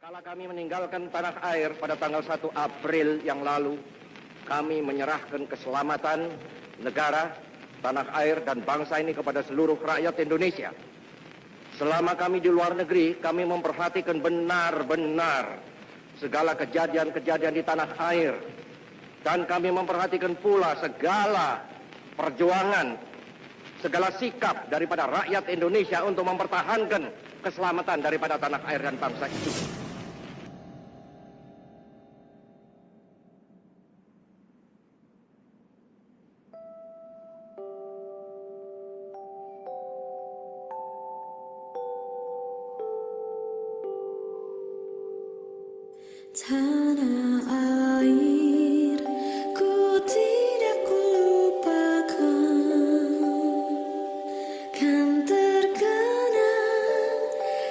Kala kami meninggalkan tanah air pada tanggal 1 April yang lalu, kami menyerahkan keselamatan negara, tanah air, dan bangsa ini kepada seluruh rakyat Indonesia. Selama kami di luar negeri, kami memperhatikan benar-benar segala kejadian-kejadian di tanah air. Dan kami memperhatikan pula segala perjuangan, segala sikap daripada rakyat Indonesia untuk mempertahankan keselamatan daripada tanah air dan bangsa itu. Tanah air, ku tidak kulupakan, kan terkenang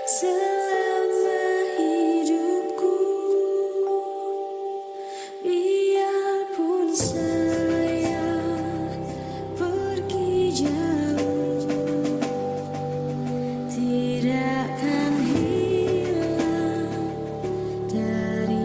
selama hidupku. Biarpun saya pergi jauh, tidak akan hilang dari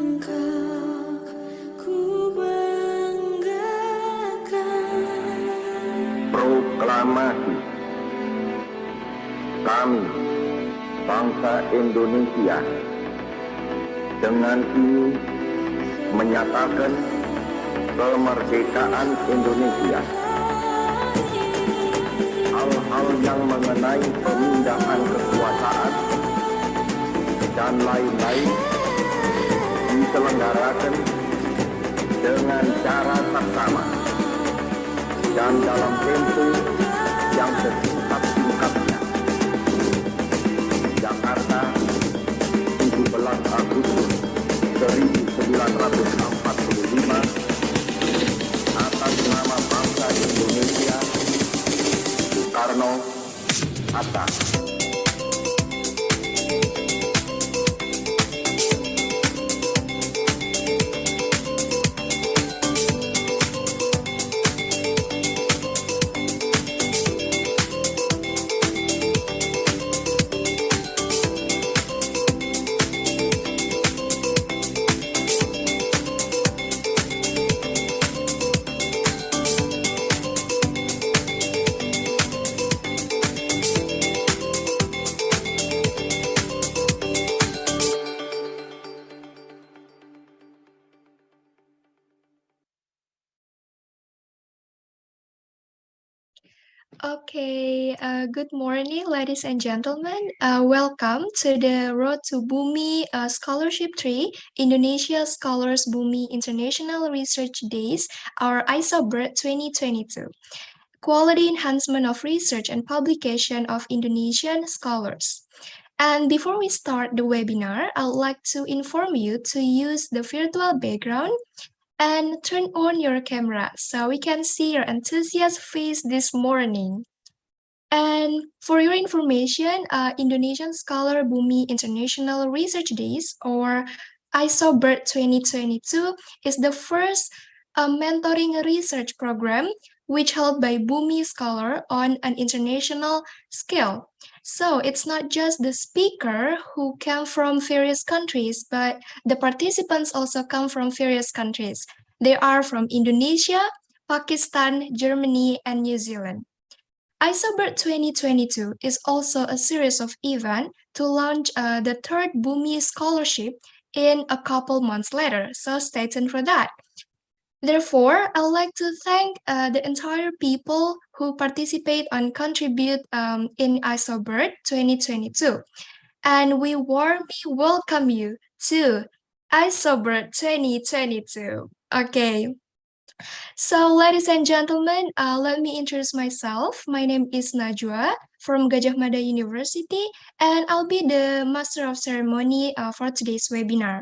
Engkau ku banggakan. bangsa Indonesia. Dengan ini menyatakan kemerdekaan Indonesia. Hal-hal yang mengenai pemindahan kekuasaan dan lain-lain diselenggarakan dengan cara saksama dan dalam tempo yang sesingkat-singkatnya. Jakarta, 17 Agustus 1945, atas nama bangsa Indonesia, Soekarno Hatta. Okay, good morning, ladies and gentlemen. Welcome to the Road to Bumi Scholarship 3 Indonesia Scholars Bumi International Research Days, our ISOBRT 2022. Quality Enhancement of Research and Publication of Indonesian Scholars. And before we start the webinar, I would like to inform you to use the virtual background and turn on your camera so we can see your enthusiastic face this morning. And for your information, Indonesian Scholar Bumi International Research Days, or ISOBRT 2022, is the first mentoring research program which held by Bumi Scholar on an international scale. So it's not just the speaker who come from various countries, but the participants also come from various countries. They are from Indonesia, Pakistan, Germany, and New Zealand. ISOBRT 2022 is also a series of events to launch the third Bumi Scholarship in a couple months later, so stay tuned for that. Therefore, I would like to thank the entire people who participate and contribute in ISOBRT 2022. And we warmly welcome you to ISOBRT 2022. Okay. So, ladies and gentlemen, let me introduce myself. My name is Najwa from Gajah Mada University, and I'll be the Master of Ceremony for today's webinar.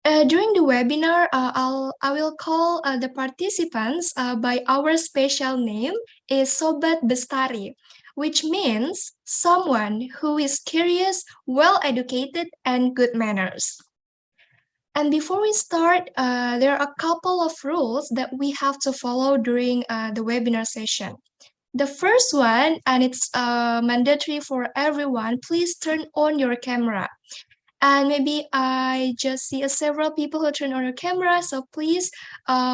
During the webinar, I will call the participants by our special name is Sobat Bestari, which means someone who is curious, well-educated, and good manners. And before we start, there are a couple of rules that we have to follow during the webinar session. The first one, and it's mandatory for everyone, please turn on your camera. And maybe I just see several people who turn on your camera, so please,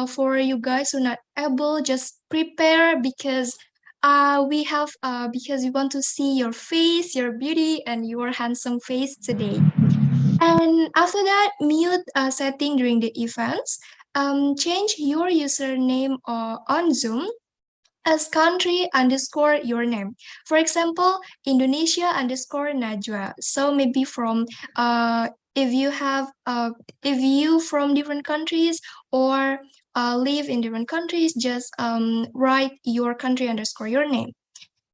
for you guys who are not able, just prepare because because we want to see your face, your beauty, and your handsome face today. And after that, mute setting during the events. Change your username on Zoom as country underscore your name. For example, Indonesia underscore Najwa. So maybe from if you from different countries or live in different countries, just write your country underscore your name.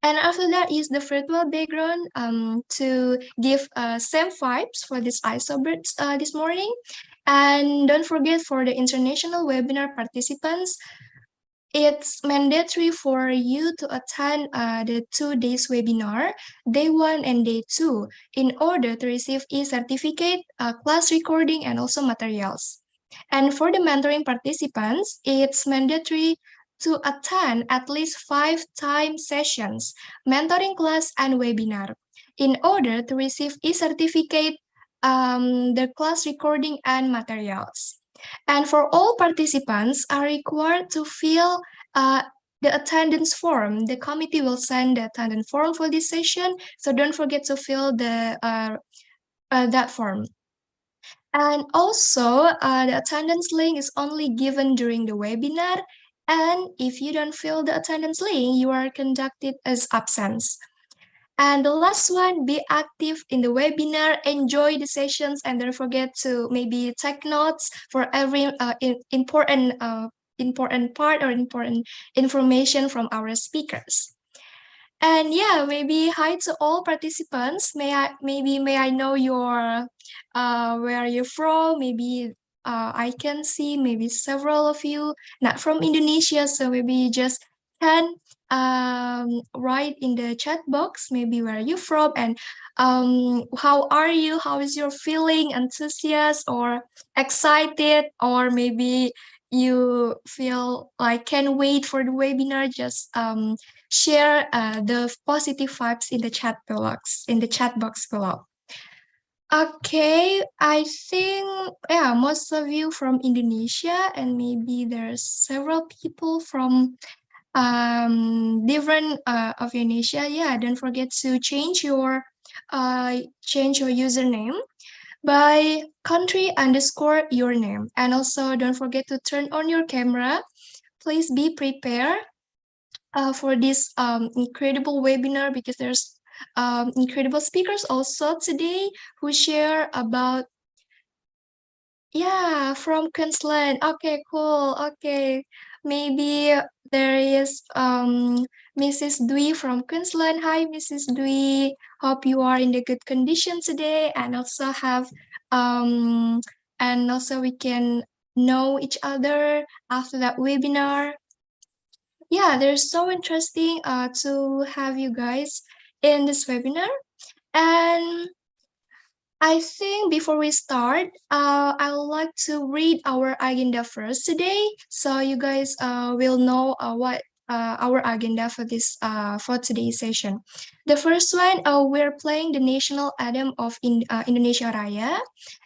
And after that, use the virtual background to give same vibes for this ISOBRT this morning. And don't forget for the international webinar participants, it's mandatory for you to attend the 2 days webinar, day 1 and day 2, in order to receive e-certificate, class recording, and also materials. And for the mentoring participants, it's mandatory to attend at least 5 time sessions, mentoring class and webinar, in order to receive e-certificate, the class recording and materials. And for all participants are required to fill the attendance form. The committee will send the attendance form for this session, so don't forget to fill that form. And also, the attendance link is only given during the webinar. And if you don't fill the attendance link, you are conducted as absence. And the last one, be active in the webinar, enjoy the sessions, and don't forget to maybe take notes for every important part or important information from our speakers. And yeah, maybe hi to all participants. May I know your where you're from? Maybe I can see maybe several of you not from Indonesia, so maybe just can write in the chat box maybe where you're from and how are you? How is your feeling? Enthusiastic or excited, or maybe you feel like can't wait for the webinar? Just share the positive vibes in the chat box below. Okay, I think yeah, most of you from Indonesia, and maybe there's several people from different of Indonesia. Yeah, don't forget to change your username by country_your name, and also don't forget to turn on your camera. Please be prepared for this incredible webinar, because there's incredible speakers also today who share about, yeah, from Queensland. Okay, cool. Okay, maybe there is Mrs. Dwi from Queensland. Hi, Mrs. Dwi. Hope you are in the good condition today, and also we can know each other after that webinar. Yeah, they're so interesting to have you guys in this webinar. And I think before we start, I would like to read our agenda first today, so you guys will know what our agenda for this for today's session. The first one, we're playing the national anthem of Indonesia Raya,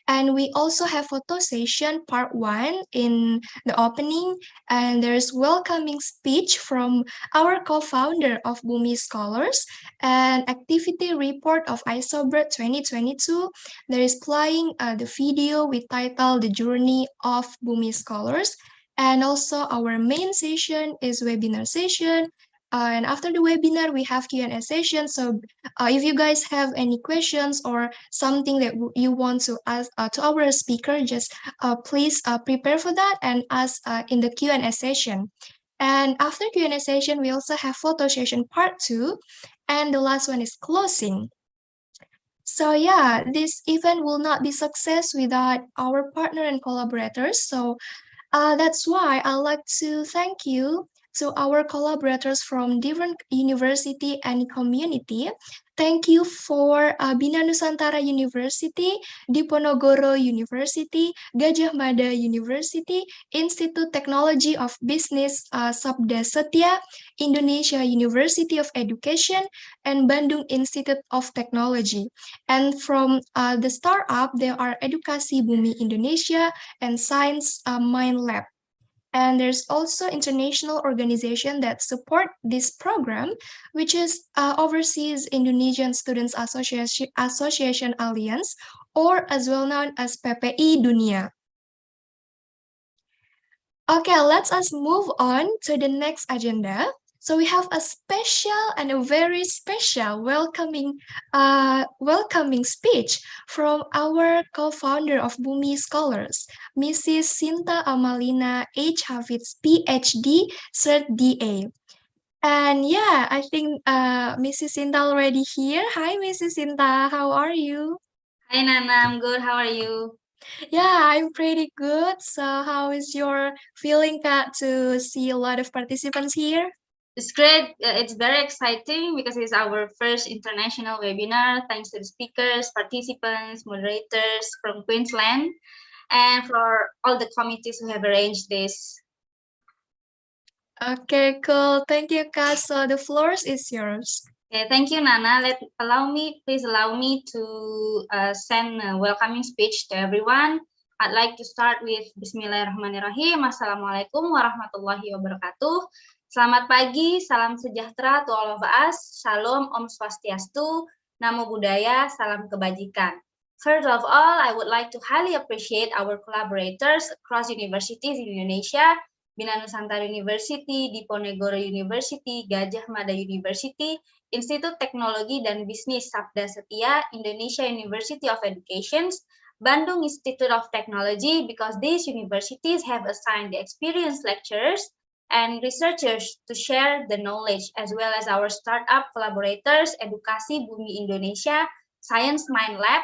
and we also have photo session part 1 in the opening, and there's welcoming speech from our co-founder of Bumi Scholars, and activity report of ISOBRT 2022. There is playing the video with title The Journey of Bumi Scholars. And also our main session is webinar session. And after the webinar, we have Q&A session. So if you guys have any questions or something that you want to ask to our speaker, just please prepare for that and ask in the Q&A session. And after Q&A session, we also have photo session part 2. And the last one is closing. So yeah, this event will not be success without our partner and collaborators. So that's why I'd like to thank you to our collaborators from different university and community. Thank you for Bina Nusantara University, Diponegoro University, Gajah Mada University, Institute Technology of Business Sabda Setia, Indonesia University of Education, and Bandung Institute of Technology. And from the startup, there are Edukasi Bumi Indonesia and Science Mind Lab. And there's also international organization that support this program, which is Overseas Indonesian Students Association Alliance, or as well known as PPI Dunia. Okay, let's us move on to the next agenda. So we have a special and a very special welcoming speech from our co-founder of Bumi Scholars, Mrs. Sinta Amalina H. Hafiz, PhD, Cert DA. And yeah, I think Mrs. Sinta already here. Hi, Mrs. Sinta, how are you? Hi, Nana. I'm good. How are you? Yeah, I'm pretty good. So how is your feeling, Kak, to see a lot of participants here? It's great. It's very exciting because it's our first international webinar. Thanks to the speakers, participants, moderators from Queensland, and for all the committees who have arranged this. Okay, cool. Thank you, Kak. So the floor is yours. Okay, thank you, Nana. Please allow me to send a welcoming speech to everyone. I'd like to start with Bismillahirrahmanirrahim. Assalamualaikum warahmatullahi wabarakatuh. Selamat pagi, salam sejahtera to all of us. Shalom, Om Swastiastu, Namo Buddhaya, salam kebajikan. First of all, I would like to highly appreciate our collaborators across universities in Indonesia, Bina Nusantara University, Diponegoro University, Gajah Mada University, Institut Teknologi dan Bisnis Sabda Setia, Indonesia University of Education, Bandung Institute of Technology, because these universities have assigned the experienced lecturers and researchers to share the knowledge, as well as our startup collaborators, Edukasi Bumi Indonesia, Science Mind Lab,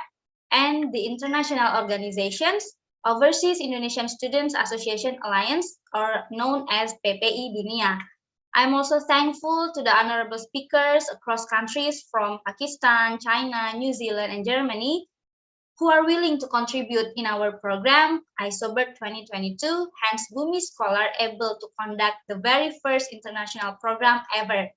and the international organizations, Overseas Indonesian Students Association Alliance, or known as PPI Dunia. I'm also thankful to the honorable speakers across countries from Pakistan, China, New Zealand, and Germany, who are willing to contribute in our program, ISOBERT 2022, hence Bumi Scholar able to conduct the very first international program ever.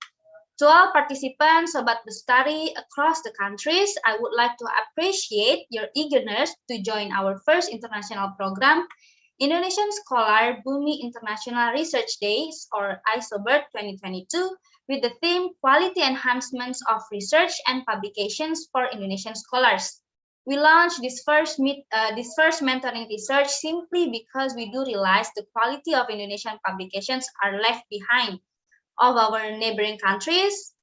To all participants, Sobat Bestari across the countries, I would like to appreciate your eagerness to join our first international program, Indonesian Scholar Bumi International Research Days, or ISOBERT 2022, with the theme Quality Enhancements of Research and Publications for Indonesian Scholars. We launched this first mentoring research simply because we do realize the quality of Indonesian publications are left behind of our neighboring countries,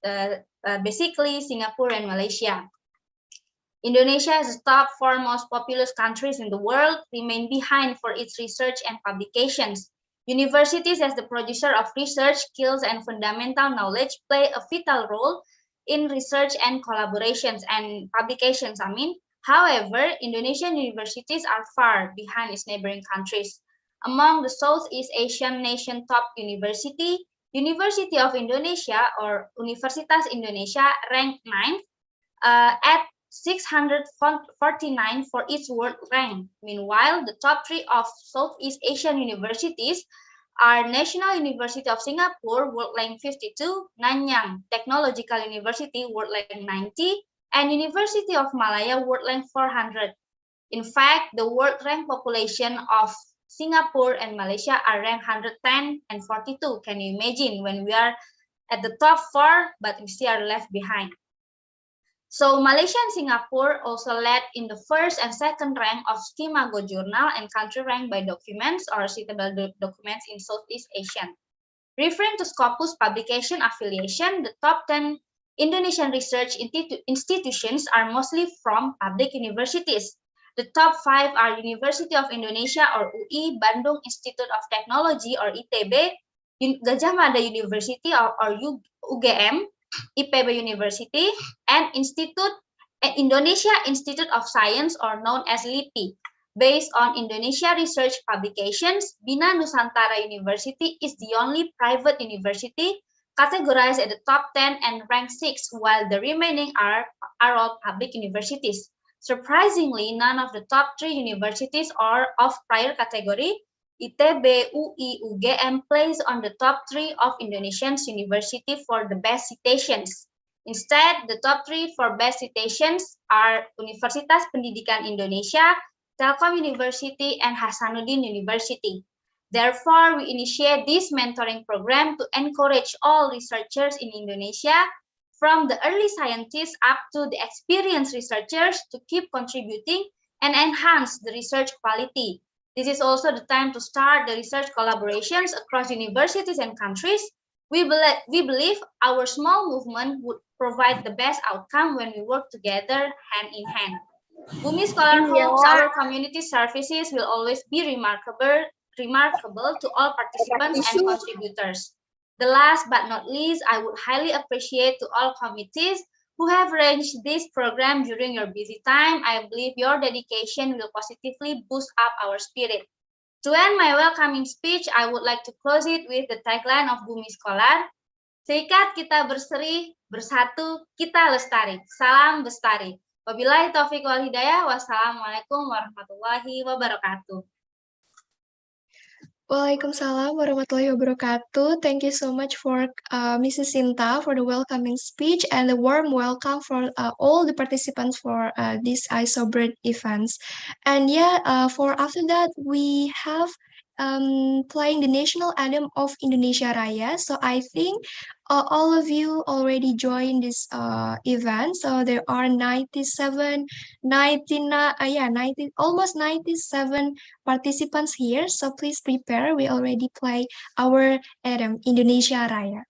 basically Singapore and Malaysia. Indonesia, as the top 4 most populous countries in the world, remain behind for its research and publications. Universities, as the producer of research, skills, and fundamental knowledge, play a vital role in research and collaborations and publications, However, Indonesian universities are far behind its neighboring countries. Among the Southeast Asian nation top university, University of Indonesia or Universitas Indonesia ranked 9th at 649 for its world rank. Meanwhile, the top 3 of Southeast Asian universities are National University of Singapore, world rank 52, Nanyang Technological University, world rank 90, and University of Malaya, world rank 400. In fact, the world rank population of Singapore and Malaysia are ranked 110 and 42. Can you imagine when we are at the top 4, but we still are left behind? So Malaysia and Singapore also led in the first and second rank of Scimago Journal and country rank by documents or citable documents in Southeast Asia. Referring to Scopus publication affiliation, the top 10 Indonesian research institutions are mostly from public universities. The top 5 are University of Indonesia or UI, Bandung Institute of Technology or ITB, Gajah Mada University or UGM, IPB University, and Indonesia Institute of Science or known as LIPI. Based on Indonesia research publications, Bina Nusantara University is the only private university categorized at the top 10 and ranked 6, while the remaining are all public universities. Surprisingly, none of the top 3 universities are of prior category. ITB, UI, UGM placed on the top 3 of Indonesian university for the best citations. Instead, the top 3 for best citations are Universitas Pendidikan Indonesia, Telkom University, and Hasanuddin University. Therefore, we initiate this mentoring program to encourage all researchers in Indonesia, from the early scientists up to the experienced researchers, to keep contributing and enhance the research quality. This is also the time to start the research collaborations across universities and countries. We believe our small movement would provide the best outcome when we work together hand in hand. Bumi Scholar hopes our community services will always be remarkable to all participants and contributors. The last but not least, I would highly appreciate to all committees who have arranged this program during your busy time. I believe your dedication will positively boost up our spirit. To end my welcoming speech, I would like to close it with the tagline of Bumi Scholar. Serikat kita berseri, bersatu kita lestari. Salam Bestari. Wabillahi taufiq wal hidayah. Wassalamualaikum warahmatullahi wabarakatuh. Waalaikumsalam warahmatullahi wabarakatuh. Thank you so much for Mrs. Sinta for the welcoming speech and the warm welcome for all the participants for this ISOBERT events. And yeah, for after that, we have playing the national anthem of Indonesia Raya. So I think all of you already joined this event. So there are 97, 99, yeah, 90, almost 97 participants here. So please prepare. We already play our anthem, Indonesia Raya.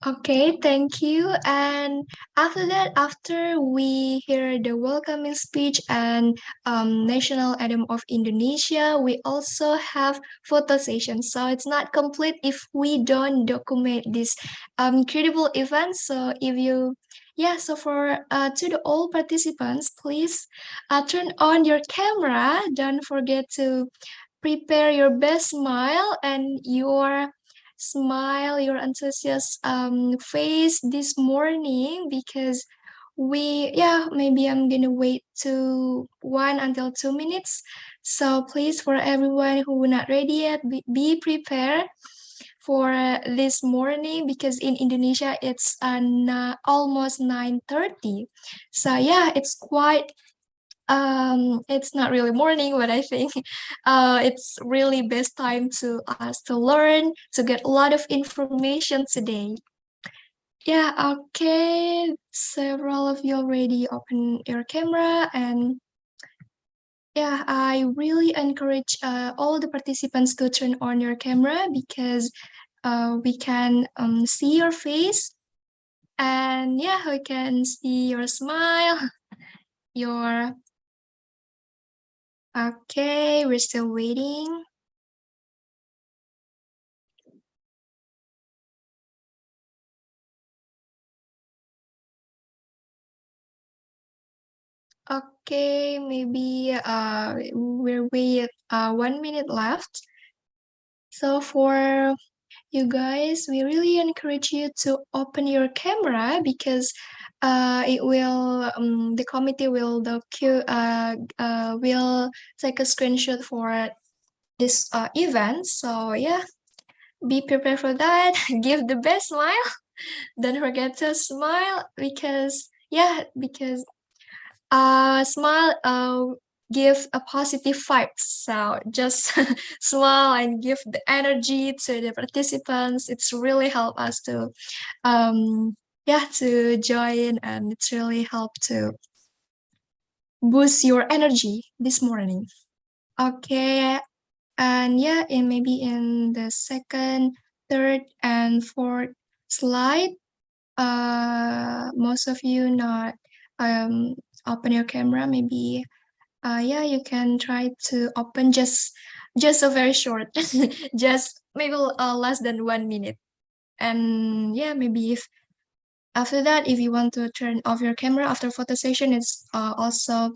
Okay, thank you. And after that, after we hear the welcoming speech and national anthem of Indonesia, we also have photo session. So it's not complete if we don't document this incredible event. So if you, yeah, so for to the all participants, please turn on your camera. Don't forget to prepare your best smile and your smile, your enthusiast face this morning because yeah, maybe I'm gonna wait to 1 until 2 minutes. So please, for everyone who not ready yet, be prepared for this morning because in Indonesia it's almost 9:30. So yeah, it's quite it's not really morning, but I think it's really best time to us to learn, to get a lot of information today. Yeah, okay. Several of you already open your camera, and yeah, I really encourage all the participants to turn on your camera because we can see your face, and yeah, we can see your smile, your okay, we're still waiting. Okay, maybe we're with 1 minute left. So for you guys, we really encourage you to open your camera because it will the committee will will take a screenshot for this event. So yeah, be prepared for that. Give the best smile. Don't forget to smile because yeah, because smile give a positive vibe. So just smile and give the energy to the participants. It's really help us to yeah, to join, and it's really help to boost your energy this morning. Okay, and yeah, and maybe in the second, third, and fourth slide, most of you not open your camera. Maybe yeah, you can try to open just a very short, just maybe less than 1 minute. And yeah, maybe if After that, if you want to turn off your camera after photo session, it's also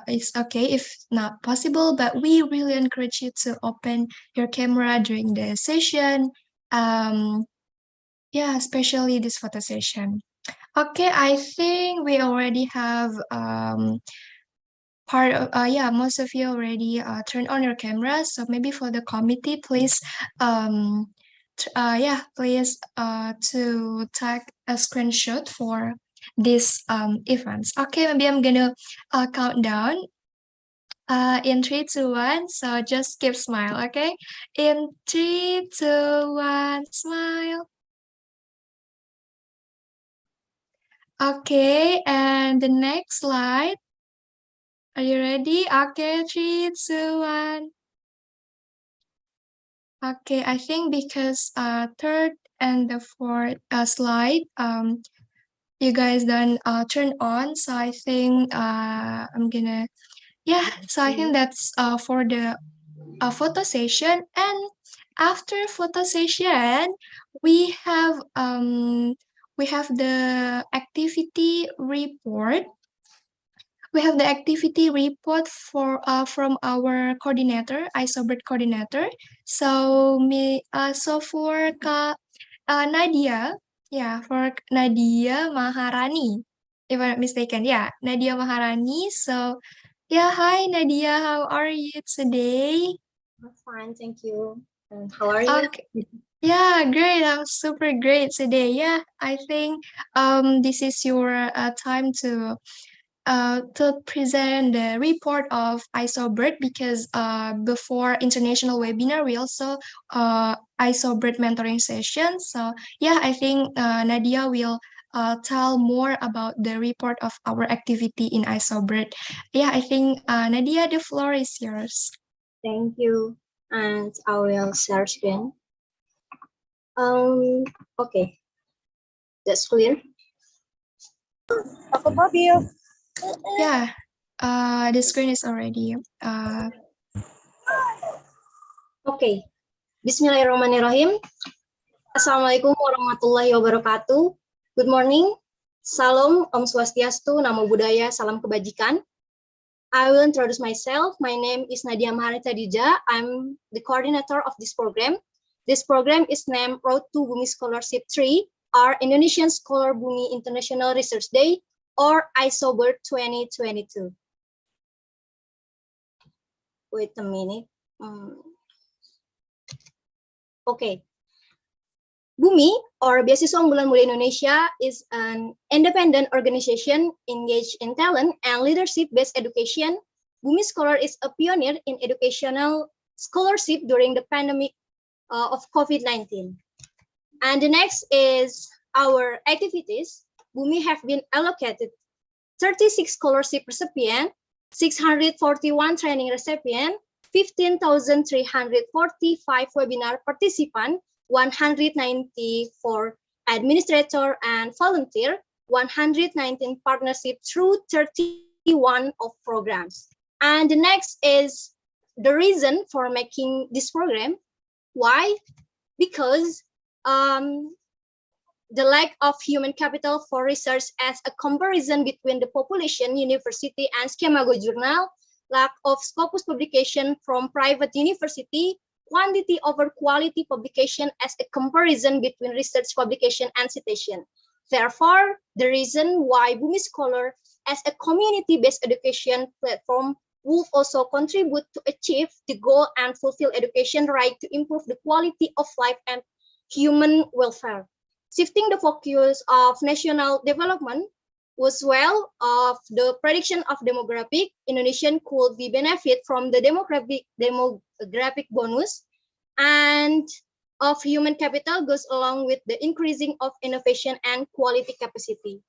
it's okay if not possible, but we really encourage you to open your camera during the session. Yeah, especially this photo session. Okay, I think we already have part of yeah, most of you already turned on your camera. So maybe for the committee, please yeah, please to take a screenshot for these events. Okay, maybe I'm gonna count down in 3, 2, 1. So just keep smile, okay? In 3, 2, 1, smile. Okay, and the next slide. Are you ready? Okay, 3, 2, 1. Okay, I think because third and the fourth slide, you guys don't turn on, so I think I'm gonna, yeah, so I think that's for the photo session. And after photo session, we have the activity report. We have the activity report for from our coordinator, ISOBRT coordinator. So for Nadia, yeah, for Nadia Maharani, if I'm not mistaken, yeah, Nadia Maharani. So yeah, hi Nadia, how are you today? I'm fine, thank you. And how are you? Okay. Yeah, great. I'm super great today. Yeah, I think this is your time to present the report of ISOBRT, because before international webinar, we also ISOBRT mentoring session. So yeah, I think Nadia will tell more about the report of our activity in ISOBRT. Yeah, I think Nadia, the floor is yours. Thank you. And I will share screen. Okay, that's clear. Yeah, the screen is already. Okay, Bismillahirrahmanirrahim. Assalamualaikum warahmatullahi wabarakatuh. Good morning. Salam, Om Swastiastu, Namo Buddhaya, Salam Kebajikan. I will introduce myself. My name is Nadia Maharani Khadijah. I'm the coordinator of this program. This program is named Road to Bumi Scholarship 3, our Indonesian Scholar Bumi International Research Day, or ISOBRT 2022. Wait a minute. Okay. Bumi, or Beasiswa Unggulan Muda Indonesia, is an independent organization engaged in talent and leadership-based education. Bumi Scholar is a pioneer in educational scholarship during the pandemic of COVID-19. And the next is our activities. Bumi have been allocated 36 scholarship recipients, 641 training recipients, 15,345 webinar participants, 194 administrator and volunteer, 119 partnership through 31 of programs. And the next is the reason for making this program. Why? Because the lack of human capital for research as a comparison between the population, university, and Schemago Journal, lack of Scopus publication from private university, quantity over quality publication as a comparison between research publication and citation. Therefore, the reason why Bumi Scholar as a community-based education platform will also contribute to achieve the goal and fulfill education right to improve the quality of life and human welfare. Shifting the focus of national development was well of the prediction of demographic, Indonesian could be benefit from the demographic bonus, and of human capital goes along with the increasing of innovation and quality capacity.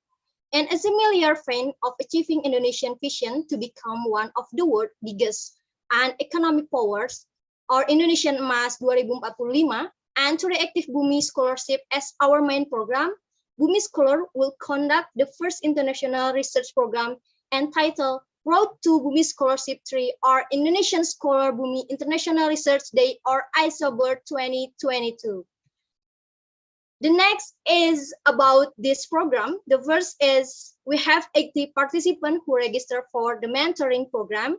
In a similar vein of achieving Indonesian vision to become one of the world's biggest and economic powers, or Indonesian Emas 2045, and to reactive Bumi Scholarship as our main program, Bumi Scholar will conduct the first international research program entitled Road to Bumi Scholarship 3, or Indonesian Scholar Bumi International Research Day, or ISOBRT 2022. The next is about this program. The first is we have 80 participants who register for the mentoring program.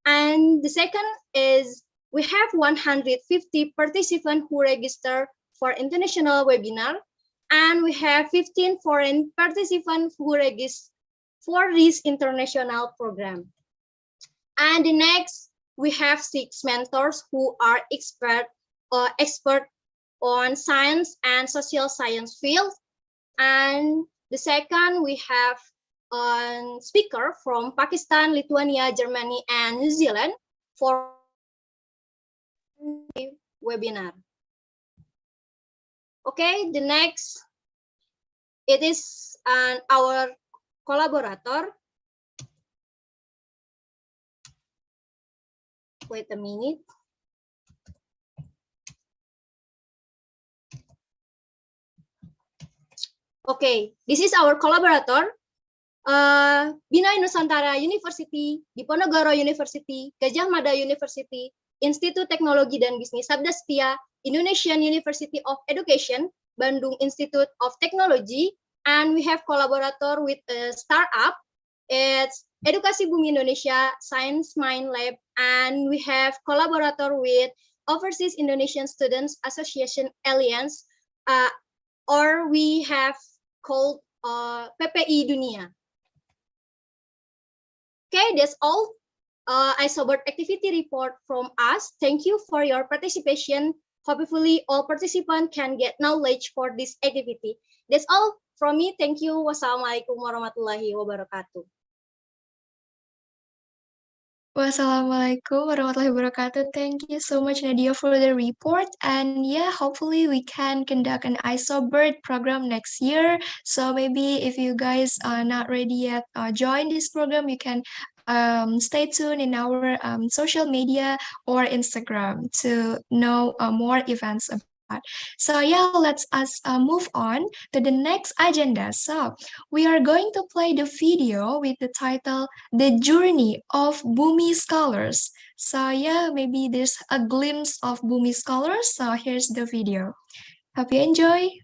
And the second is we have 150 participants who register for international webinar. And we have 15 foreign participants who register for this international program. And the next, we have 6 mentors who are expert on science and social science field. And the second, we have a speaker from Pakistan, Lithuania, Germany, and New Zealand for the webinar. Okay, the next, it is our collaborator. Wait a minute. Okay, this is our collaborator. Bina Nusantara University, Diponegoro University, Gajah Mada University, Institut Teknologi dan Bisnis Sabda Setia, Indonesian University of Education, Bandung Institute of Technology, and we have collaborator with a startup. It's Edukasi Bumi Indonesia Science Mind Lab, and we have collaborator with Overseas Indonesian Students Association Alliance, or we have called PPI Dunia. Okay, that's all. ISOBERT activity report from us. Thank you for your participation. Hopefully, all participants can get knowledge for this activity. That's all from me. Thank you. Wassalamualaikum warahmatullahi wabarakatuh. Wassalamualaikum warahmatullahi wabarakatuh. Thank you so much, Nadia, for the report. And yeah, hopefully we can conduct an ISOBERT program next year. So maybe if you guys are not ready yet, join this program, you can stay tuned in our social media or Instagram to know more events about. So yeah, let's us move on to the next agenda. So we are going to play the video with the title The Journey of Bumi Scholars. So yeah, maybe there's a glimpse of Bumi Scholars. So here's the video. Hope you enjoy.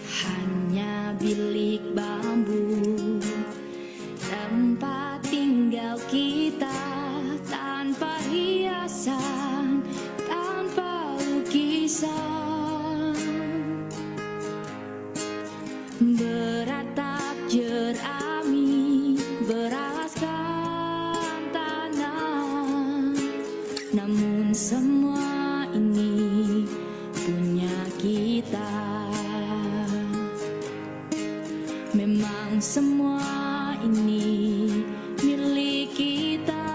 Hanya bilik bambu, tempat tinggal kita, tanpa hiasan, tanpa lukisan. Beratap jerami, beralaskan tanah, namun semua ini punya kita. Memang semua ini milik kita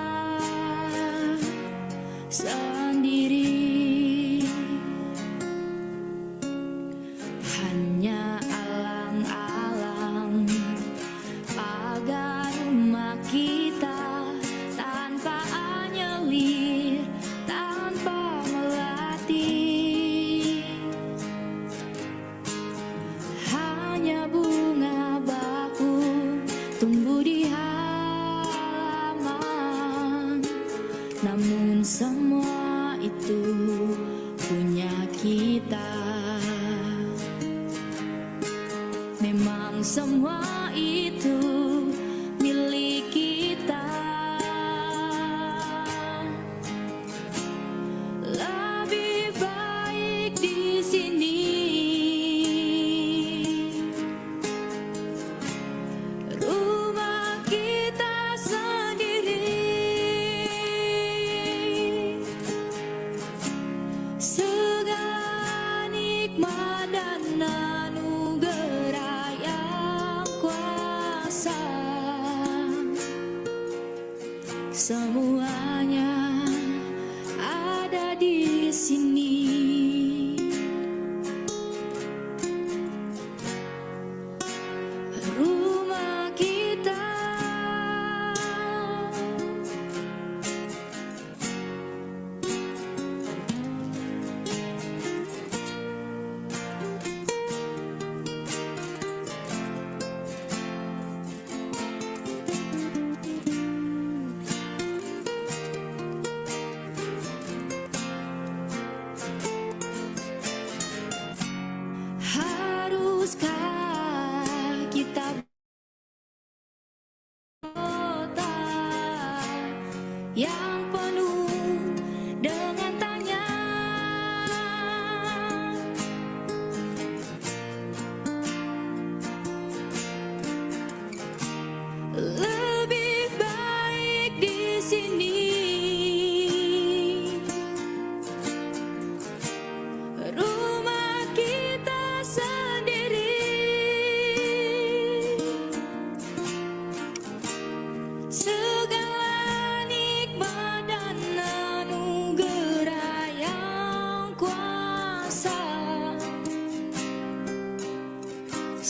sendiri. Hanya alang-alang pagar rumah kita, tanpa anyelir, tanpa melatih. Hanya bunga baku tumbuh di halaman, namun semua itu punya kita. Memang semua itu milik kita. Lebih baik di sini. Rumah kita sendiri. Segala nikmat dan anugerah yang kuasa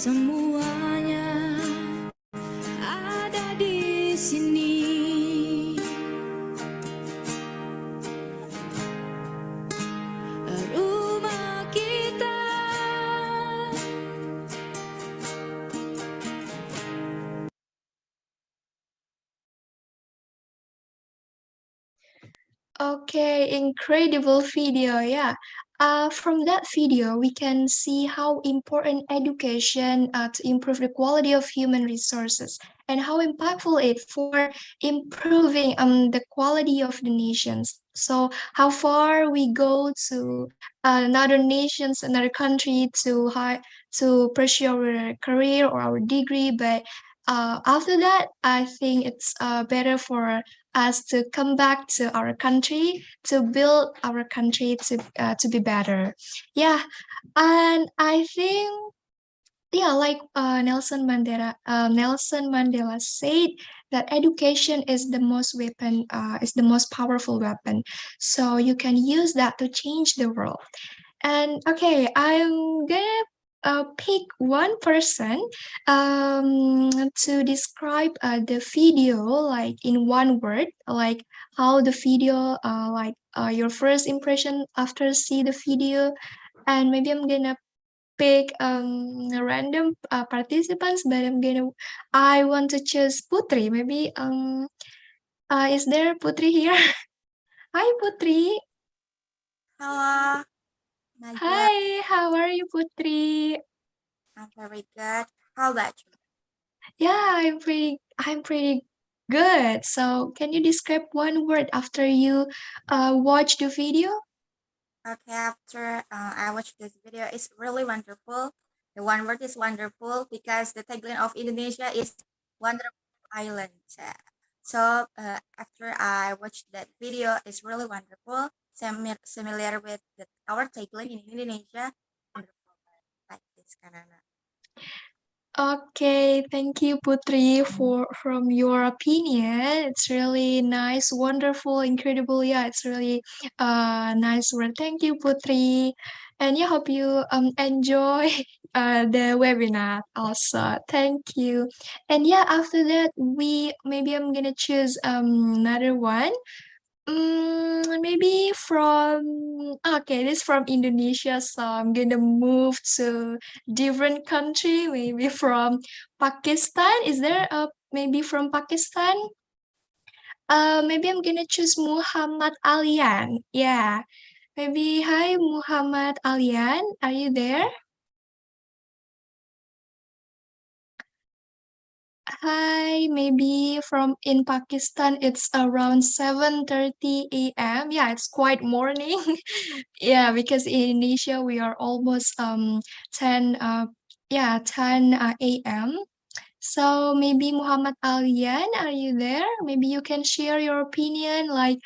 semuanya ada di sini. Rumah kita Okay, incredible video. Yeah. From that video, we can see how important education to improve the quality of human resources and how impactful it for improving the quality of the nations. So how far we go to another nations, another country to pursue our career or our degree, but after that, I think it's better for us to come back to our country to build our country to be better. Yeah, and I think yeah, like Nelson Mandela said that education is the most weapon, is the most powerful weapon. So you can use that to change the world. And okay, I'm gonna pick one person to describe the video like in one word, like how the video, like your first impression after see the video, and maybe I'm gonna pick random participants, but I want to choose Putri. Maybe is there Putri here? Hi Putri. Hello, Najwa. Hi, how are you Putri? I'm very good. How about you? Yeah, I'm pretty good. So can you describe one word after you watch the video? Okay, after I watched this video, it's really wonderful. The one word is wonderful because the tagline of Indonesia is wonderful island. So after I watched that video, it's really wonderful. Similar with our tagline in Indonesia, wonderful like this kind of. Okay, thank you, Putri, for from your opinion. It's really nice, wonderful, incredible. Yeah, it's really nice word. Thank you, Putri. And yeah, hope you enjoy the webinar also. Thank you. And yeah, after that, maybe I'm gonna choose another one. Maybe from okay, this from Indonesia, so I'm gonna move to different country, maybe from Pakistan. Is there maybe from Pakistan? Maybe I'm gonna choose Muhammad Alian. Yeah, maybe hi Muhammad Alian, are you there? Hi, maybe from in Pakistan it's around 7:30 a.m. Yeah, it's quite morning. Yeah, because in Indonesia we are almost 10 10 a.m. So maybe Muhammad Alian, are you there? Maybe you can share your opinion, like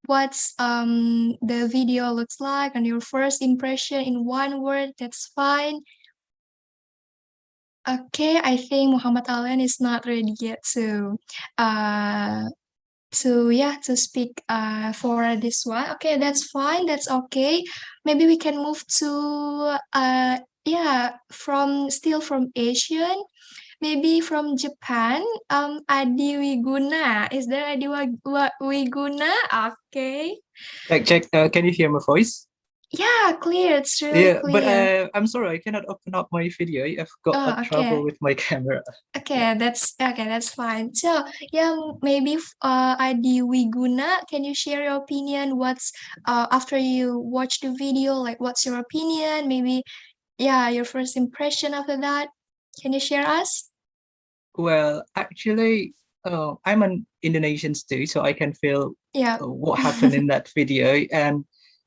what's the video looks like and your first impression in one word, that's fine. Okay, I think Muhammad Alian is not ready yet uh to speak for this one. Okay, that's fine, that's okay. Maybe we can move to yeah, from Asian, maybe from Japan. Adi Wiguna. Is there Adi Wiguna? Okay. Check. Can you hear my voice? Yeah, clear. It's really Yeah, but clear. I'm sorry, I cannot open up my video. I've got Oh, trouble okay. with my camera. Okay, that's fine. So yeah, maybe Adi Wiguna, can you share your opinion? What's after you watch the video, like what's your opinion? Maybe yeah, your first impression after that. Can you share us? Well, actually, I'm an Indonesian too, so I can feel Yeah. what happened in that video. And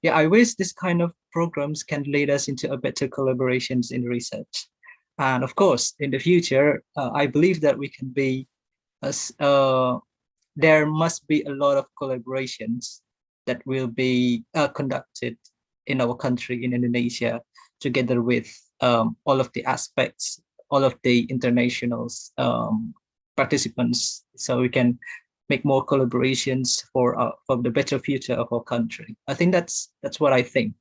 yeah, I wish this kind of programs can lead us into a better collaborations in research. And of course, in the future, I believe that we can be as there must be a lot of collaborations that will be conducted in our country, in Indonesia, together with all of the aspects, all of the international participants, so we can make more collaborations for the better future of our country. I think that's what I think.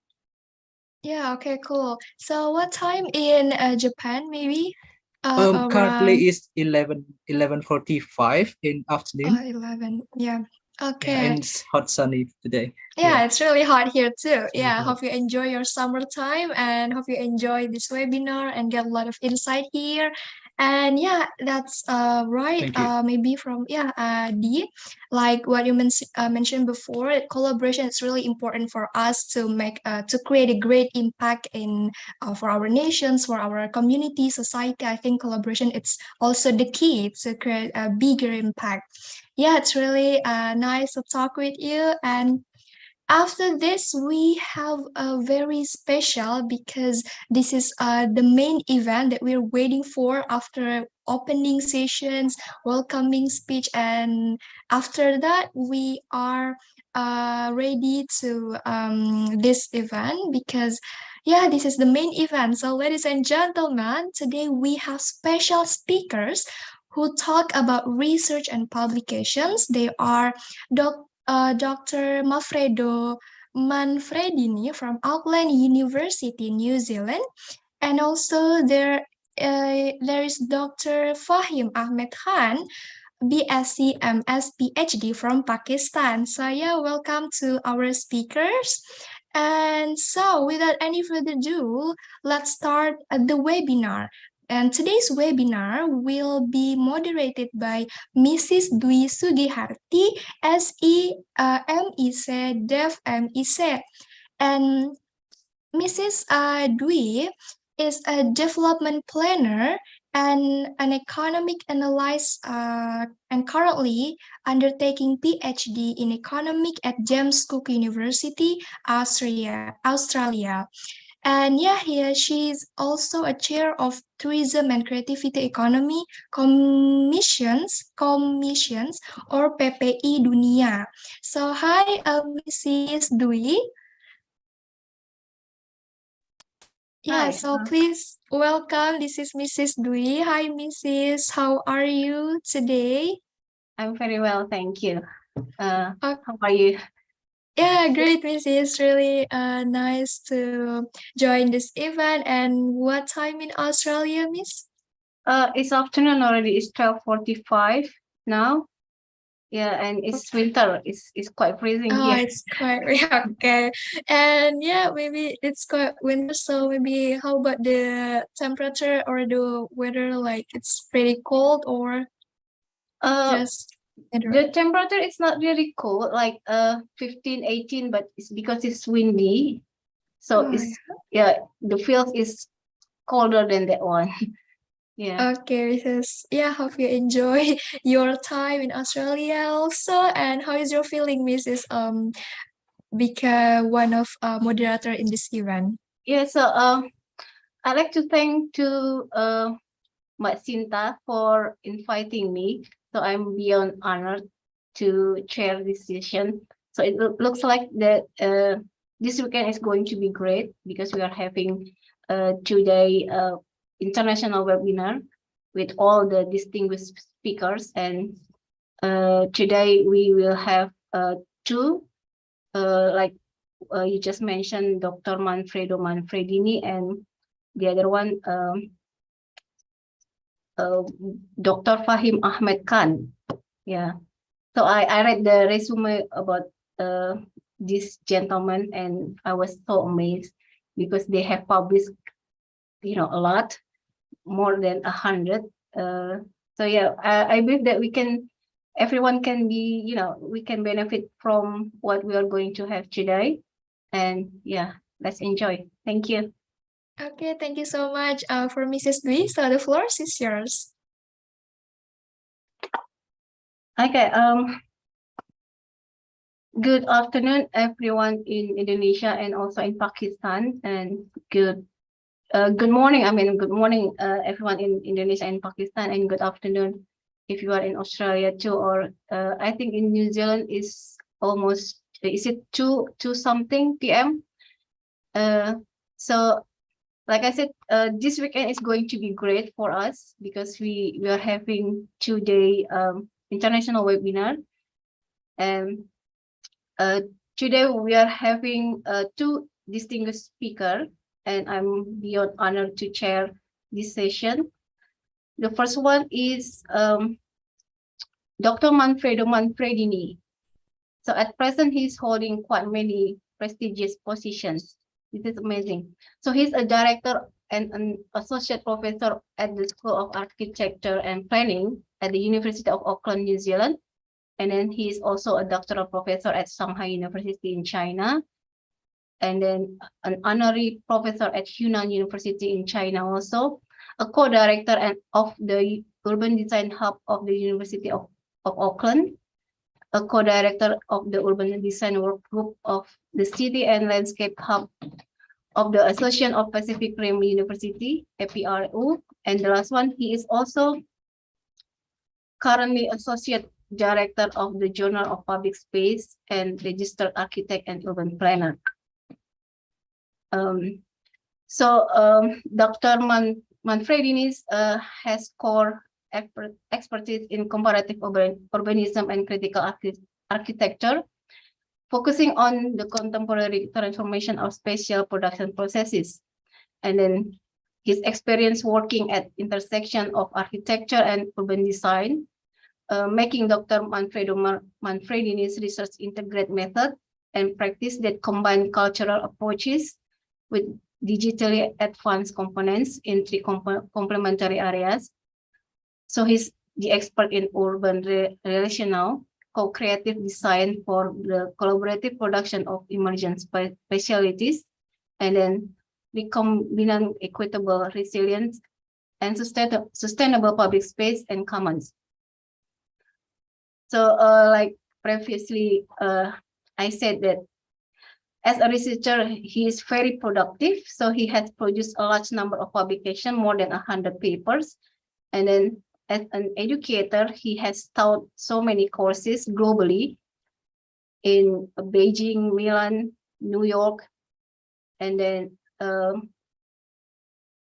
Yeah, okay, cool. So what time in Japan maybe? Around Currently is 11:45 in afternoon. 11. Yeah. Yeah, Okay. and it's hot sunny today. Yeah, it's really hot here too. It's really Yeah, hot. hope you enjoy your summertime and hope you enjoy this webinar and get a lot of insight here. And yeah, that's right. Thank you. Maybe from Dee, like what you mentioned before, collaboration is really important for us to make to create a great impact in for our nations, for our community, society. I think collaboration it's also the key to create a bigger impact. Yeah, it's really nice to talk with you. And after this, we have a very special because this is the main event that we're waiting for after opening sessions, welcoming speech, and after that, we are ready to this event because yeah, this is the main event. So, ladies and gentlemen, today we have special speakers who talk about research and publications. They are Dr. Manfredo Manfredini from Auckland University, New Zealand, and also there is Dr. Fahim Ahmed Khan, BSc MS PhD from Pakistan. So yeah, welcome to our speakers. And so without any further ado, let's start the webinar. And today's webinar will be moderated by Mrs. Dwi Sugiharti, SEMEC, Dev MEC. And Mrs. Dwi is a development planner and an economic analyst and currently undertaking PhD in economic at James Cook University, Australia. And yeah, she's also a chair of Tourism and Creativity Economy Commissions or PPI Dunia. So hi, Mrs. Dwi. Yeah, Hi, so please welcome. This is Mrs. Dwi. Hi, Mrs. How are you today? I'm very well, thank you. Uh, How are you? Yeah, great, Mrs. Really nice to join this event. And what time in Australia, Miss? It's afternoon already. It's 12:45 now. Yeah, and it's winter. It's quite freezing Oh, here. it's quite yeah, okay. And yeah, maybe it's quite winter, so maybe how about the temperature or the weather? Like it's pretty cold or just The temperature is not really cold, like 15, 18, but it's because it's windy. So Oh, it's the field is colder than that one. Yeah. Okay, Mrs. Yeah, hope you enjoy your time in Australia also. And how is your feeling, Mrs. Become one of moderator in this event? Yeah, so I'd like to thank to Mbak Sinta for inviting me. So I'm beyond honored to chair this session. So it looks like that this weekend is going to be great because we are having a 2-day international webinar with all the distinguished speakers. And today we will have two, like you just mentioned, Dr. Manfredo Manfredini, and the other one, Dr. Fahim Ahmed Khan. Yeah. So I read the resume about this gentleman and I was so amazed because they have published, a lot, more than 100. So yeah, I believe that everyone can be, we can benefit from what we are going to have today. And yeah, let's enjoy. Thank you. Okay, thank you so much for Mrs. Dwi. So the floor is yours. Okay. Good afternoon, everyone in Indonesia and also in Pakistan, and good morning. Good morning, everyone in Indonesia and Pakistan, and good afternoon if you are in Australia too, or I think in New Zealand is almost, is it 2 something p.m. So like I said, this weekend is going to be great for us because we are having 2-day international webinar, and today we are having two distinguished speaker, and I'm beyond honored to chair this session. The first one is Dr. Manfredo Manfredini. So at present, he's holding quite many prestigious positions. This is amazing. So he's a director and an associate professor at the School of Architecture and Planning at the University of Auckland, New Zealand. And then he is also a doctoral professor at Shanghai University in China. And then an honorary professor at Hunan University in China also, a co-director of the Urban Design Hub of the University of Auckland, a co-director of the Urban Design Work Group of the City and Landscape Hub of the Association of Pacific Rim University, APRU. And the last one, he is also currently Associate Director of the Journal of Public Space and Registered Architect and Urban Planner. Dr. Manfredini has core expertise in comparative urbanism and critical architecture, focusing on the contemporary transformation of spatial production processes. And then his experience working at intersection of architecture and urban design, making Dr. Manfredo Manfredini's research integrate method and practice that combine cultural approaches with digitally advanced components in three complementary areas. So he's the expert in urban relational co-creative design for the collaborative production of emergent specialities, and then recombinant equitable resilience and sustainable public space and commons. So like previously, I said that as a researcher, he is very productive. So he has produced a large number of publications, more than 100 papers. And then as an educator, he has taught so many courses globally in Beijing, Milan, New York. And then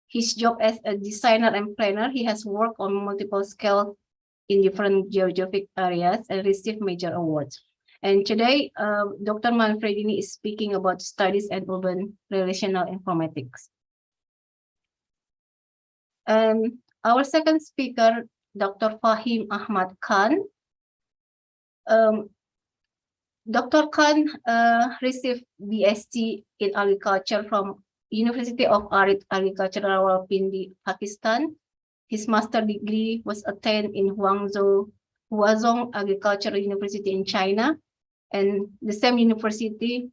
his job as a designer and planner, he has worked on multiple scales in different geographic areas and received major awards. And today, Dr. Manfredini is speaking about studies and urban relational informatics. Our second speaker, Dr. Fahim Ahmad Khan. Dr. Khan received BSc in agriculture from University of Agriculture Rawalpindi, Pakistan. His master's degree was attained in Huazhong Agricultural University in China. And the same university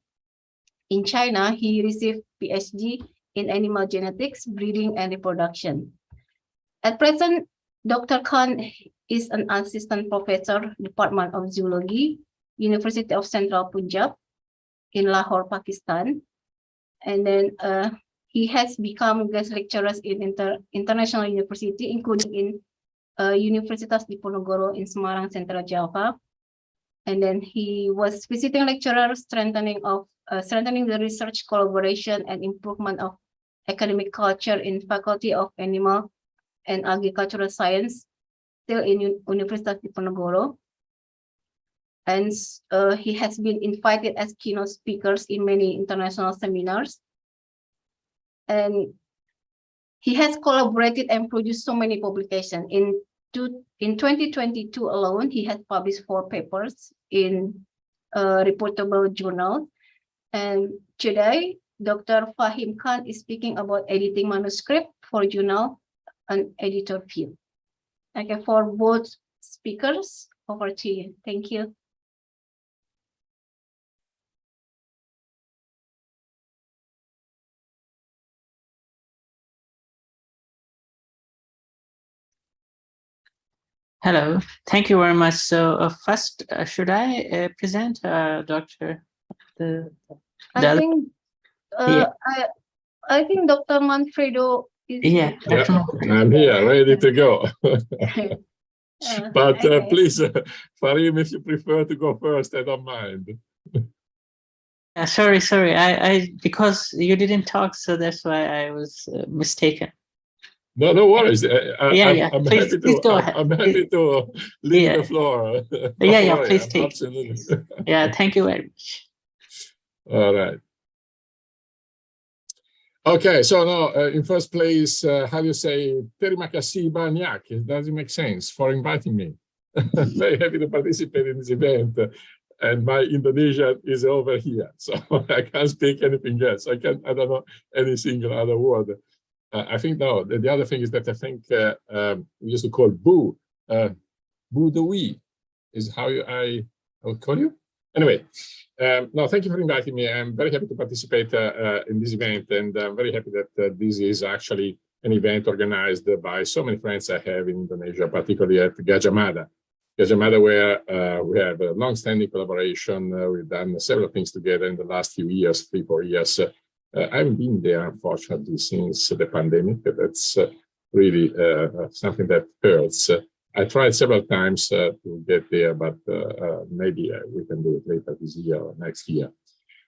in China, he received PhD in animal genetics, breeding, and reproduction. At present, Dr. Khan is an assistant professor, Department of Zoology, University of Central Punjab in Lahore, Pakistan. And then he has become guest lecturers in international university, including in Universitas Diponegoro in Semarang, Central Java. And then he was visiting lecturer strengthening the research collaboration and improvement of academic culture in Faculty of Animal and Agricultural Science, still in Universitas Diponegoro. And he has been invited as keynote speakers in many international seminars. And he has collaborated and produced so many publications. In 2022 alone, he has published 4 papers in reportable journals. And today, Dr. Fahim Khan is speaking about editing manuscript for journal and editor view. Okay, for both speakers, over to you. Thank you. Hello, thank you very much. So first, should I present Dr. I think I think Dr. Manfredo is Yeah, I'm here, ready to go. But okay. please, Fahim, if you prefer to go first, I don't mind. sorry. I because you didn't talk, so that's why I was mistaken. No worries. I'm please go ahead. I'm happy to leave the floor. Yeah, please take. Absolutely. Yeah, thank you very much. All right. Okay, so now, in first place, how do you say, terima kasih banyak? Does it make sense for inviting me? Very happy to participate in this event. And my Indonesian is over here, so I can't speak anything else. I don't know any single other word. I think, no, the other thing is that I think we used to call boo, boo the wee is how I would call you. Anyway, no, thank you for inviting me. I'm very happy to participate in this event, and I'm very happy that this is actually an event organized by so many friends I have in Indonesia, particularly at Gajah Mada. Gajah Mada, where we have a long-standing collaboration. We've done several things together in the last few years, 3-4 years. I haven't been there, unfortunately, since the pandemic. That's really something that hurts. I tried several times to get there, but maybe we can do it later this year or next year.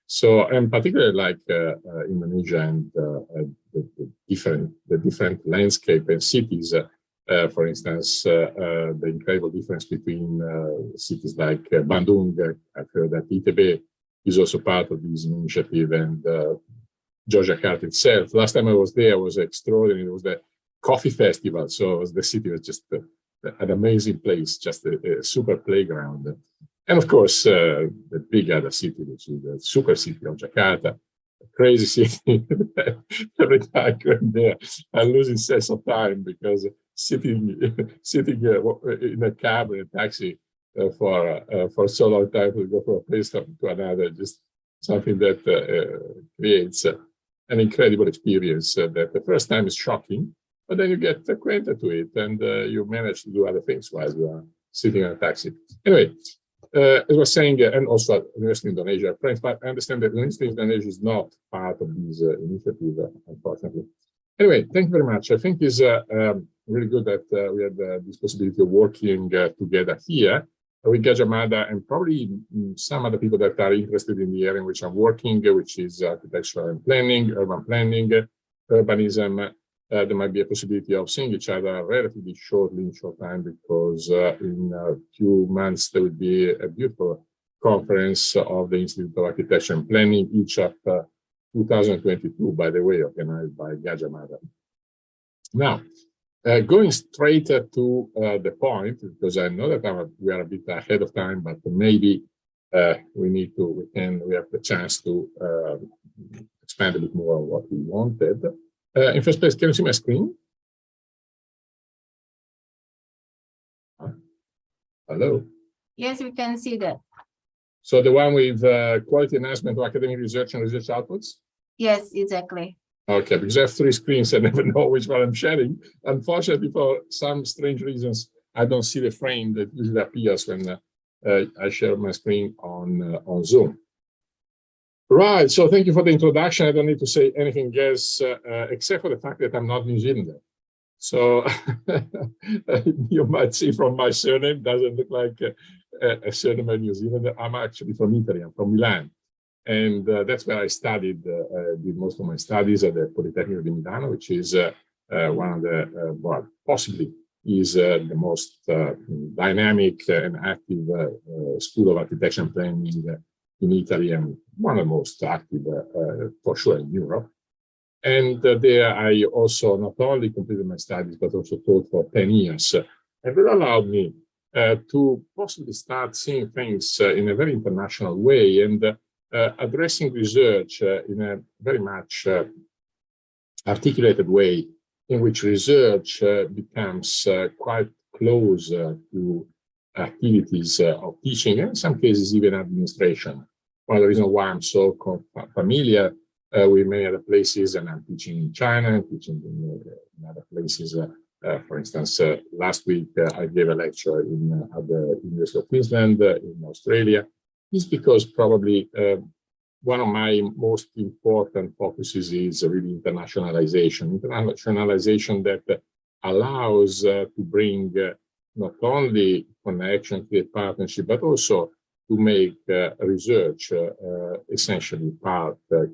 So, and particularly like Indonesia and the different landscape and cities. For instance, the incredible difference between cities like Bandung. I've heard that ITB is also part of this initiative, and Yogyakarta itself. Last time I was there was extraordinary. It was the coffee festival, so the city was just an amazing place, just a super playground. And of course, the big other city, which is the super city of Jakarta, a crazy city. Every time I go there, I'm losing sense of time because sitting in a cab or a taxi for so long time to go from a place to another, just something that creates an incredible experience. That the first time is shocking, but then you get acquainted to it, and you manage to do other things while you are sitting in a taxi. Anyway, as I was saying, and also at University of Indonesia, friends, but I understand that University of Indonesia is not part of this initiative, unfortunately. Anyway, thank you very much. I think it's really good that we had this possibility of working together here with Gajah Mada and probably some other people that are interested in the area in which I'm working, which is architecture and planning, urban planning, urbanism. There might be a possibility of seeing each other relatively shortly, in short time, because in a few months there will be a beautiful conference of the Institute of Architecture and Planning, each of 2022, by the way, organized by Gajah Mada. Now, going straight to the point, because I know that we are a bit ahead of time, but maybe we have the chance to expand a bit more on what we wanted. In first place, can you see my screen? Hello? Yes, we can see that. So the one with quality enhancement of academic research and research outputs? Yes, exactly. Okay, because I have 3 screens, I never know which one I'm sharing. Unfortunately, for some strange reasons, I don't see the frame that usually appears when I share my screen on Zoom. Right, so thank you for the introduction. I don't need to say anything else except for the fact that I'm not New Zealander. So you might see from my surname, doesn't look like a surname of New Zealander. I'm actually from Italy, I'm from Milan. And that's where I studied, did most of my studies at the Politecnico di Milano, which is one of the, well, possibly is the most dynamic and active school of architecture and planning in Italy, and one of the most active for sure in Europe. And there I also not only completed my studies, but also taught for 10 years. And it allowed me to possibly start seeing things in a very international way and addressing research in a very much articulated way, in which research becomes quite close to activities of teaching, and in some cases even administration. One of the reasons why I'm so familiar with many other places, and I'm teaching in China, teaching in other places. For instance, last week I gave a lecture at the University of Queensland in Australia. Is because probably one of my most important focuses is really internationalization. Internationalization that allows to bring not only connection, create partnership, but also to make research essentially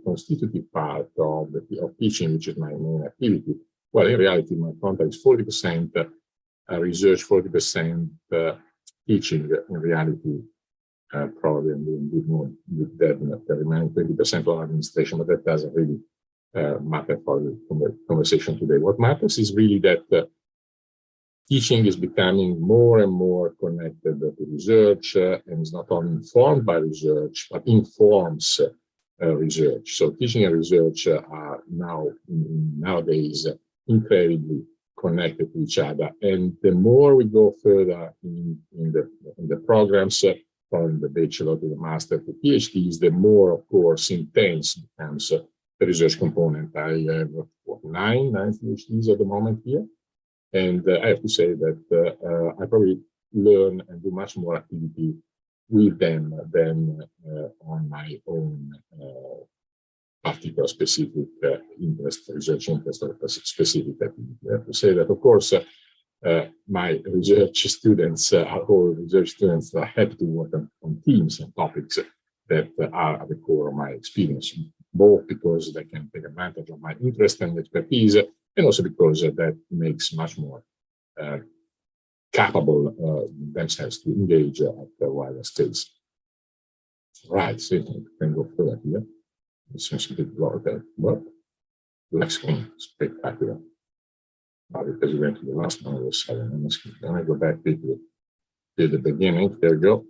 constitutive part of teaching, which is my main activity. Well, in reality, my content is 40% research, 40% teaching. In reality, probably I'm doing a bit more with that, the remaining 20% of administration, but that doesn't really matter for the conversation today. What matters is really that teaching is becoming more and more connected to research and is not only informed by research, but informs research. So teaching and research are nowadays incredibly connected to each other. And the more we go further in the programs, from the bachelor to the master to PhDs, the more, of course, intense becomes the research component. I have nine PhDs at the moment here. And I have to say that I probably learn and do much more activity with them than on my own particular specific interest, research interest, or specific activity. I have to say that, of course, my research students are all research students that are happy to work on themes and topics that are at the core of my experience, both because they can take advantage of my interest and expertise, and also because that makes much more capable themselves to engage at a wider stage. Right, so you can go further here. It seems a bit lower there, but black screen, spectacular. Because we went to the last one, it was 7. Then I go back to the beginning. There we go.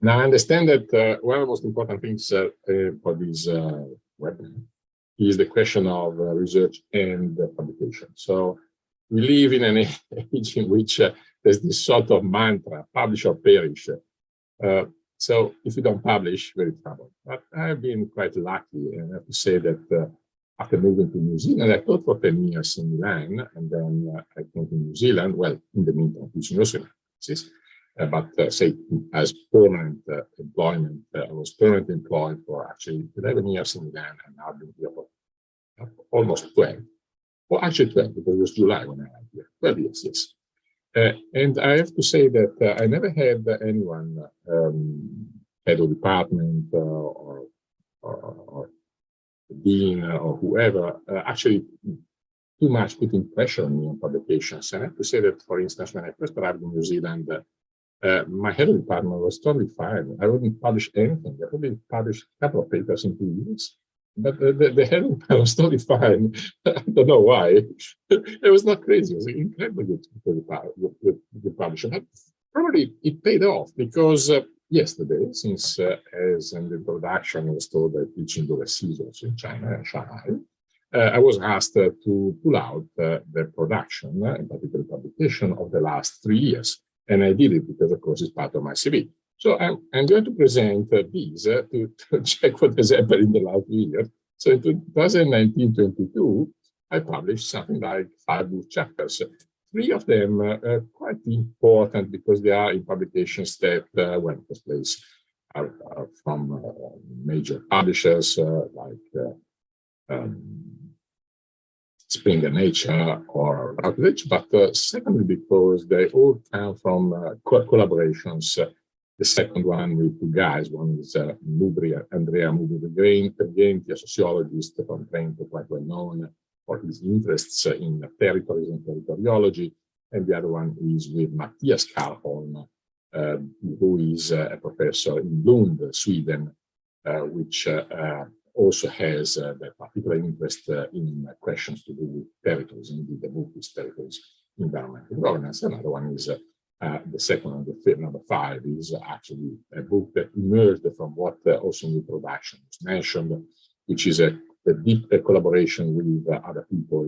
Now I understand that one of the most important things for this webinar is the question of research and publication. So we live in an age in which there's this sort of mantra, publish or perish. So if you don't publish, very trouble. But I've been quite lucky, and I have to say that after moving to New Zealand, I taught for 10 years in Milan, and then I came to New Zealand, well, in the meantime, teaching also but say as permanent employment, I was permanently employed for actually 11 years in Milan, and now I've been here for almost 12. Well, actually 12, because it was July when I arrived here, 12 years, yes. And I have to say that I never had anyone, head of department or dean or whoever, actually too much putting pressure on me on publications. And I have to say that, for instance, when I first arrived in New Zealand, my head of department was totally fine. I wouldn't publish anything. I probably published a couple of papers in 2 years. But the head of department was totally fine. I don't know why. It was not crazy. It was incredibly good to the publisher. But probably it paid off because yesterday, since as in the introduction I was told that teaching overseas also in China and Shanghai, I was asked to pull out the production, in particular publication, of the last 3 years. And I did it because, of course, it's part of my CV. So I'm going to present these to check what has happened in the last year. So in 2019-22, I published something like 5 book chapters. 3 of them are quite important because they are in publications that, well, in first place, are from major publishers like Springer Nature or Routledge, but secondly, because they all come from collaborations. The second one with 2 guys. One is Andrea Mubri-Vergenti, a sociologist from Trento, quite well known for his interests in territories and territoriology. And the other one is with Mattias Karlholm, who is a professor in Lund, Sweden, which also has that particular interest in questions to do with territories. Indeed, the book is Territories, Environment and Governance. Another one is the second and the third, number 5, is actually a book that emerged from what also in the introduction was mentioned, which is a deep collaboration with other people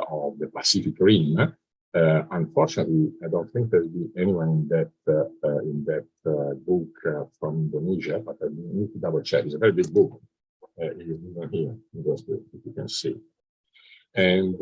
of the Pacific Rim. Unfortunately, I don't think there's been anyone in that book from Indonesia, but I need to double check. It's a very big book. It is even here, if you can see. And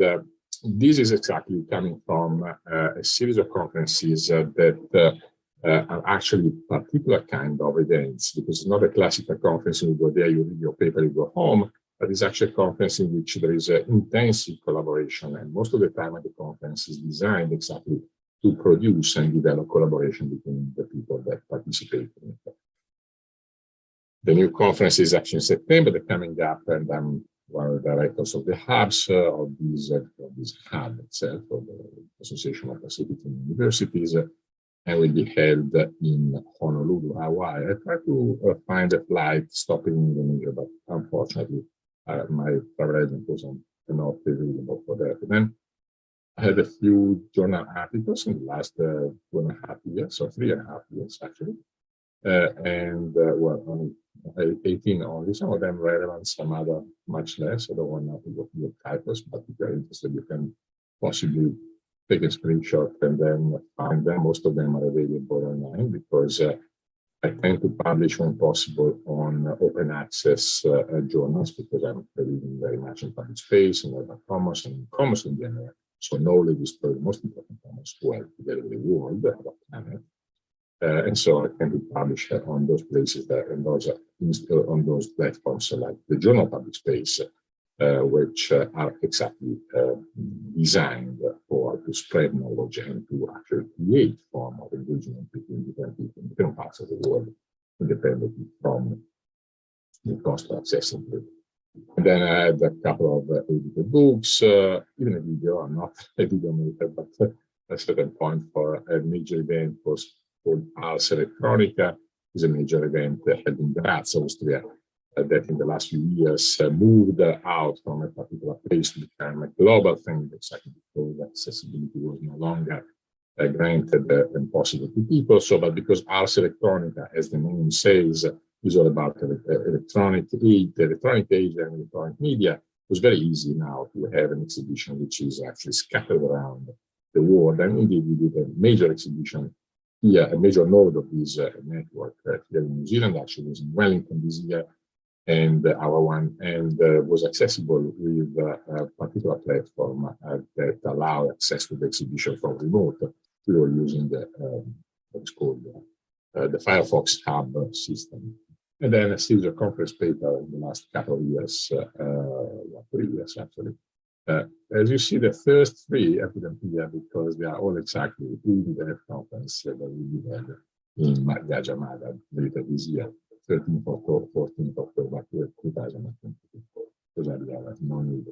this is exactly coming from a series of conferences that are actually particular kind of events, because it's not a classical conference. You go there, you read your paper, you go home, but it's actually a conference in which there is intensive collaboration. And most of the time at the conference is designed exactly to produce and develop collaboration between the people that participate in it. The new conference is actually in September, they're coming up, and I'm one of the directors of the hubs of this hub itself, of the Association of Pacific Universities. and will be held in Honolulu, Hawaii. I tried to find a flight stopping in Indonesia, but unfortunately, my travel agent wasn't not available for that. And then I had a few journal articles in the last 2.5 years, or 3.5 years actually, well, only 18 only, some of them relevant, some other much less. I don't want to go through the titles, but if you're interested, you can possibly take a screenshot and then find them. Most of them are available online because I tend to publish when possible on open access journals because I'm believing very much in public space and urban commerce and commerce in general. So knowledge is probably the most important commerce to help together with the world about planet. And so I tend to publish on those places that and those on those platforms like the Journal Public Space, which are exactly designed to spread knowledge and to actually create form of engagement between different people in different parts of the world, independently from the cost of accessing it. And then I had a couple of edited books, even a video. I'm not a video maker, but a certain point for a major event was called Ars Electronica, is a major event held in Graz, Austria, that in the last few years moved out from a particular place to become a global thing, exactly because accessibility was no longer granted and possible to people. So, but because Ars Electronica, as the name says, is all about electronic age and electronic media, it was very easy now to have an exhibition which is actually scattered around the world. And indeed, we did a major exhibition here, a major node of this network here in New Zealand, actually was in Wellington this year, and our one, and was accessible with a particular platform that allowed access to the exhibition from remote. We were using what's called the Firefox Hub system. And then a series of conference paper in the last couple of years, 3 years actually. As you see, the first three I put them here because they are all exactly in the conference that we had in Gajah Mada later this year, 13th October, 14th October 2024. Because I have no need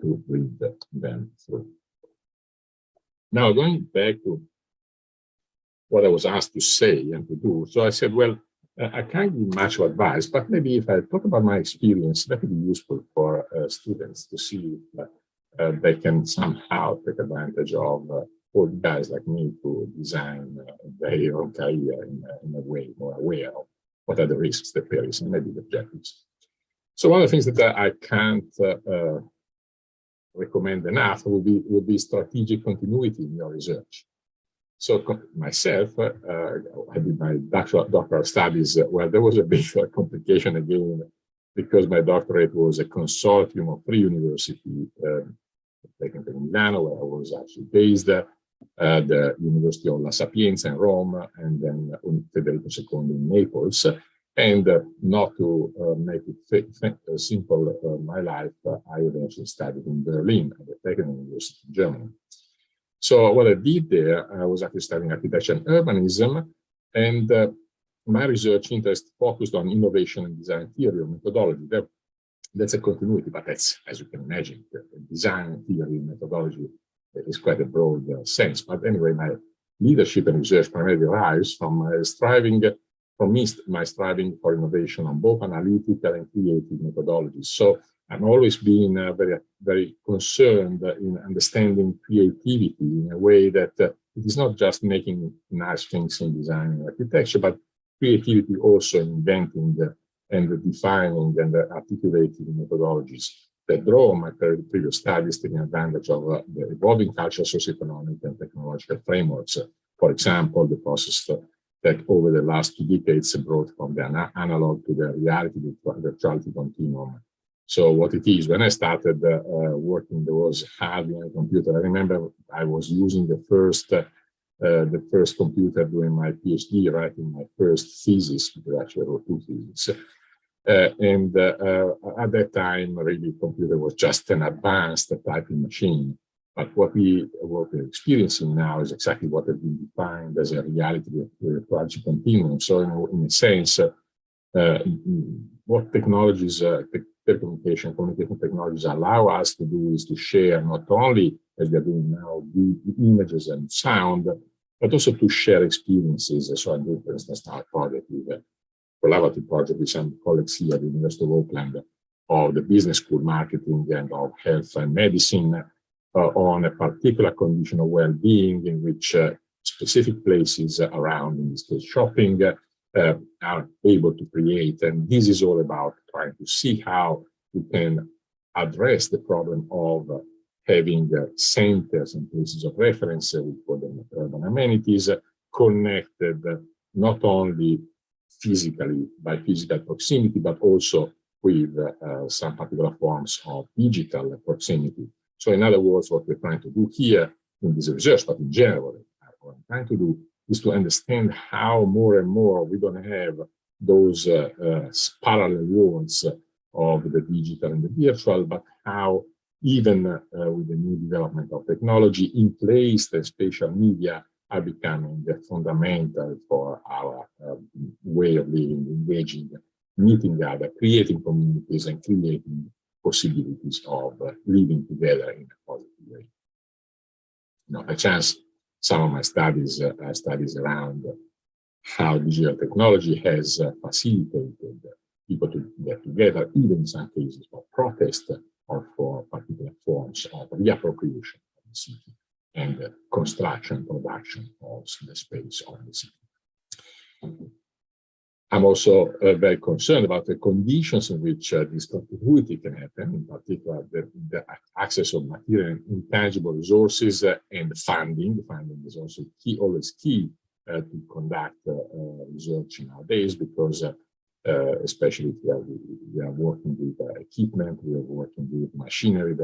to read them through. Now, going back to what I was asked to say and to do. So I said, well, I can't give much advice, but maybe if I talk about my experience, that would be useful for students to see if they can somehow take advantage of old guys like me to design their own career in a way more aware of what are the risks, the perils, and maybe the objectives. So one of the things that I can't recommend enough would be strategic continuity in your research. So myself, I did my doctoral studies where there was a bit of a complication again, because my doctorate was a consortium of 3 universities, taken in Milano, where I was actually based, the University of La Sapienza in Rome, and then Federico II in Naples. And not to make it simple, my life, I eventually studied in Berlin at the Technical University in Germany. So what I did there, I was actually studying architecture and urbanism, and my research interest focused on innovation and design theory or methodology. That's a continuity, but that's, as you can imagine, design theory methodology is quite a broad sense. But anyway, my leadership and research primarily derives from my striving for innovation on both analytical and creative methodologies. So I'm always being very, very concerned in understanding creativity in a way that it is not just making nice things in design and architecture, but creativity also in inventing and defining and articulating methodologies that draw on my previous studies, taking advantage of the evolving cultural, socioeconomic, and technological frameworks. For example, the process that over the last 2 decades brought from the analog to the reality, the virtuality continuum. So what it is, when I started working, there was hardly any computer. I remember I was using the first computer doing my PhD, writing my first thesis, because I actually wrote 2 theses. At that time, really, computer was just an advanced typing machine. But what we're experiencing now is exactly what has been defined as a reality of the virtuality continuum. So in a sense, what technologies, communication technologies allow us to do is to share not only, as we are doing now, the images and sound, but also to share experiences. So I'm doing, for instance, now a project with a collaborative project with some colleagues here at the University of Auckland of the business school marketing and of health and medicine on a particular condition of well-being in which specific places around, in this case, shopping, are able to create. And this is all about trying to see how we can address the problem of having centers and places of reference, we call them urban amenities, connected not only physically by physical proximity, but also with some particular forms of digital proximity. So in other words, what we're trying to do here in this research, but in general, what I'm trying to do is to understand how more and more we're going to have those parallel worlds of the digital and the virtual, but how even with the new development of technology in place, the spatial media are becoming fundamental for our way of living, engaging, meeting other, creating communities, and creating possibilities of living together in a positive way. You know, by chance, some of my studies are studies around how digital technology has facilitated people to get together, even in some cases for protest or for particular forms of reappropriation of the city and construction, production of the space of the city. I'm also very concerned about the conditions in which this continuity can happen, in particular the access of material and intangible resources and funding. Funding is also key, always key to conduct research nowadays, because especially if we are working with equipment, we are working with machinery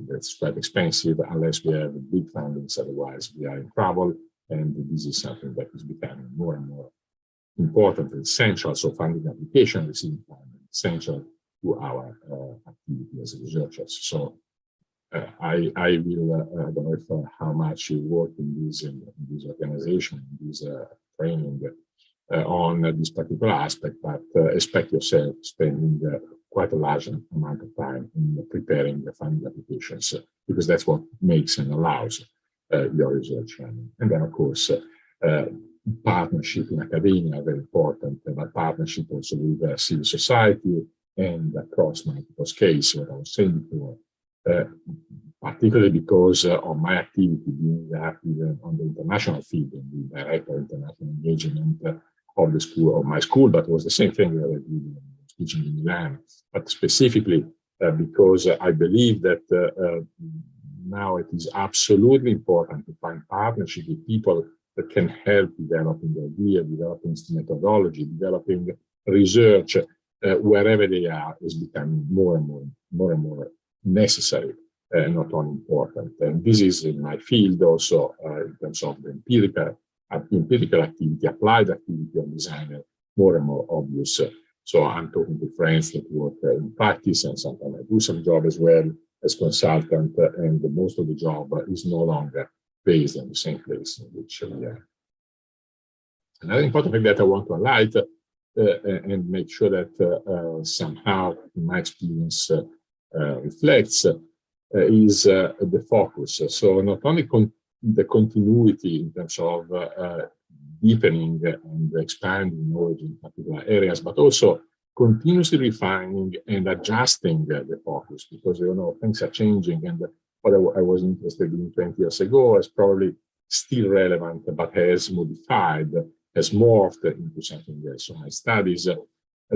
that's quite expensive unless we have big fundings, otherwise we are in trouble. And this is something that is becoming more and more important and essential. So funding application, receiving funding, essential to our activity as researchers. So I will, I don't know if, how much you work in this organization, in this training on this particular aspect, but expect yourself spending quite a large amount of time in preparing the funding applications, because that's what makes and allows your research running. And then, of course, partnership in academia are very important, but partnership also with civil society and across multiple scales, what I was saying before, particularly because of my activity being active on the international field and the director of international engagement of the school, of my school, but it was the same thing that I did teaching in Milan, but specifically because I believe that now it is absolutely important to find partnership with people that can help developing the idea, developing methodology, developing research wherever they are is becoming more and more necessary, not only important. And this is in my field also in terms of the empirical activity, applied activity of designer, more and more obvious. So I'm talking to friends that work in practice, and sometimes I do some job as well as consultant, and most of the job is no longer based in the same place in which we are. Another important thing that I want to highlight and make sure that somehow, in my experience, reflects is the focus. So not only the continuity in terms of deepening and expanding knowledge in particular areas, but also continuously refining and adjusting the focus, because you know things are changing, and what I was interested in 20 years ago is probably still relevant, but has modified, has morphed into something else. So my studies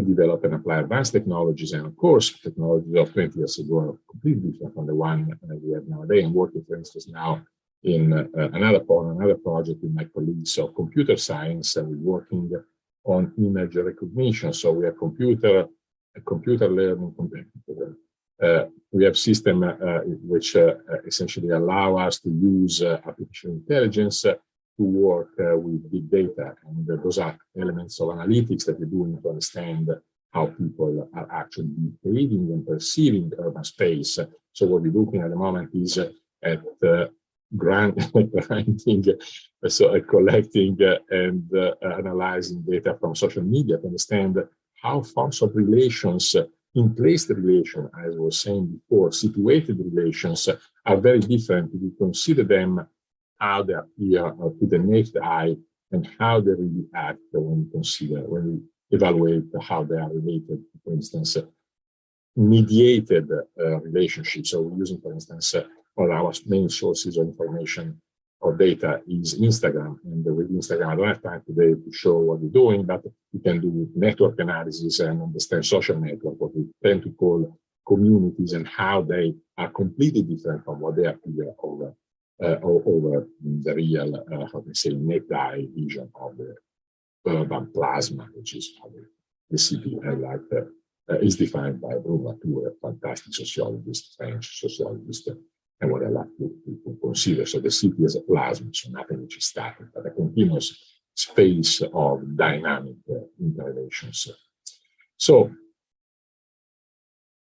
develop and apply advanced technologies, and of course, technologies of 20 years ago are completely different from the one we have nowadays. I'm working, for instance, now in another project with my colleagues of computer science, and we're working on image recognition. So we have computer learning. We have system which essentially allow us to use artificial intelligence to work with big data, and those are elements of analytics that we're doing to understand how people are actually behaving and perceiving urban space. So what we're looking at the moment is at collecting and analyzing data from social media to understand how forms of relations, in place relation, as I was saying before, situated relations are very different if you consider them how they appear to the naked eye and how they really act when we evaluate how they are related, for instance, mediated relationships. So we're using, for instance, one of our main sources of information or data is Instagram. And with Instagram, I don't have time today to show what we're doing, but we can do network analysis and understand social network, what we tend to call communities, and how they are completely different from what they appear over the real, how to say, naked eye vision of the urban plasma, which is how the city is defined by Bruno Latour, a fantastic sociologist, French sociologist, and what I like to consider. So the city as a plasma, so nothing which is static, but a continuous space of dynamic interrelations. So,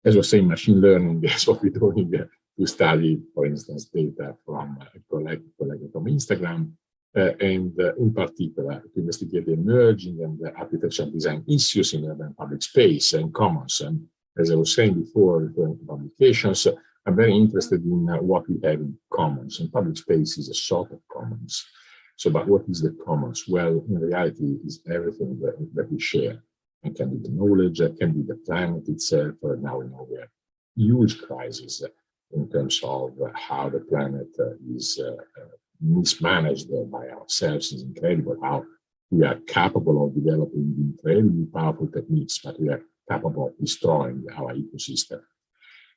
as I was saying, machine learning is what we're doing to study, for instance, data from collected from Instagram, and in particular to investigate the emerging and the architectural design issues in urban public space and commons. And as I was saying before, referring to publications, I'm very interested in what we have in commons. And public space is a sort of commons. So, but what is the commons? Well, in reality, is everything that we share. It can be the knowledge, it can be the planet itself. Now we know we have huge crisis in terms of how the planet is mismanaged by ourselves. It's incredible how we are capable of developing incredibly powerful techniques, but we are capable of destroying our ecosystem.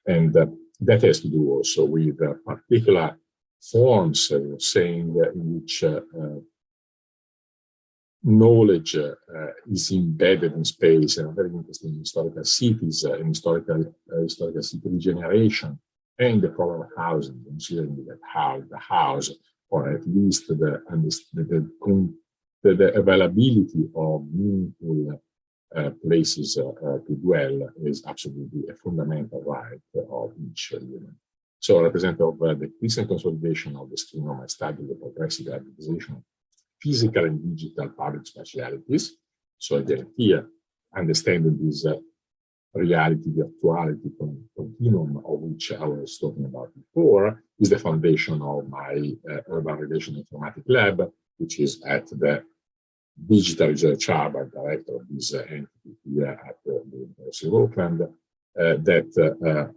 And that has to do also with particular forms, saying in which knowledge is embedded in space, and very interesting historical cities and historical city regeneration, and the problem of housing, considering that how the house, or at least the availability of meaningful places to dwell is absolutely a fundamental right of each human. So, representative of the recent consolidation of the stream of my study, the progressive hybridization of physical and digital public spatialities. So again, here, understanding this reality, virtuality continuum of which I was talking about before, is the foundation of my Urban Relation Informatics Lab, which is at the Digital Research Hub. I'm director of this entity here at the University of Auckland, that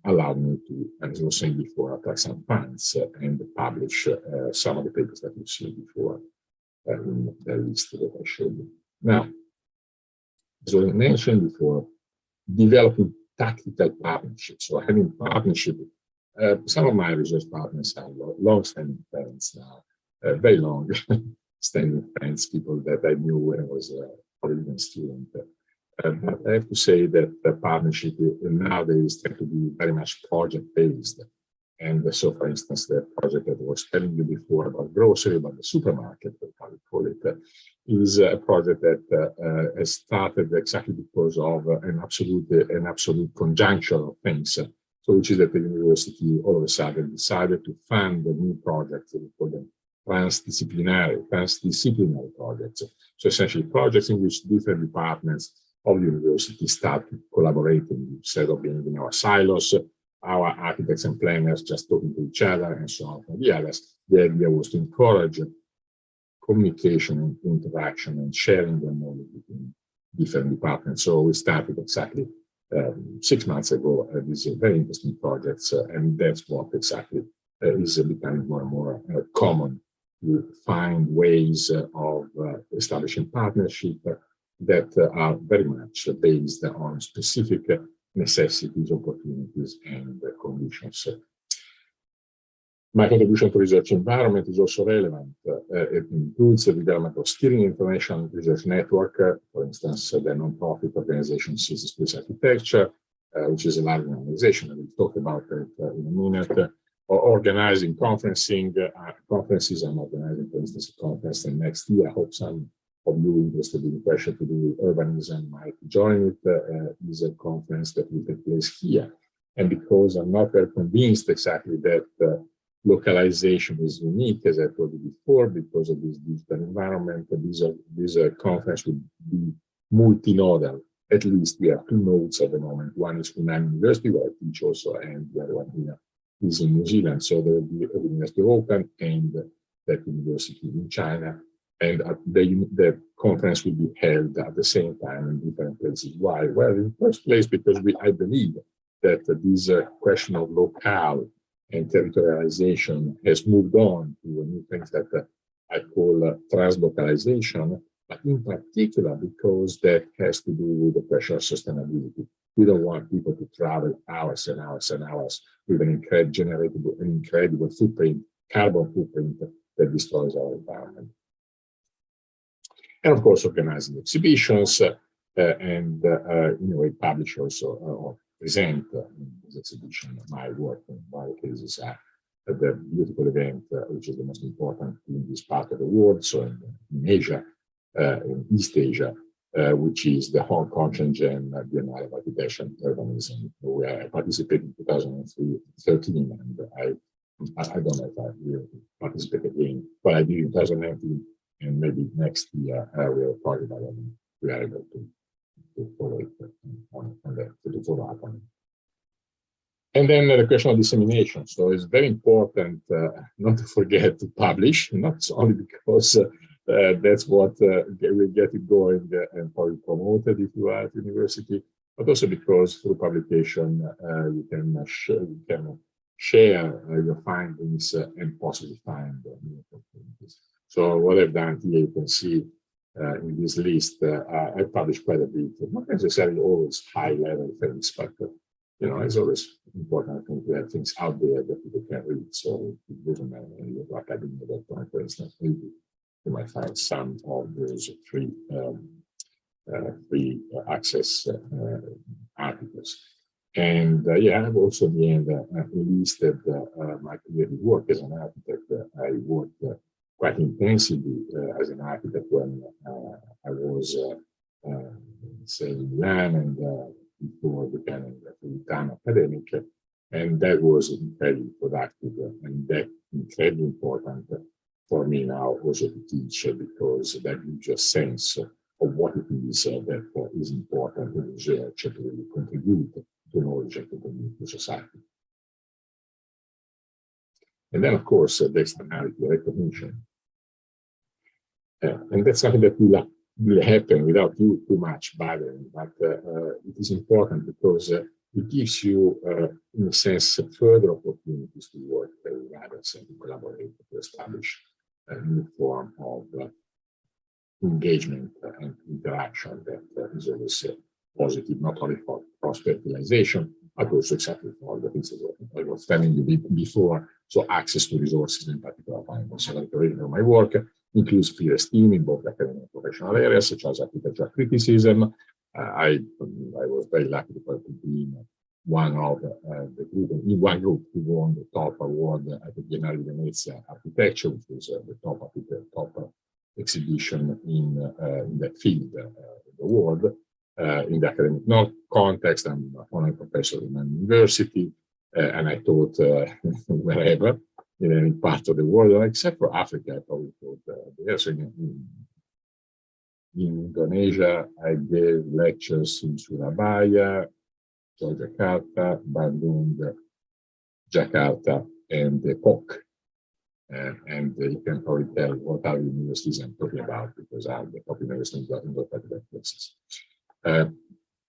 allowed me to, as I was saying before, attract some funds and publish some of the papers that you've seen before in the list that I showed you. Now, as I mentioned before, developing tactical partnerships, or having partnership. Some of my research partners are long-standing friends now, very long-standing friends, people that I knew when I was a even student. But I have to say that the partnership nowadays tend to be very much project-based. And so, for instance, the project that I was telling you before about grocery, about the supermarket, how we call it, is a project that has started exactly because of an absolute conjunction of things. So, which is that the university all of a sudden decided to fund a new project, we call them transdisciplinary projects. So essentially projects in which different departments of the university start collaborating instead of being in our silos, our architects and planners just talking to each other and so on from the others. The idea was to encourage communication and interaction and sharing the knowledge between different departments. So we started exactly 6 months ago these very interesting projects, and that's what exactly is becoming more and more common. You find ways of establishing partnership that are very much based on specific necessities, opportunities, and conditions. My contribution to research environment is also relevant. It includes the development of steering information research network, for instance, the non-profit organization City Space Architecture, which is a large organization, and we'll talk about it in a minute, or organizing conferences. I'm organizing, for instance, a conference next year. I hope some of you interested in the question to do with urbanism might join it. Is a conference that will take place here. And because I'm not very convinced exactly that localization is unique, as I told you before, because of this digital environment, this conference will be multinodal. At least we have 2 nodes at the moment. One is Funan University, where I teach also, and the other one here is in New Zealand, so there will be a university open and that university in China, and the conference will be held at the same time in different places. Why? Well, in the first place, because I believe that this question of locale and territorialization has moved on to a new thing that I call translocalization, but in particular because that has to do with the question of sustainability. We don't want people to travel hours and hours and hours with an incredible footprint, carbon footprint that destroys our environment. And of course, organizing exhibitions and in a way publish also or present in this exhibition my work in my cases at the beautiful event, which is the most important in this part of the world, so in Asia, in East Asia, which is the Hong Kong Shenzhen Biennale of Architecture and Urbanism, where I participated in 2013, and I don't know if I will participate again, but I did in 2019, and maybe next year we'll talk about it. We are able to follow it on that, to follow up on it. And then the question of dissemination. So it's very important not to forget to publish, not only because that's what will get it going and probably promoted if you are at university, but also because through publication you can share your findings and possibly find new opportunities. So what I've done here, you can see in this list, I published quite a bit, not necessarily always high-level things, but you know, it's always important, I think, to have things out there that people can read. So it doesn't matter what academia.com, for instance, maybe you might find some of those free access articles. And yeah, I've also in the end listed my creative work as an architect. I worked quite intensively as an architect when I was, say, in Milan and before becoming a full-time academic, and that was incredibly productive and that incredibly important for me now also to teach, because that gives you a sense of what it is that is important in research to really contribute to knowledge and contribute to society. And then, of course, the externality, recognition. And that's something that will happen without too much bothering, but it is important because it gives you, in a sense, further opportunities to work with others and to collaborate to establish a new form of engagement and interaction that is always positive, not only for cross-fertilization, but also exactly for the things that I was telling you before. So access to resources, in particular, my work includes peer esteem in both academic and professional areas, such as architectural criticism. I was very lucky to be in one of in one group who won the top award at the Biennale di Venezia Architecture, which was the top exhibition in that field in the world. In the academic context, I'm a honorary professor in a university, and I taught wherever, in any part of the world, except for Africa. I probably taught there. So in Indonesia, I gave lectures in Surabaya, Yogyakarta, Bandung, Jakarta, and Depok. And you can probably tell what are the universities I'm talking about, because I'm the top universities in those particular places.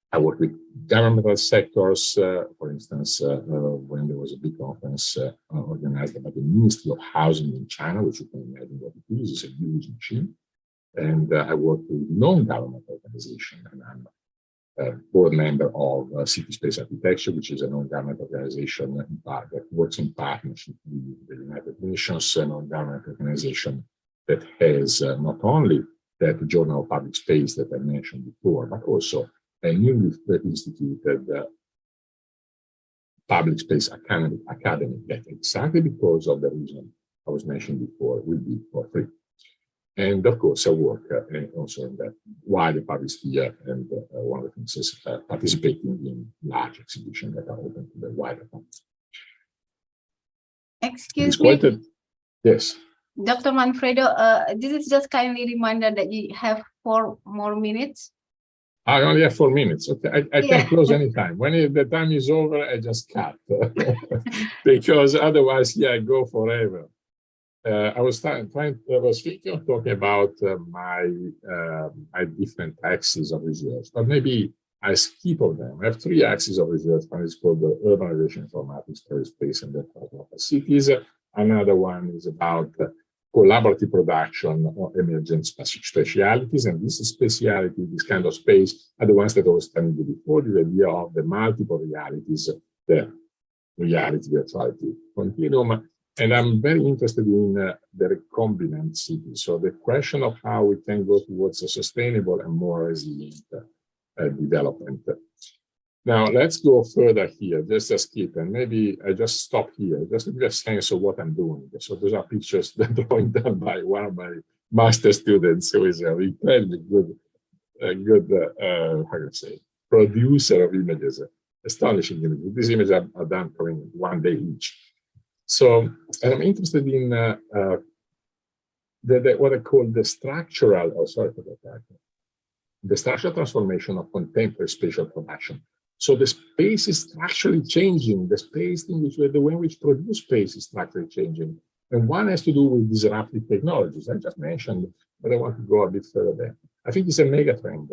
I work with governmental sectors, for instance, when there was a big conference organized by the Ministry of Housing in China, which you can imagine what it is, it's a huge machine. And I work with non-government organizations, and I'm a board member of City Space Architecture, which is a non-government organization that works in partnership with the United Nations, a non-government organization that has not only that Journal of Public Space that I mentioned before, but also a newly instituted Public Space Academy that, exactly because of the reason I was mentioning before, will be for free. And of course, I work also in that wider public sphere, and one of the things is participating in large exhibitions that are open to the wider public. Excuse me. Yes. Dr. Manfredo, this is just kindly reminder that you have 4 more minutes. I only have 4 minutes. Okay, I can close anytime. When the time is over, I just cut. because otherwise, yeah, go forever. I was talking about my different axes of research, but maybe I skip of them. I have 3 axes of research. One is called the urbanization informatics, space, and the cities. Another one is about collaborative production of emergent specialities, and this speciality, this kind of space, are the ones that I was telling you before, the idea of the multiple realities, the reality, the actuality continuum. And I'm very interested in the recombinant city. So the question of how we can go towards a sustainable and more resilient development. Now, let's go further here, just a skip, and maybe I just stop here, just to give a sense of what I'm doing. So those are pictures that are drawing done by one of my master students, who is an incredibly good, how can I say, producer of images, astonishing images. These images are done for 1 day each. So, and I'm interested in what I call the structural, the structural transformation of contemporary spatial production. So the space is structurally changing, the space in which the way in which produce space is structurally changing. And one has to do with disruptive technologies. I just mentioned, but I want to go a bit further there. I think it's a mega trend,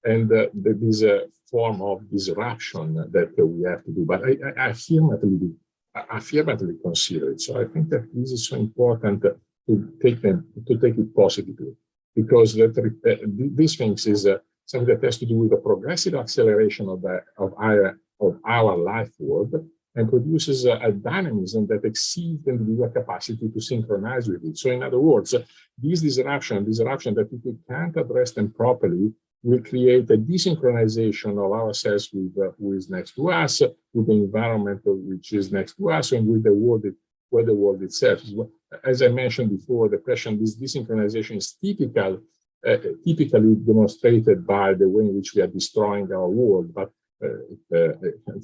and there is a form of disruption that we have to do. But I affirmatively consider it. So I think that this is so important to take it positively, because these things is something that has to do with the progressive acceleration of our life world, and produces a dynamism that exceeds the individual capacity to synchronize with it. So in other words, this disruption that if we can't address them properly, will create a desynchronization of ourselves with who is next to us, with the environment which is next to us, and with the world, where the world itself is. As I mentioned before, the question, this desynchronization is typically demonstrated by the way in which we are destroying our world, but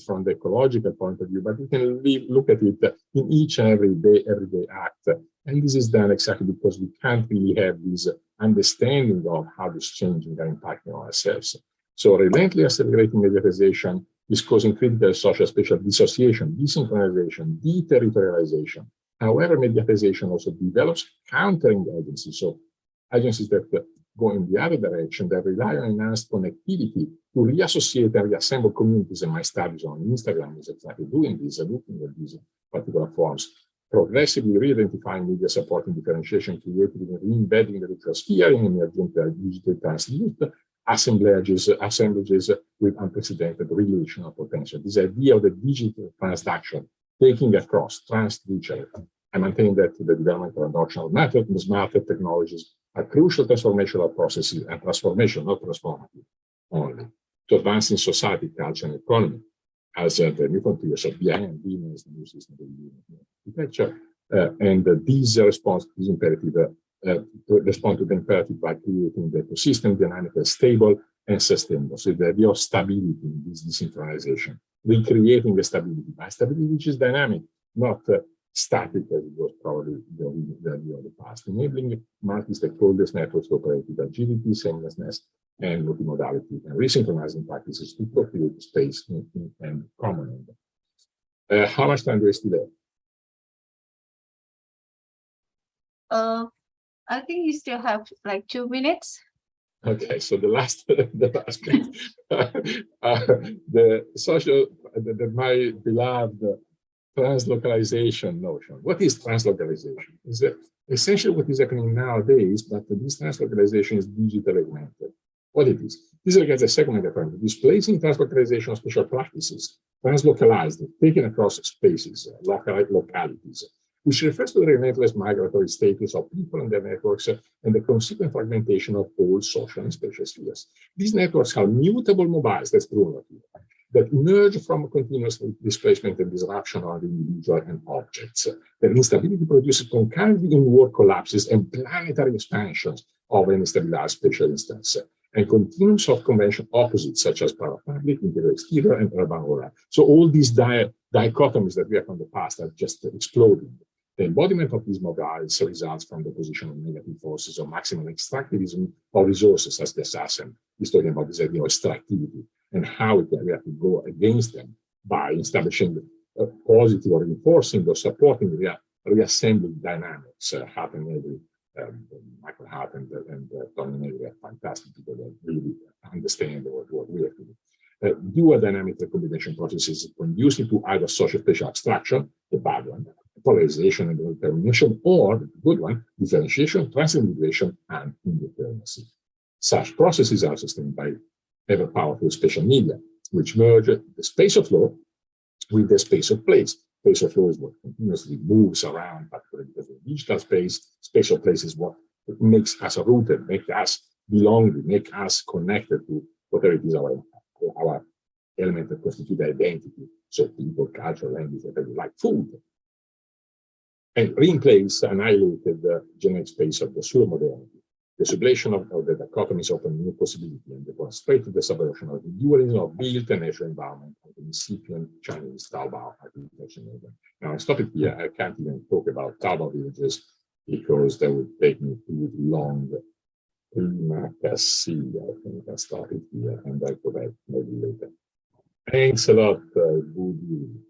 from the ecological point of view, but we can look at it in each and everyday act. And this is done exactly because we can't really have this understanding of how this changing are impacting ourselves. So relentlessly accelerating mediatization is causing critical social spatial dissociation, desynchronization, deterritorialization. However, mediatization also develops countering agencies. So agencies that go in the other direction, that rely on enhanced connectivity to reassociate and reassemble communities. And my studies on Instagram is exactly doing this, looking at these particular forms, progressively re-identifying media supporting differentiation, creating and re-embedding the ritual sphere in emergent digital transduced assemblages with unprecedented relational potential. This idea of the digital transduction, taking across transduction. I maintain that the development of adoption of smarter technologies are crucial transformational processes, and transformation, not transformative only, to advance in society, culture, and economy, as the new frontiers of BI and BIM as the new system of architecture. And these response to this imperative, respond to the imperative by creating the ecosystem dynamical, stable, and sustainable. So the idea of stability in this desynchronization, recreating the stability by stability which is dynamic, not static as it was probably the idea of the past, enabling multi-stakeholders networks to operate with agility, seamlessness, and multimodality, and resynchronizing practices to co-create space and common. How much time do we still have? I think you still have like 2 minutes. Okay, so the last bit, my beloved translocalization notion. What is translocalization? Is that essentially what is happening nowadays, but this translocalization is digitally augmented. What it is? This is against the second megatrend, displacing translocalization of special practices, translocalized, taken across spaces, localities, which refers to the relentless migratory status of people and their networks and the consequent fragmentation of all social and spatial spheres. These networks are mutable mobiles, that's true, that emerge from continuous displacement and disruption of individual and objects. The instability produces concurrently inward collapses and planetary expansions of an stabilized spatial instance, and continuums of convention opposites such as parapublic, interior exterior, and urban rural. So all these dichotomies that we have from the past are just exploding. The embodiment of these mobiles results from the position of negative forces of maximal extractivism of resources, as the assassin is talking about this idea of extractivity, and how we have to go against them by establishing positive or reinforcing or supporting reassembling dynamics happen every Michael Hart and Tony Negri are fantastic people that really understand what we have to do. Dual dynamic recombination processes conducive to either social spatial abstraction, the bad one, polarization and determination, or the good one, differentiation, transindividuation, and indeterminacy. Such processes are sustained by ever powerful spatial media, which merge the space of law with the space of place. Space of law is what continuously moves around, particularly because of digital space. Spatial place is what makes us rooted, make us belonging, make us connected to whatever it is our element that constitute identity. So people, culture, language, whatever, like food. And replace annihilated the generic space of the pseudo-modernity. The sublation of the dichotomies open new possibility and demonstrated the subversion of the dualism of built and natural environment of the incipient Chinese Taobao architecture. Now I stop it here. I can't even talk about Taobao villages because that would take me too long. Prima Cassia, I think I started here and I'll go back maybe later. Thanks a lot. Good evening.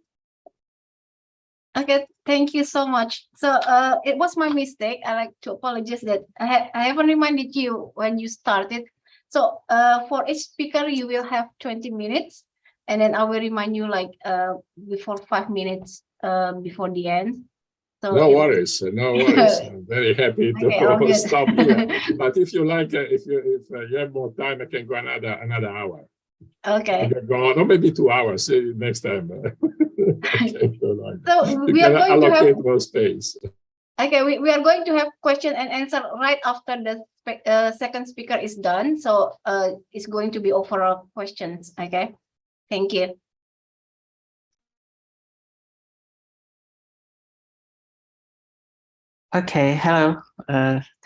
Okay, thank you so much. So it was my mistake. I like to apologize that I haven't reminded you when you started. So for each speaker, you will have 20 minutes. And then I will remind you like before 5 minutes before the end. So no worries, no worries. I'm very happy to stop here. But if you like, if you have more time, I can go another hour. Okay. I can go on, or maybe 2 hours next time. So we are going to have more space. Okay, we are going to have question and answer right after the second speaker is done. So it's going to be overall questions. Okay, thank you. Okay, hello.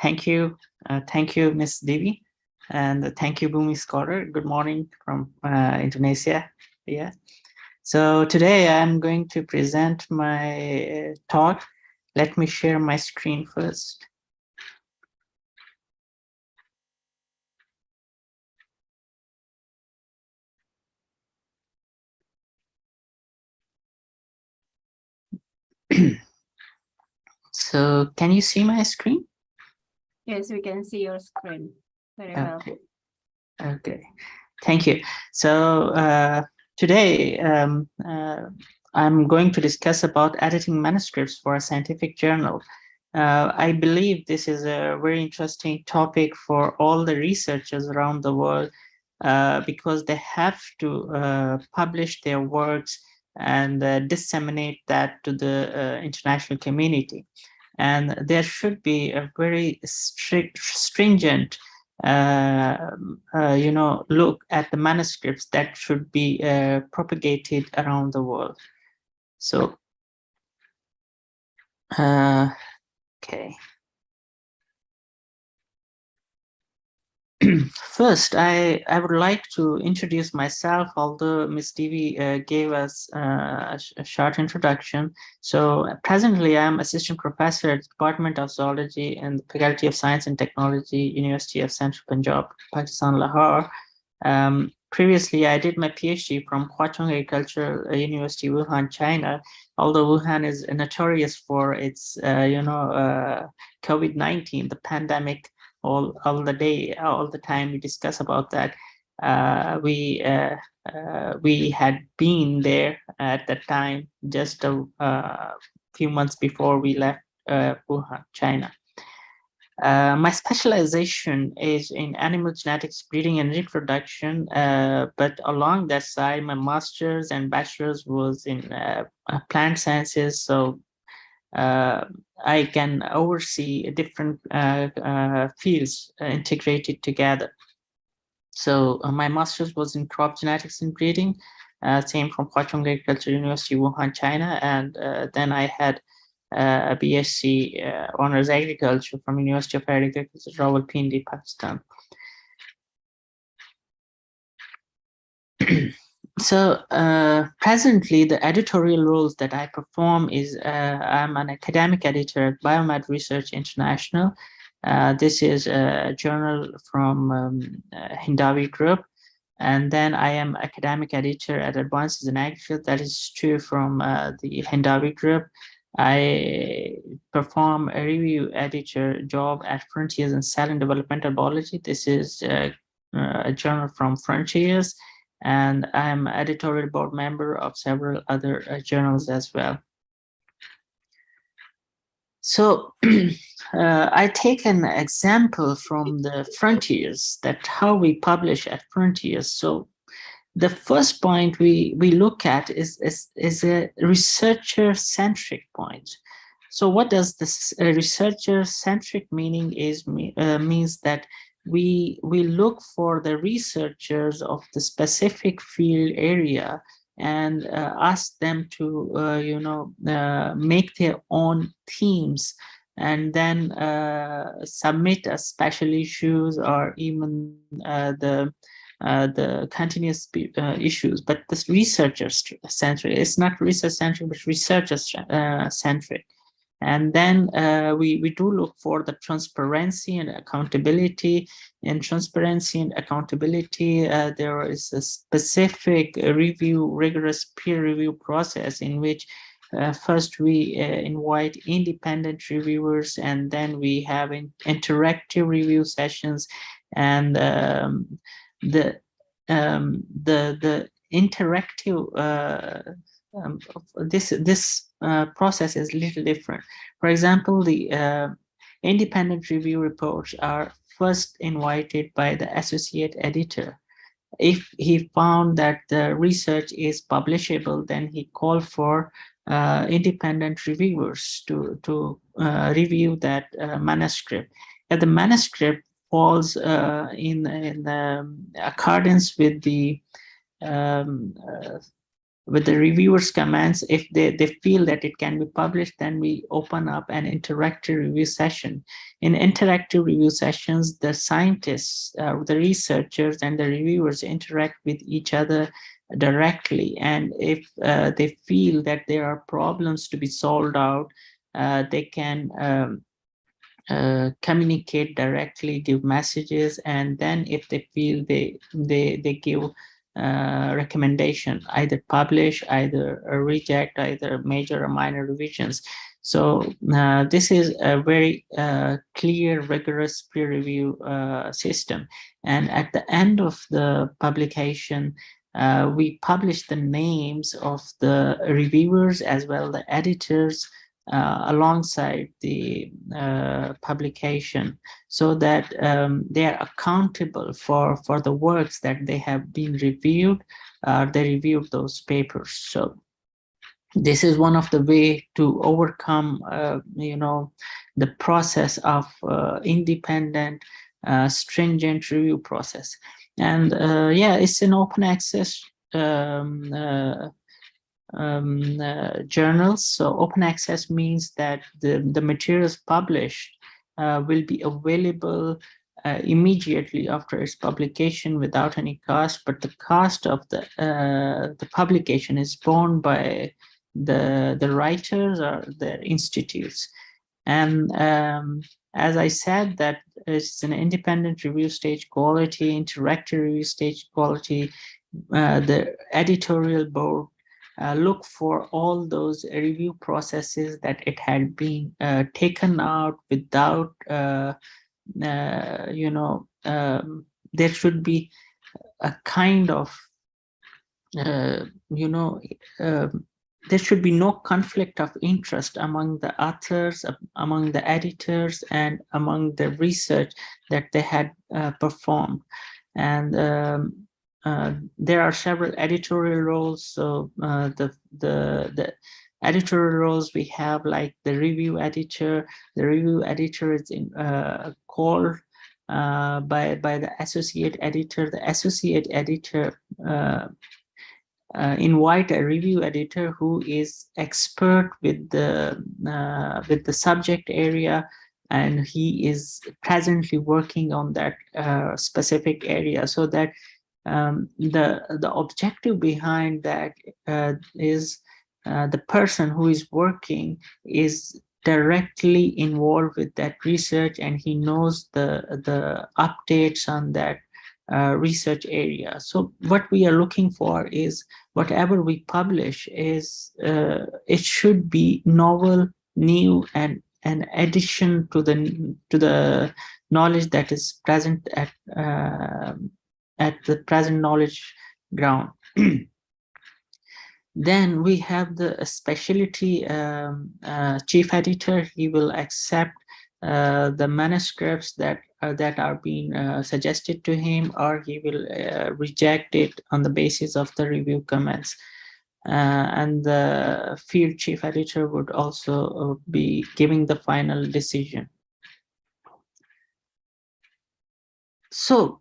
Thank you, Ms. Devi, and thank you, Bumi Scholar. Good morning from Indonesia. Yeah. So today I'm going to present my talk. Let me share my screen first. So can you see my screen? Yes, we can see your screen very well. Okay, thank you. So today I'm going to discuss about editing manuscripts for a scientific journal. I believe this is a very interesting topic for all the researchers around the world because they have to publish their works and disseminate that to the international community. And there should be a very stringent look at the manuscripts that should be propagated around the world. So, okay. First, I would like to introduce myself, although Ms. Devi gave us a short introduction. So presently, I'm assistant professor at the Department of Zoology and the Faculty of Science and Technology, University of Central Punjab, Pakistan, Lahore. Previously, I did my PhD from Hua Chong Agricultural University, Wuhan, China. Although Wuhan is notorious for its, COVID-19, the pandemic. All the time we discuss about that. We had been there at that time, just a few months before we left Wuhan, China. My specialization is in animal genetics, breeding and reproduction, but along that side, my master's and bachelor's was in plant sciences. So I can oversee different fields integrated together. So my master's was in crop genetics and breeding, same from Hua Chong Agriculture University, Wuhan, China, and then I had a BSc Honors Agriculture from University of Agriculture, Rawalpindi, Pakistan. So presently, the editorial roles that I perform is I'm an academic editor at Biomed Research International. This is a journal from Hindawi Group. And then I am academic editor at Advances in Agriculture. That is true from the Hindawi Group. I perform a review editor job at Frontiers in Cell and Developmental Biology. This is a journal from Frontiers, and I'm editorial board member of several other journals as well. So I take an example from the Frontiers, that how we publish at Frontiers. So the first point we look at is a researcher-centric point. So what does this researcher-centric meaning is means that we look for the researchers of the specific field area and ask them to make their own themes, and then submit as special issues or even the continuous issues. But this researcher-centric, it's not research-centric, but researcher-centric. And then we do look for the transparency and accountability. In transparency and accountability, there is a specific rigorous peer review process in which first we invite independent reviewers, and then we have interactive review sessions, and the interactive this process is a little different. For example, the independent review reports are first invited by the associate editor. If he found that the research is publishable, then he called for independent reviewers to review that manuscript. If the manuscript falls in accordance with the reviewers' comments, if they feel that it can be published, then we open up an interactive review session. In interactive review sessions, the scientists, the researchers, and the reviewers interact with each other directly. And if they feel that there are problems to be solved out, they can communicate directly, give messages, and then if they feel they give recommendation, either publish, either reject, either major or minor revisions. So this is a very clear, rigorous peer review system. And at the end of the publication, we publish the names of the reviewers as well the editors alongside the publication, so that they are accountable for the works that they have been reviewed. They reviewed those papers. So this is one of the way to overcome the process of independent stringent review process. And yeah, it's an open access journals. So open access means that the materials published will be available immediately after its publication without any cost, but the cost of the publication is borne by the writers or the institutes. And as I said, that it's an independent review stage quality, interactive review stage quality. The editorial board look for all those review processes that it had been taken out without, there should be a kind of, there should be no conflict of interest among the authors, among the editors, and among the research that they had performed. And there are several editorial roles. So the editorial roles we have, like the review editor. The review editor is called by the associate editor. The associate editor invite a review editor who is expert with the subject area, and he is presently working on that specific area, so that the objective behind that is the person who is working is directly involved with that research, and he knows the updates on that research area. So what we are looking for is whatever we publish is it should be novel, new, and an addition to the knowledge that is present at the present knowledge ground. Then we have the specialty chief editor. He will accept the manuscripts that are being suggested to him, or he will reject it on the basis of the review comments. And the field chief editor would also be giving the final decision. So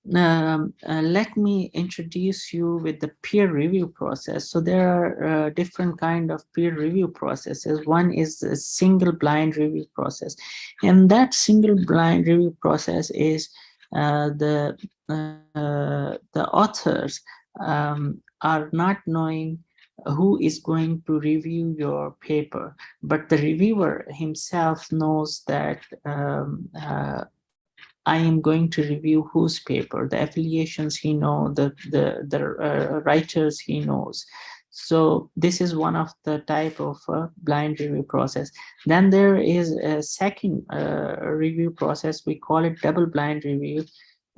let me introduce you with the peer review process. So there are different kind of peer review processes. One is a single blind review process, and that single blind review process is the authors are not knowing who is going to review your paper, but the reviewer himself knows that I am going to review whose paper, the affiliations he knows, the writers he knows. So this is one of the type of blind review process. Then there is a second review process. We call it double blind review.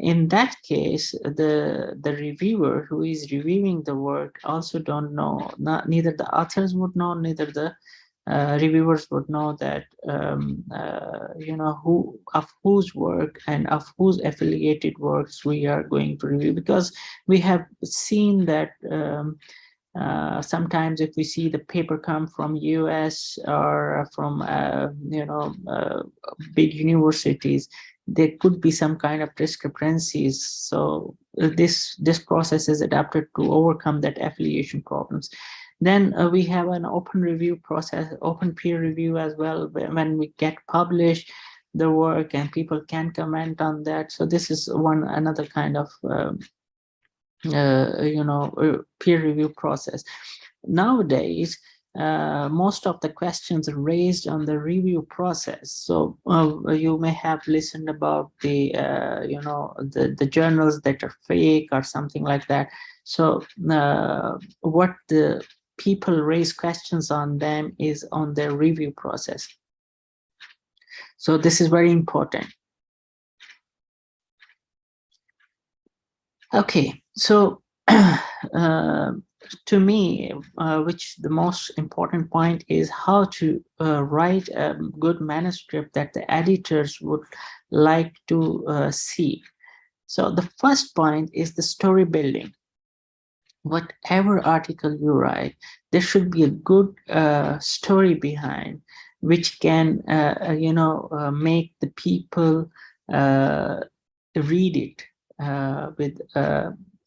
In that case, the reviewer who is reviewing the work also don't know, neither the authors would know, neither the reviewers would know that you know whose work and of whose affiliated works we are going to review, because we have seen that sometimes if we see the paper come from US or from you know big universities, there could be some kind of discrepancies. So this process is adapted to overcome that affiliation problems. Then we have an open review process, open peer review as well, when we get published the work and people can comment on that. So this is another kind of you know peer review process. Nowadays, most of the questions are raised on the review process. So you may have listened about the you know the journals that are fake or something like that. So what the people raise questions on them is on their review process. So this is very important. Okay, so to me, which the most important point is how to write a good manuscript that the editors would like to see. So the first point is the story building. Whatever article you write, there should be a good story behind, which can you know make the people read it with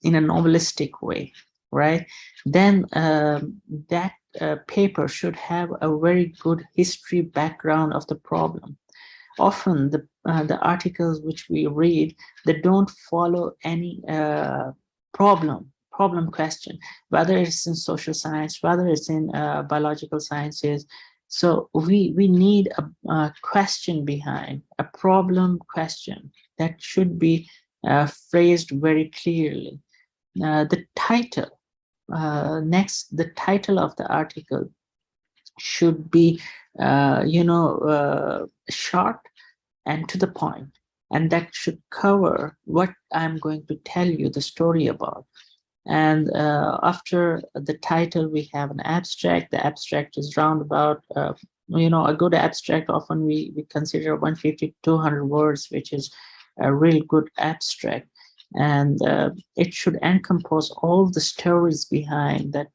in a novelistic way, right? Then that paper should have a very good history background of the problem. Often the articles which we read, they don't follow any problem question, whether it's in social science, whether it's in biological sciences. So we need a question behind, a problem question that should be phrased very clearly. The title, next, the title of the article should be you know short and to the point, and that should cover what I'm going to tell you the story about. And after the title, we have an abstract. The abstract is round about, you know, a good abstract, often we consider 150 to 200 words, which is a real good abstract. And it should encompass all the stories behind that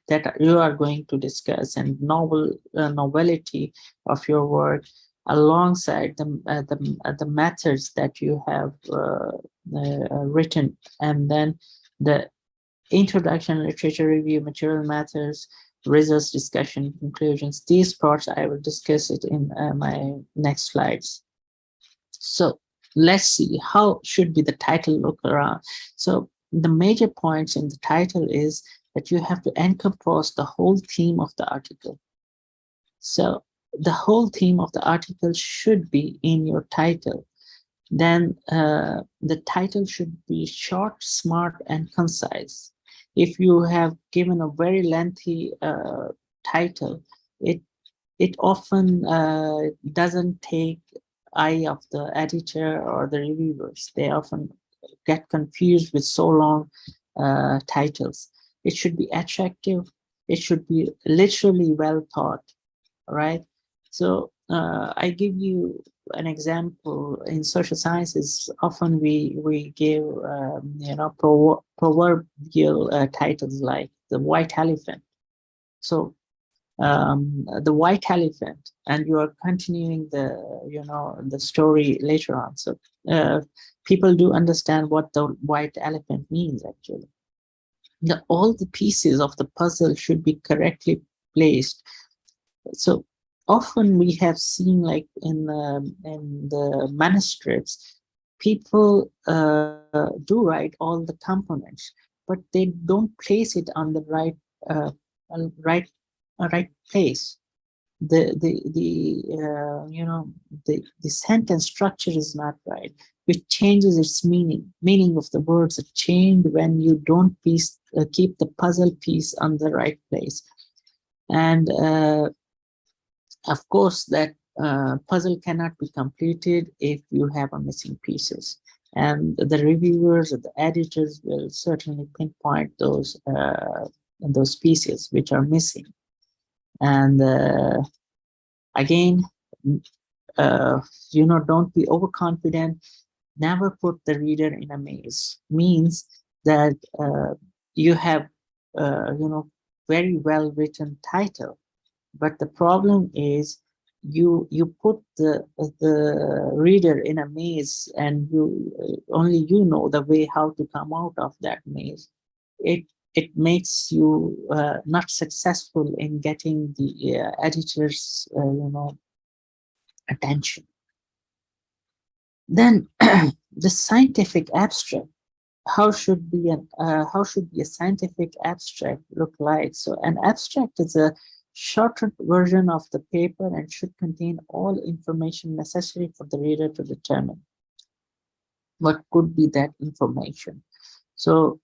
that you are going to discuss, and novelty of your work, alongside the methods that you have written, and then the introduction, literature review, material matters, results, discussion, conclusions. These parts I will discuss it in my next slides. So let's see, how should be the title look around. So the major points in the title is that you have to encompass the whole theme of the article. So the whole theme of the article should be in your title. then the title should be short, smart, and concise. If you have given a very lengthy title, it often doesn't take eye of the editor or the reviewers. They often get confused with so long titles. It should be attractive. It should be literally well thought, right? So I give you an example. In social sciences, often we give proverbial titles like the white elephant. So the white elephant, and you are continuing the story later on. So people do understand what the white elephant means actually. All the pieces of the puzzle should be correctly placed. So often we have seen, like in the manuscripts, people do write all the components, but they don't place it on the right place. The sentence structure is not right, which changes its meaning. Meaning of the words are changed when you don't keep the puzzle piece on the right place. And of course, that puzzle cannot be completed if you have a missing pieces. And the reviewers or the editors will certainly pinpoint those pieces which are missing. And again, don't be overconfident. Never put the reader in a maze. Means that you have very well written title, but the problem is you put the reader in a maze, and only you know the way how to come out of that maze. It makes you not successful in getting the editor's attention. Then the scientific abstract. How should a scientific abstract look like? So an abstract is a shortened version of the paper and should contain all information necessary for the reader to determine what could be that information. So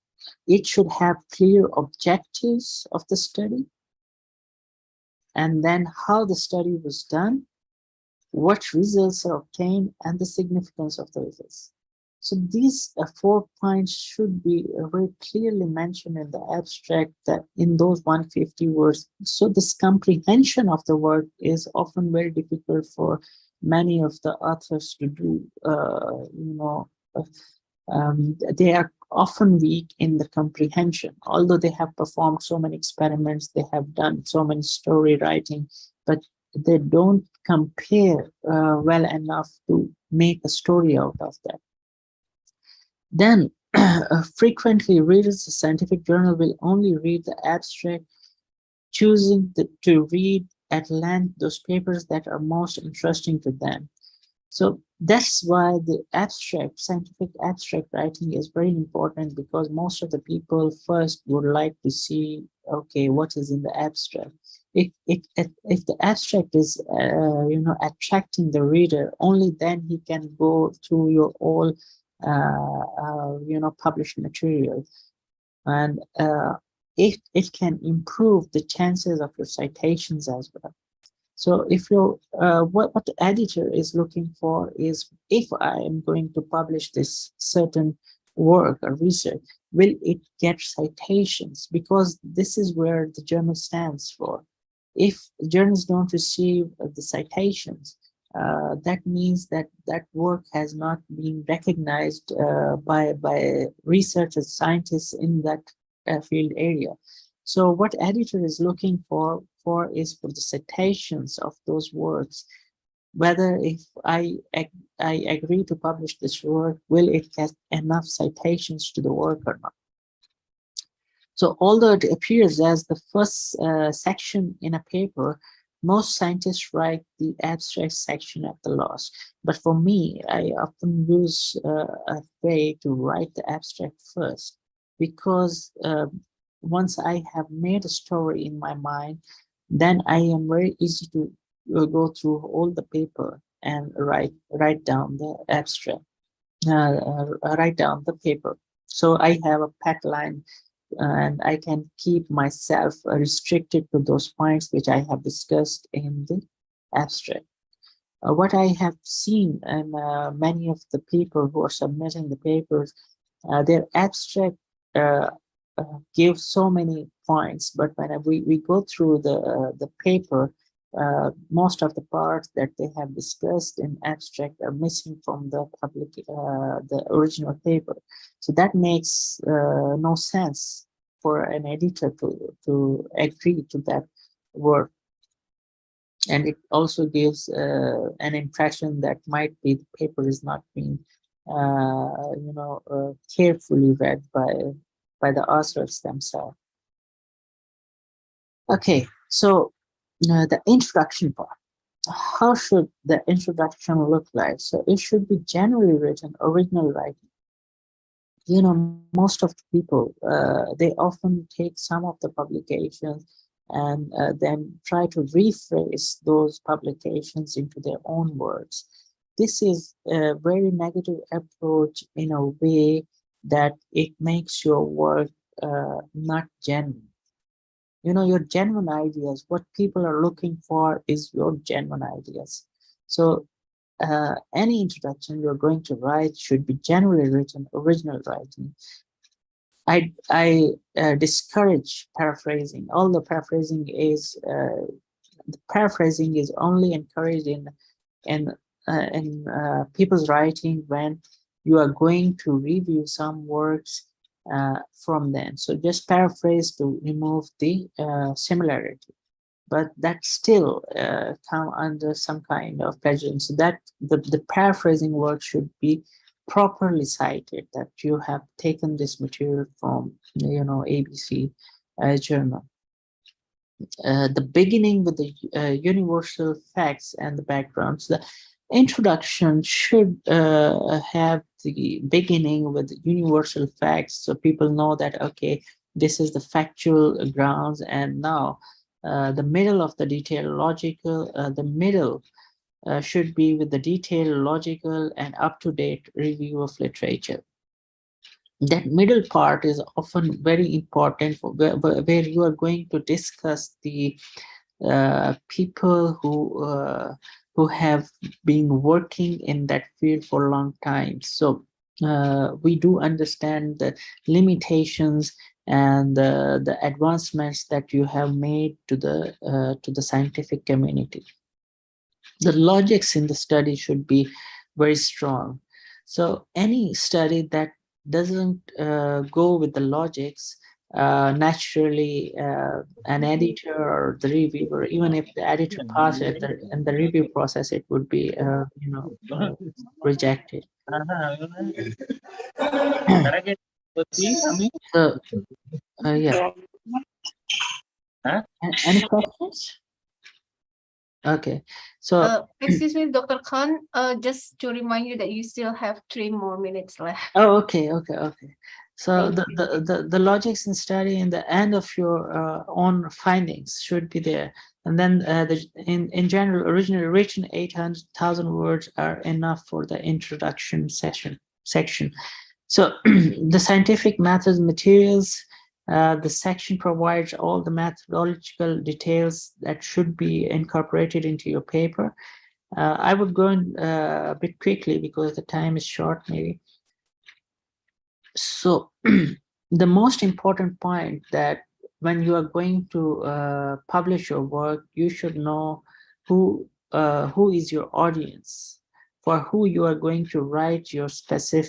it should have clear objectives of the study, and then how the study was done, what results are obtained, and the significance of the results. So these 4 points should be very clearly mentioned in the abstract, that in those 150 words. So this comprehension of the work is often very difficult for many of the authors to do. They are often weak in the comprehension, although they have performed so many experiments, they have done so many story writing, but they don't compare well enough to make a story out of that. Then frequently readers of scientific journal will only read the abstract, choosing to read at length those papers that are most interesting to them. So that's why the scientific abstract writing is very important, because most of the people first would like to see, okay, what is in the abstract. If the abstract is attracting the reader, only then he can go through your all published material, and it can improve the chances of your citations as well. So if you're what the editor is looking for is, if I am going to publish this certain work or research, will it get citations? Because this is where the journal stands for. If journals don't receive the citations, that means that work has not been recognized by researchers, scientists in that field area. So what editor is looking for is for the citations of those works. Whether if I agree to publish this work, will it get enough citations to the work or not? So although it appears as the first section in a paper, most scientists write the abstract section at the last. But for me, I often use a way to write the abstract first, because once I have made a story in my mind, then I am very easy to go through all the paper and write down the abstract. write down the paper. So I have a path line, and I can keep myself restricted to those points which I have discussed in the abstract. What I have seen in many of the people who are submitting the papers, their abstract gives so many points, but when we go through the paper, most of the parts that they have discussed in abstract are missing from the the original paper. So that makes no sense for an editor to agree to that work. And it also gives an impression that might be the paper is not being carefully read by the authors themselves. Okay, so the introduction part. How should the introduction look like? So it should be generally written, original writing. You know, most of the people, they often take some of the publications and then try to rephrase those publications into their own words. This is a very negative approach in a way that it makes your work not genuine. You know, your genuine ideas, what people are looking for is your genuine ideas. So any introduction you're going to write should be generally written, original writing. I discourage paraphrasing. Although paraphrasing is only encouraged in people's writing when you are going to review some works from them. So just paraphrase to remove the similarity, but that still come under some kind of prejudice. So that the paraphrasing work should be properly cited, that you have taken this material from, you know, ABC journal. The beginning with the universal facts and the backgrounds. The introduction should have the beginning with universal facts, so people know that, okay, this is the factual grounds, and now the middle of the detailed logical, the middle should be with the detailed, logical, and up-to-date review of literature. That middle part is often very important for where you are going to discuss the people who have been working in that field for a long time. So we do understand the limitations and the advancements that you have made to the scientific community. The logics in the study should be very strong. So any study that doesn't go with the logics, naturally an editor or the reviewer, even if the editor passes in the review process, it would be rejected. So yeah. Any questions? Okay, so excuse me, Dr. Khan, just to remind you that you still have 3 more minutes left. oh, okay. So the logics in study in the end of your own findings should be there, and then in general, originally written 800,000 words are enough for the introduction section. So the scientific methods, materials. The section provides all the methodological details that should be incorporated into your paper. I would go in a bit quickly because the time is short, maybe. So the most important point that when you are going to publish your work, you should know who is your audience, for who you are going to write your specific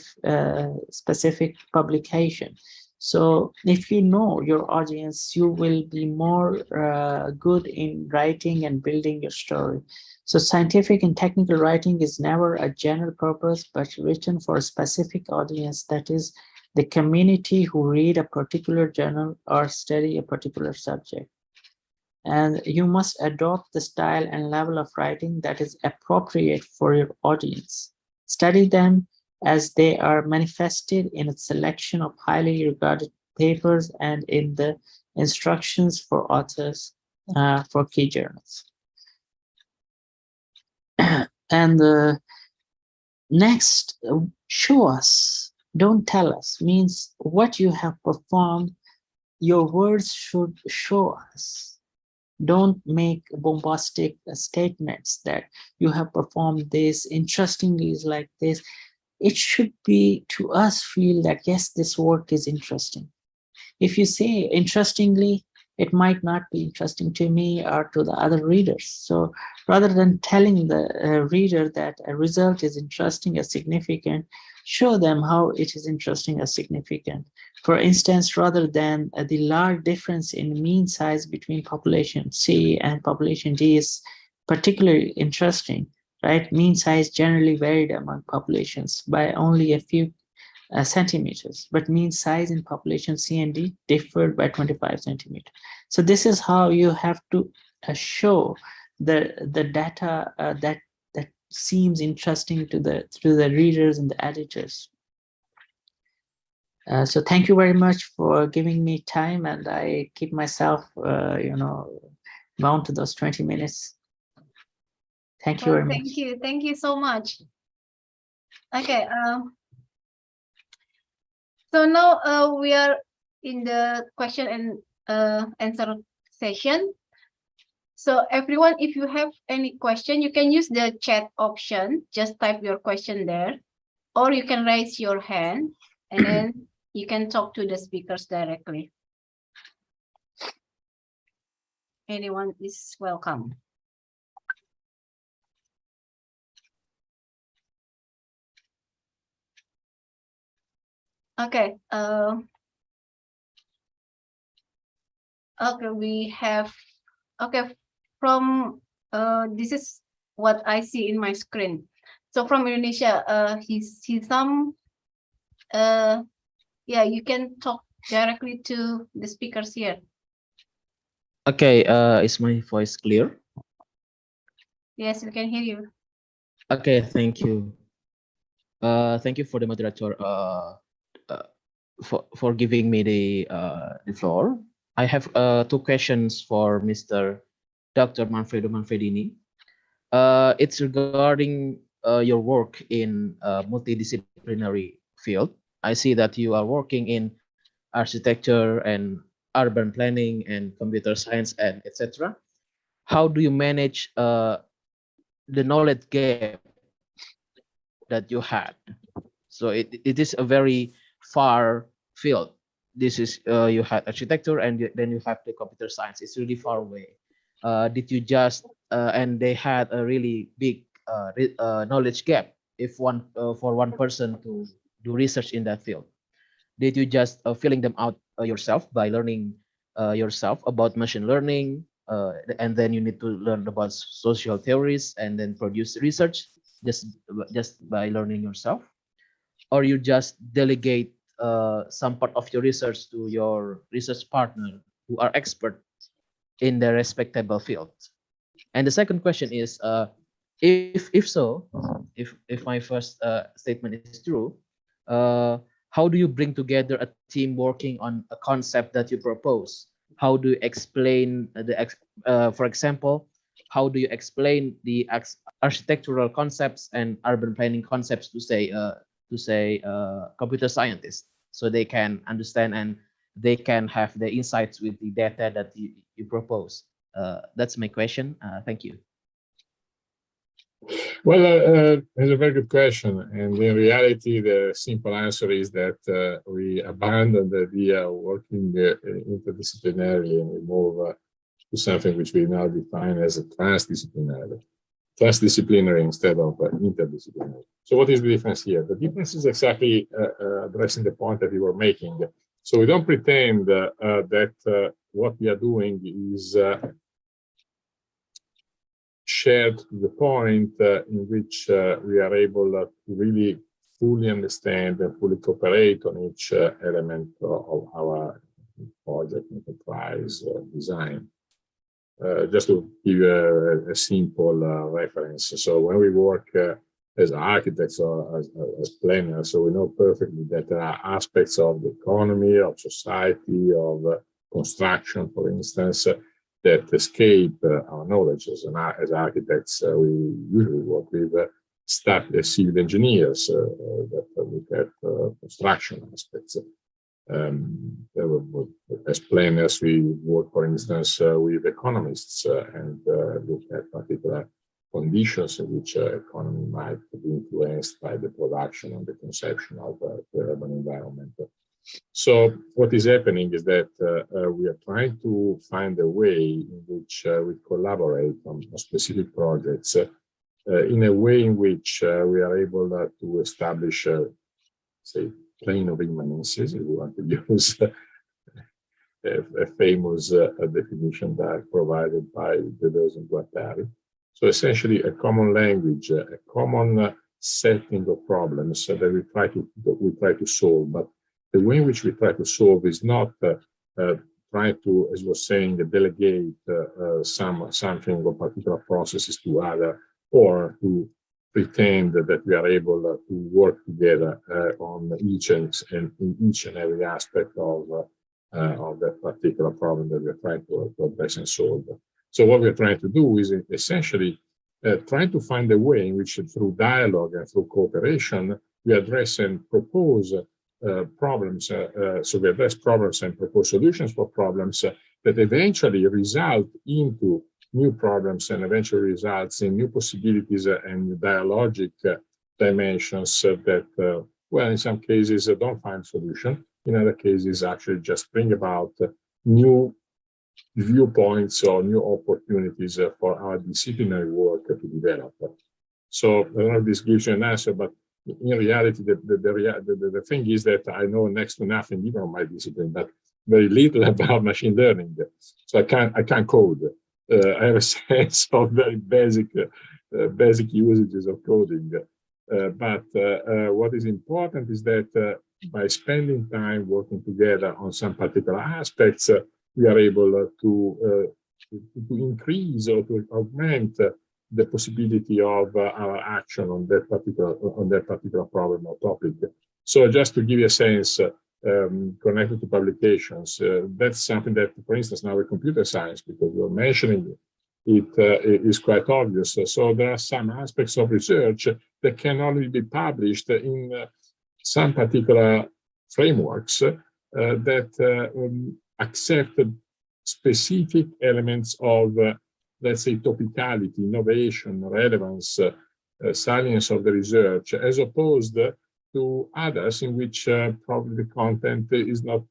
publication. So if you know your audience, you will be more good in writing and building your story. So scientific and technical writing is never a general purpose, but written for a specific audience, that is the community who read a particular journal or study a particular subject. And you must adopt the style and level of writing that is appropriate for your audience. Study them as they are manifested in a selection of highly regarded papers and in the instructions for authors for key journals. And Next, show us, don't tell us, means what you have performed, your words should show us. Don't make bombastic statements that you have performed this, interestingly is like this. It should be to us feel that, yes, this work is interesting. If you say interestingly, it might not be interesting to me or to the other readers. So rather than telling the reader that a result is interesting or significant, show them how it is interesting or significant. For instance, rather than the large difference in mean size between population C and population D is particularly interesting, right? Mean size generally varied among populations by only a few centimeters, but mean size in population C and D differed by 25 centimeters. So this is how you have to show the data that seems interesting to the readers and the editors. So thank you very much for giving me time, and I keep myself, bound to those 20 minutes. Thank you Well, very much. Thank you so much. Okay. So now we are in the question and answer session. So everyone, if you have any question, you can use the chat option. Just type your question there, or you can raise your hand and then you can talk to the speakers directly. Anyone is welcome. Okay. Okay, we have. Okay, from this is what I see in my screen. So from Indonesia, he's some. Yeah, you can talk directly to the speakers here. Okay, is my voice clear? Yes, we can hear you. Okay, thank you. Thank you for the moderator for giving me the floor. I have two questions for Mr. Dr. Manfredo Manfredini. It's regarding your work in multidisciplinary field. I see that you are working in architecture and urban planning and computer science and etc. How do you manage the knowledge gap that you had? So it is a very far field. This is you had architecture and then you have the computer science. It's really far away. Did you just and they had a really big knowledge gap if for one person to do research in that field? Did you just filling them out yourself by learning yourself about machine learning, and then you need to learn about social theories and then produce research just by learning yourself, or you just delegate some part of your research to your research partner who are expert in their respectable fields? And the second question is, if so, if my first statement is true, how do you bring together a team working on a concept that you propose? How do you explain for example, how do you explain the architectural concepts and urban planning concepts to say computer scientists, so they can understand and they can have the insights with the data that you propose? That's my question. Thank you. Well, it's a very good question. And in reality, the simple answer is that we abandoned the idea of working interdisciplinarily and we move to something which we now define as a transdisciplinary instead of interdisciplinary. So what is the difference here? The difference is exactly addressing the point that you were making. So we don't pretend that what we are doing is shared to the point in which we are able to really fully understand and fully cooperate on each element of our project, enterprise, design. Just to give you a simple reference. So when we work as architects or as planners, so we know perfectly that there are aspects of the economy, of society, of construction, for instance, that escape our knowledge. As architects, we usually work with start as civil engineers that look at construction aspects. As planners, we work, for instance, with economists and look at particular conditions in which economy might be influenced by the production and the conception of the urban environment. So what is happening is that we are trying to find a way in which we collaborate on specific projects in a way in which we are able to establish, say, plane of immanences, if we want to use a famous definition that provided by Deleuze and Guattari. So essentially a common language, a common setting of problems that we try to solve. But the way in which we try to solve is not trying to, as I was saying, delegate something or particular processes to other, or to pretend that we are able to work together on each and every aspect of that particular problem that we are trying to address and solve. So what we're trying to do is essentially trying to find a way in which, through dialogue and through cooperation, we address and propose problems. So we address problems and propose solutions for problems that eventually result into new problems and eventually results in new possibilities and dialogic dimensions that, well, in some cases don't find solution. In other cases, actually just bring about new viewpoints or new opportunities for our disciplinary work to develop. So I don't know if this gives you an answer, but in reality, the thing is that I know next to nothing, even on my discipline, but very little about machine learning. So I can't code. I have a sense of very basic usages of coding. But what is important is that by spending time working together on some particular aspects, we are able to increase or to augment the possibility of our action on that particular problem or topic. So just to give you a sense, connected to publications, that's something that, for instance, now with computer science, because you're mentioning it is quite obvious. So there are some aspects of research that can only be published in some particular frameworks that accept specific elements of, let's say, topicality, innovation, relevance, salience of the research, as opposed to others in which probably the content is not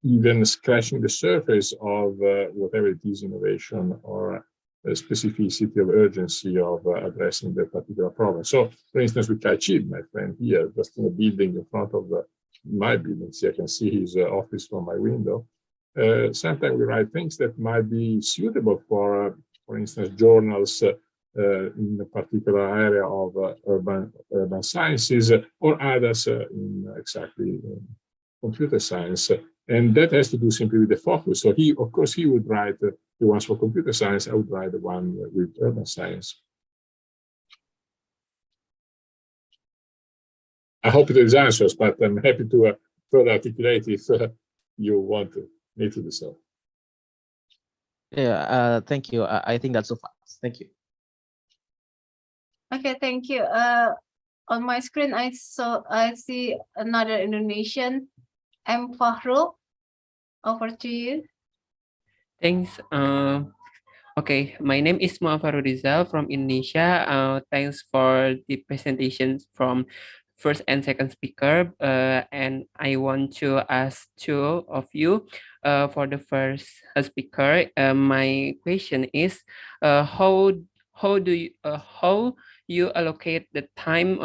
even scratching the surface of whatever it is, innovation or specificity of urgency of addressing that particular problem. So, for instance, with Kai Chib, my friend here, just in a building in front of my building, see, I can see his office from my window. Sometimes we write things that might be suitable for instance, journals in a particular area of urban sciences, or others in exactly computer science. And that has to do simply with the focus. So he, of course, he would write the ones for computer science. I would write the one with urban science. I hope it is answers, but I'm happy to further articulate if you need to do so. Yeah, thank you. I think that's so fast. Thank you. Okay, thank you. On my screen, I see another Indonesian. I'm Fahrul. Over to you. Thanks. Okay, my name is Muhammad Rizal from Indonesia. Thanks for the presentations from first and second speaker. And I want to ask two of you. For the first speaker, my question is, how you allocate the time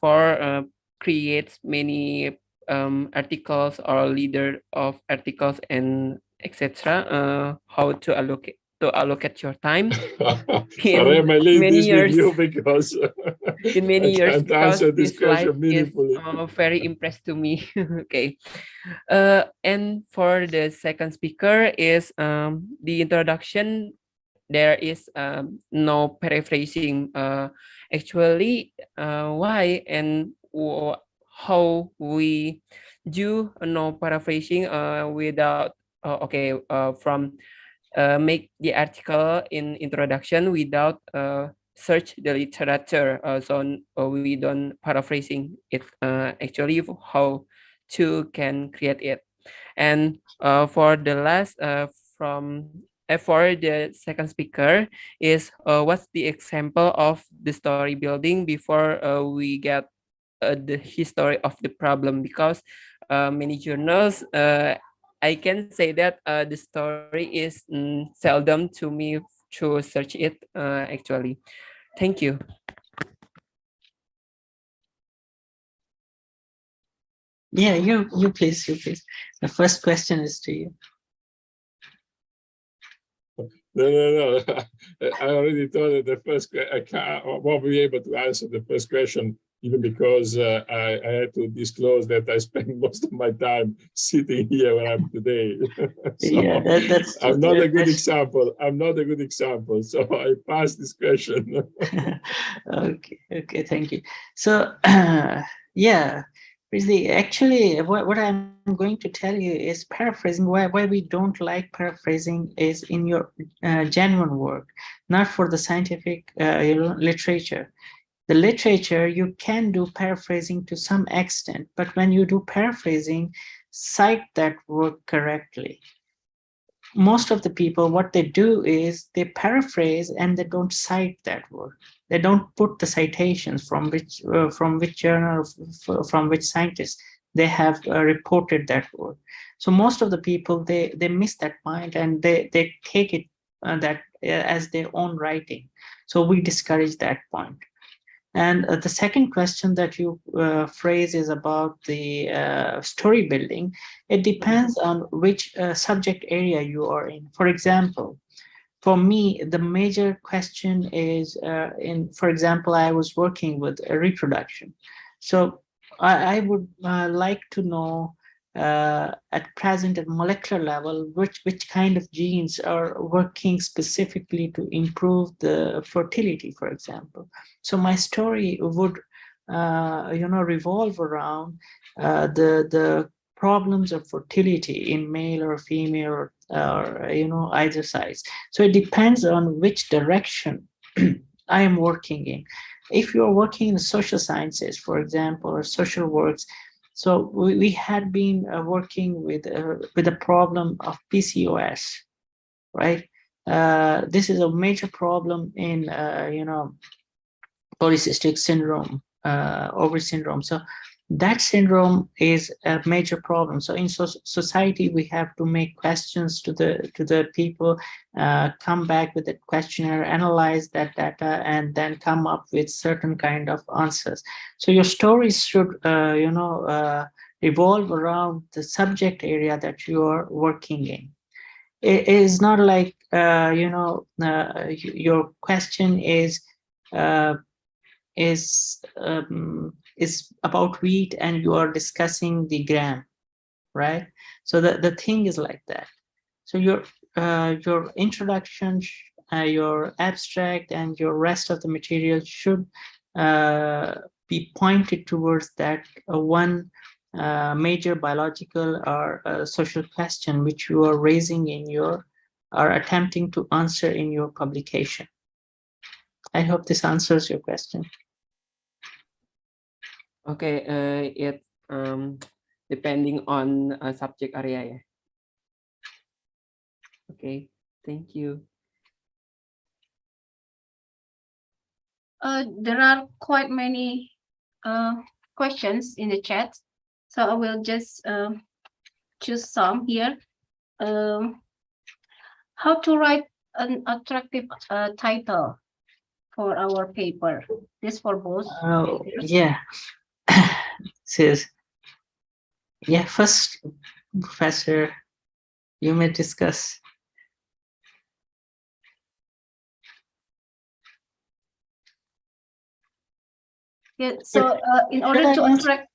for create many articles or leader of articles and etc. How to allocate your time in many years because in many years, because this slide is very impressed to me. Okay, and for the second speaker is the introduction. There is no paraphrasing. Actually, why and how we do no paraphrasing without from make the article in introduction without search the literature. We don't paraphrasing it actually how to can create it. And for the last for the second speaker is what's the example of the story building before we get the history of the problem, because many journals I can say that the story is seldom to me to search it actually. Thank you. Yeah, you please. The first question is to you. No. I already told that the first, I won't be able to answer the first question, even because I had to disclose that I spend most of my time sitting here where I'm today. So Yeah, that's. I'm not a good example. I'm not a good example. So I pass this question. Okay, thank you. So, yeah, Rizli, actually, what I'm going to tell you is paraphrasing. Why we don't like paraphrasing is in your genuine work, not for the scientific literature. The literature, you can do paraphrasing to some extent, but when you do paraphrasing, cite that work correctly. Most of the people, what they do is they paraphrase and they don't cite that work. They don't put the citations from which journal, from which scientists they have reported that work. So most of the people, they miss that point and they take it as their own writing. So we discourage that point. And the second question that you phrase is about the story building. It depends on which subject area you are in. For example, for me, the major question is for example, I was working with reproduction. So I would like to know at present at molecular level, which kind of genes are working specifically to improve the fertility, for example. So my story would, revolve around the problems of fertility in male or female or either size. So it depends on which direction I am working in. If you're working in social sciences, for example, or social works, so we had been working with a problem of PCOS, right? This is a major problem in polycystic syndrome, ovary syndrome. So that syndrome is a major problem. So in society, we have to make questions to the people, come back with a questionnaire, analyze that data, and then come up with certain kind of answers. So your stories should, revolve around the subject area that you are working in. It is not like, your question is about wheat and you are discussing the gram, right? So the thing is like that. So your introduction, your abstract, and your rest of the material should be pointed towards that one major biological or social question which you are raising in your, or attempting to answer in your publication. I hope this answers your question. Okay, it depending on subject area, yeah. Okay, thank you. There are quite many questions in the chat, so I will just choose some here. How to write an attractive title for our paper? This for both. Oh, yeah. Says, yeah, first, Professor, you may discuss. Yeah, so in order to attract,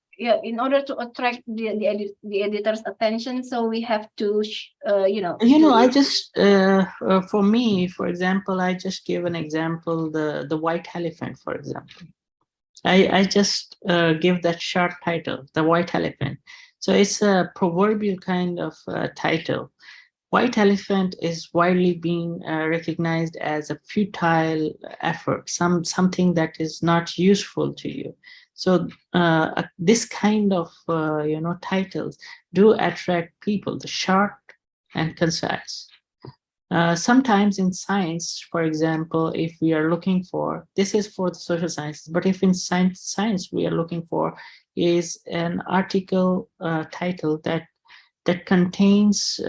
the editor's attention, so we have to, I just for me, for example, I just give an example, the white elephant, for example. I just give that short title, the white elephant. So it's a proverbial kind of title. white elephant is widely being recognized as a futile effort, something that is not useful to you. So this kind of titles do attract people, the short and concise. Sometimes in science, for example, if we are looking for, this is for the social sciences, but if in science we are looking for is an article title that contains,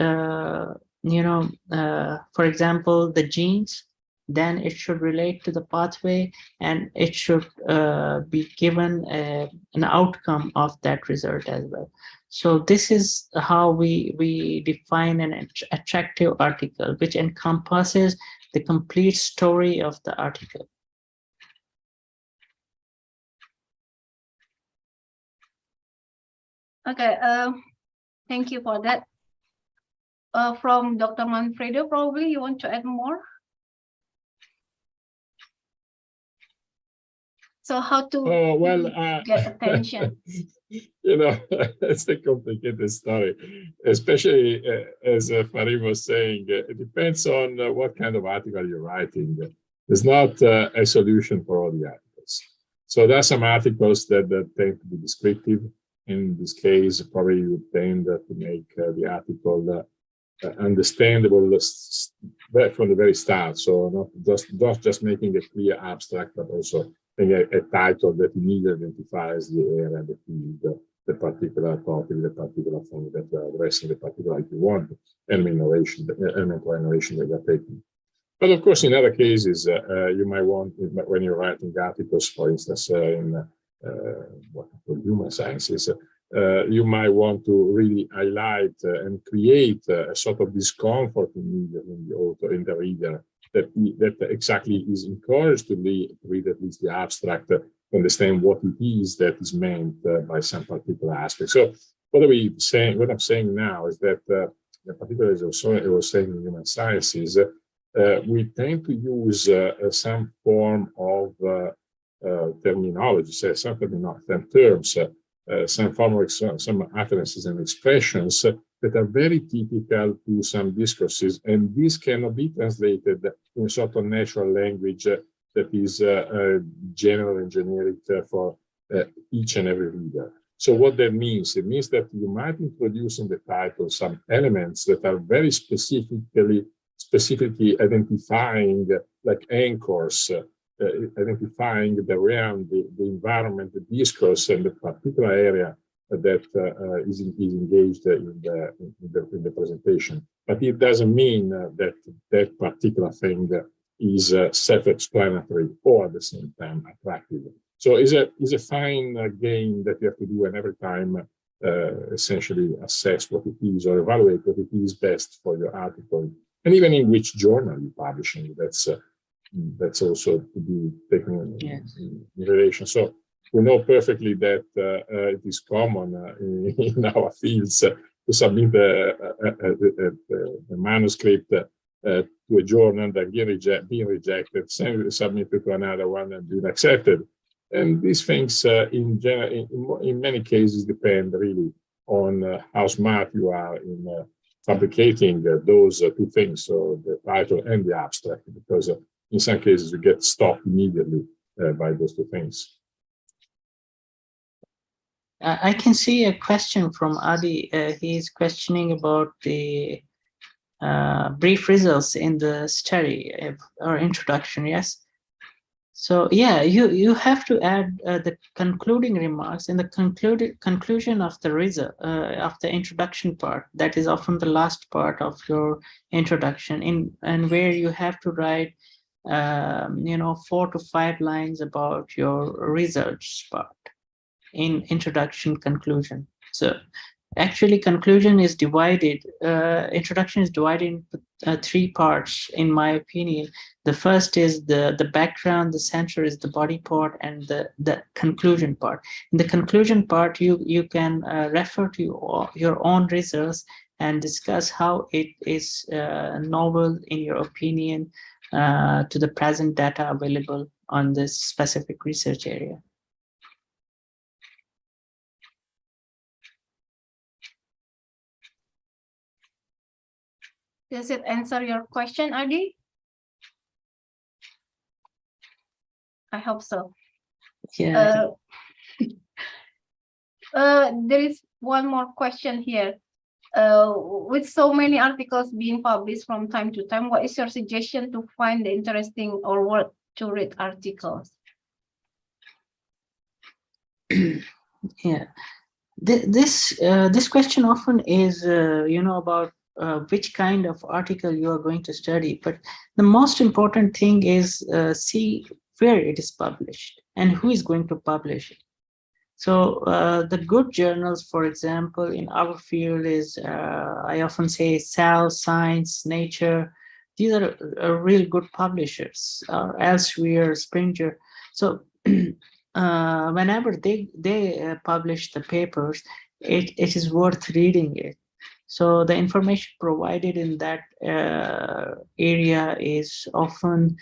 for example, the genes, then it should relate to the pathway and it should be given an outcome of that result as well. So this is how we define an attractive article, which encompasses the complete story of the article. Okay, thank you for that. From Dr. Manfredo, probably you want to add more? So how to get attention? It's a complicated story, especially as Farid was saying, it depends on what kind of article you're writing. There's not a solution for all the articles. So there are some articles that tend to be descriptive. In this case, probably you tend to make the article understandable from the very start. So not just making a clear abstract, but also a title that immediately identifies the area, the field, the particular topic, the particular thing that you are addressing, the particular you want, element of innovation that you're taking. But of course, in other cases, you might want, when you're writing articles, for instance, in human sciences, you might want to really highlight and create a sort of discomfort in the author, in the reader, that exactly is encouraged to read at least the abstract, to understand what it is that is meant by some particular aspect. So what I'm saying now is that, particularly as I was saying in human sciences, we tend to use some form of terminology, some terms, some form of some utterances and expressions that are very typical to some discourses, and this cannot be translated in a sort of natural language that is general and generic for each and every reader. So what that means, it means that you might introduce in the title some elements that are very specifically identifying, like anchors, identifying the realm, the environment, the discourse, and the particular area that is engaged in the presentation. But it doesn't mean that that particular thing is self-explanatory or at the same time attractive. So it's a fine game that you have to do, and every time essentially assess what it is or evaluate what it is best for your article, and even in which journal you're publishing. That's also to be taken in relation. So we know perfectly that it is common in our fields to submit a manuscript to a journal that being rejected, submitted to another one and being accepted. And these things, in many cases, depend really on how smart you are in fabricating those two things, so the title and the abstract, because in some cases you get stopped immediately by those two things. I can see a question from Adi. He's questioning about the brief results in the study or introduction. Yes. So yeah, you have to add the concluding remarks in the conclusion of the result of the introduction part. That is often the last part of your introduction, and where you have to write 4 to 5 lines about your research part in introduction, conclusion. So actually conclusion is divided, introduction is divided into 3 parts, in my opinion. The first is the background, the center is the body part, and the conclusion part. In the conclusion part, you can refer to your own results and discuss how it is novel in your opinion to the present data available on this specific research area. Does it answer your question, Adi? I hope so. Yeah. There is one more question here. With so many articles being published from time to time, what is your suggestion to find the interesting or worth to read articles? Yeah, this question often is about which kind of article you are going to study, but the most important thing is see where it is published and who is going to publish it. So the good journals, for example, in our field is, I often say Cell, Science, Nature. These are real good publishers, Elsevier, Springer. So whenever they publish the papers, it is worth reading it. So the information provided in that area is often,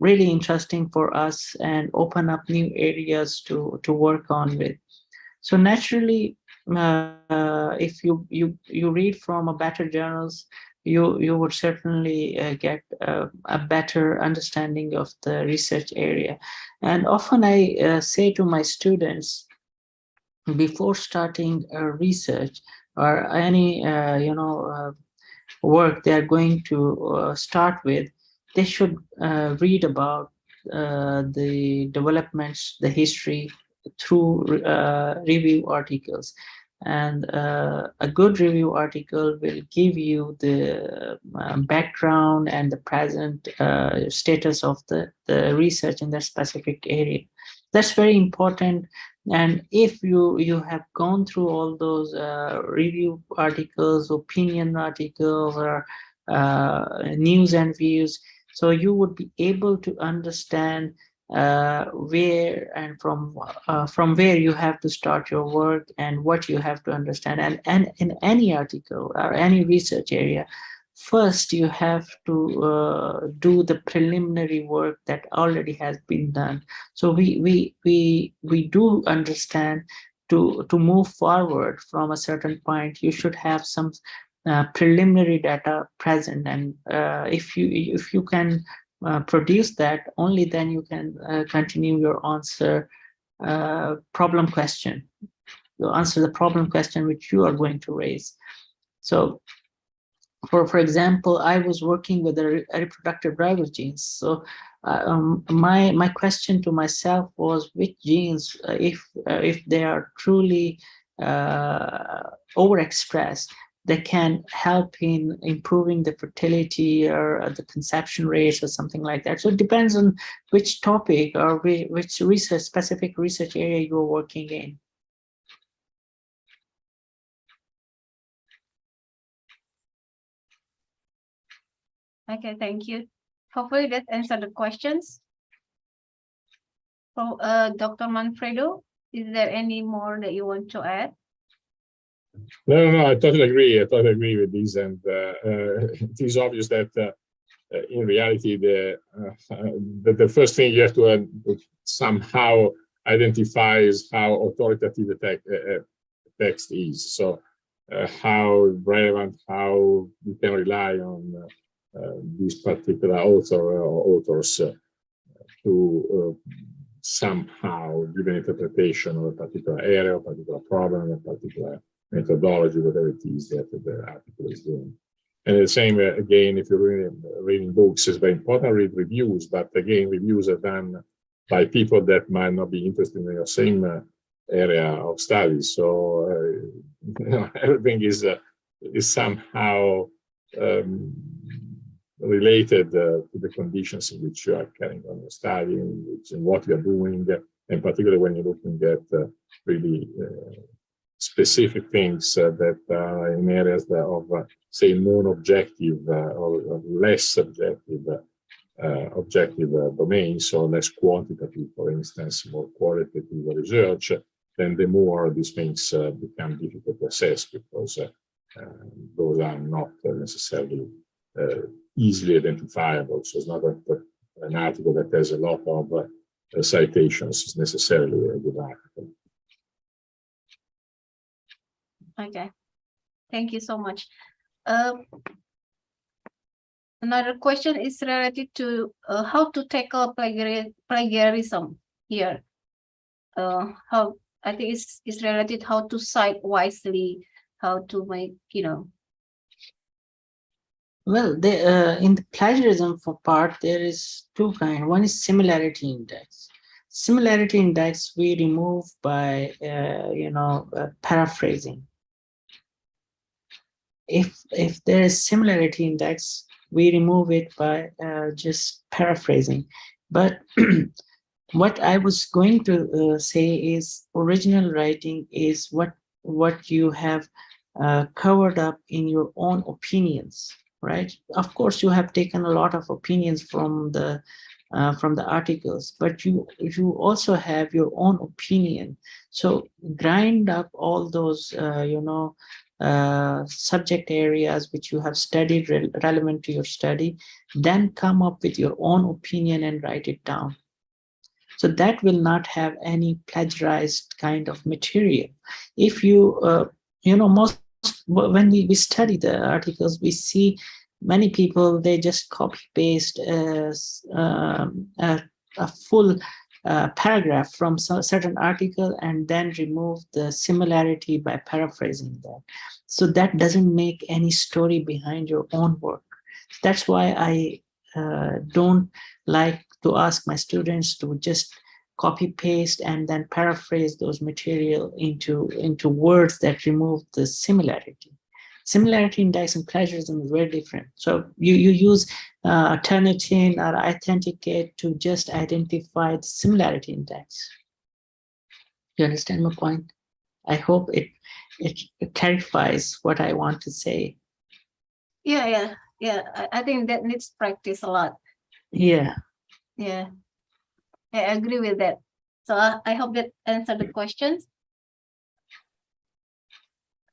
really interesting for us and open up new areas to work on with. So naturally, if you read from a better journals, you would certainly get a better understanding of the research area. And often I say to my students, before starting research or any work they are going to start with, they should read about the developments, the history through review articles. And a good review article will give you the background and the present status of the research in that specific area. That's very important. And if you have gone through all those review articles, opinion articles, or news and views, so you would be able to understand where and from where you have to start your work and what you have to understand. And in any article or any research area, first you have to do the preliminary work that already has been done. So we do understand to move forward from a certain point, you should have some preliminary data present, and if you can produce that, only then you can continue your answer problem question. You answer the problem question which you are going to raise. So for example, I was working with a reproductive driver genes. So my question to myself was, which genes, if they are truly overexpressed, they can help in improving the fertility or the conception rates or something like that. So it depends on which topic or which specific research area you're working in. Okay, thank you. Hopefully that answered the questions. So, Dr. Manfredo, is there any more that you want to add? No, I totally agree. I totally agree with this, and it is obvious that in reality, the first thing you have to somehow identify is how authoritative the text is. So how relevant, how you can rely on this particular author or authors to somehow give an interpretation of a particular area, a particular problem, a particular methodology, whatever it is that the article is doing. And the same, again, if you're reading books, it's very important to read reviews, but again, reviews are done by people that might not be interested in your same area of study. So everything is somehow related to the conditions in which you are carrying on your study, in what you're doing, and particularly when you're looking at really specific things that are in areas of, say, non-objective or less subjective objective domains, so less quantitative, for instance, more qualitative research, then the more these things become difficult to assess, because those are not necessarily easily identifiable. So it's not an article that has a lot of citations is necessarily a good article. Okay, thank you so much. Another question is related to how to tackle plagiarism here. How I think it's related how to cite wisely, how to make, Well, in the plagiarism part, there is two kinds. One is similarity index. Similarity index we remove by paraphrasing. If there is similarity index, we remove it by just paraphrasing. But what I was going to say is original writing is what you have covered up in your own opinions, right? Of course, you have taken a lot of opinions from the articles, but you also have your own opinion. So grind up all those subject areas which you have studied relevant to your study, then come up with your own opinion and write it down. So that will not have any plagiarized kind of material. If you, when we study the articles, we see many people, they just copy paste a full paragraph from some certain article and then remove the similarity by paraphrasing that. So that doesn't make any story behind your own work. That's why I don't like to ask my students to just copy paste and then paraphrase those material into words that remove the similarity. Similarity index and plagiarism is very different. So you use Turnitin or Authenticate to just identify the similarity index. You understand my point? I hope it clarifies what I want to say. Yeah. I think that needs practice a lot. Yeah. Yeah, I agree with that. So I hope that answered the questions.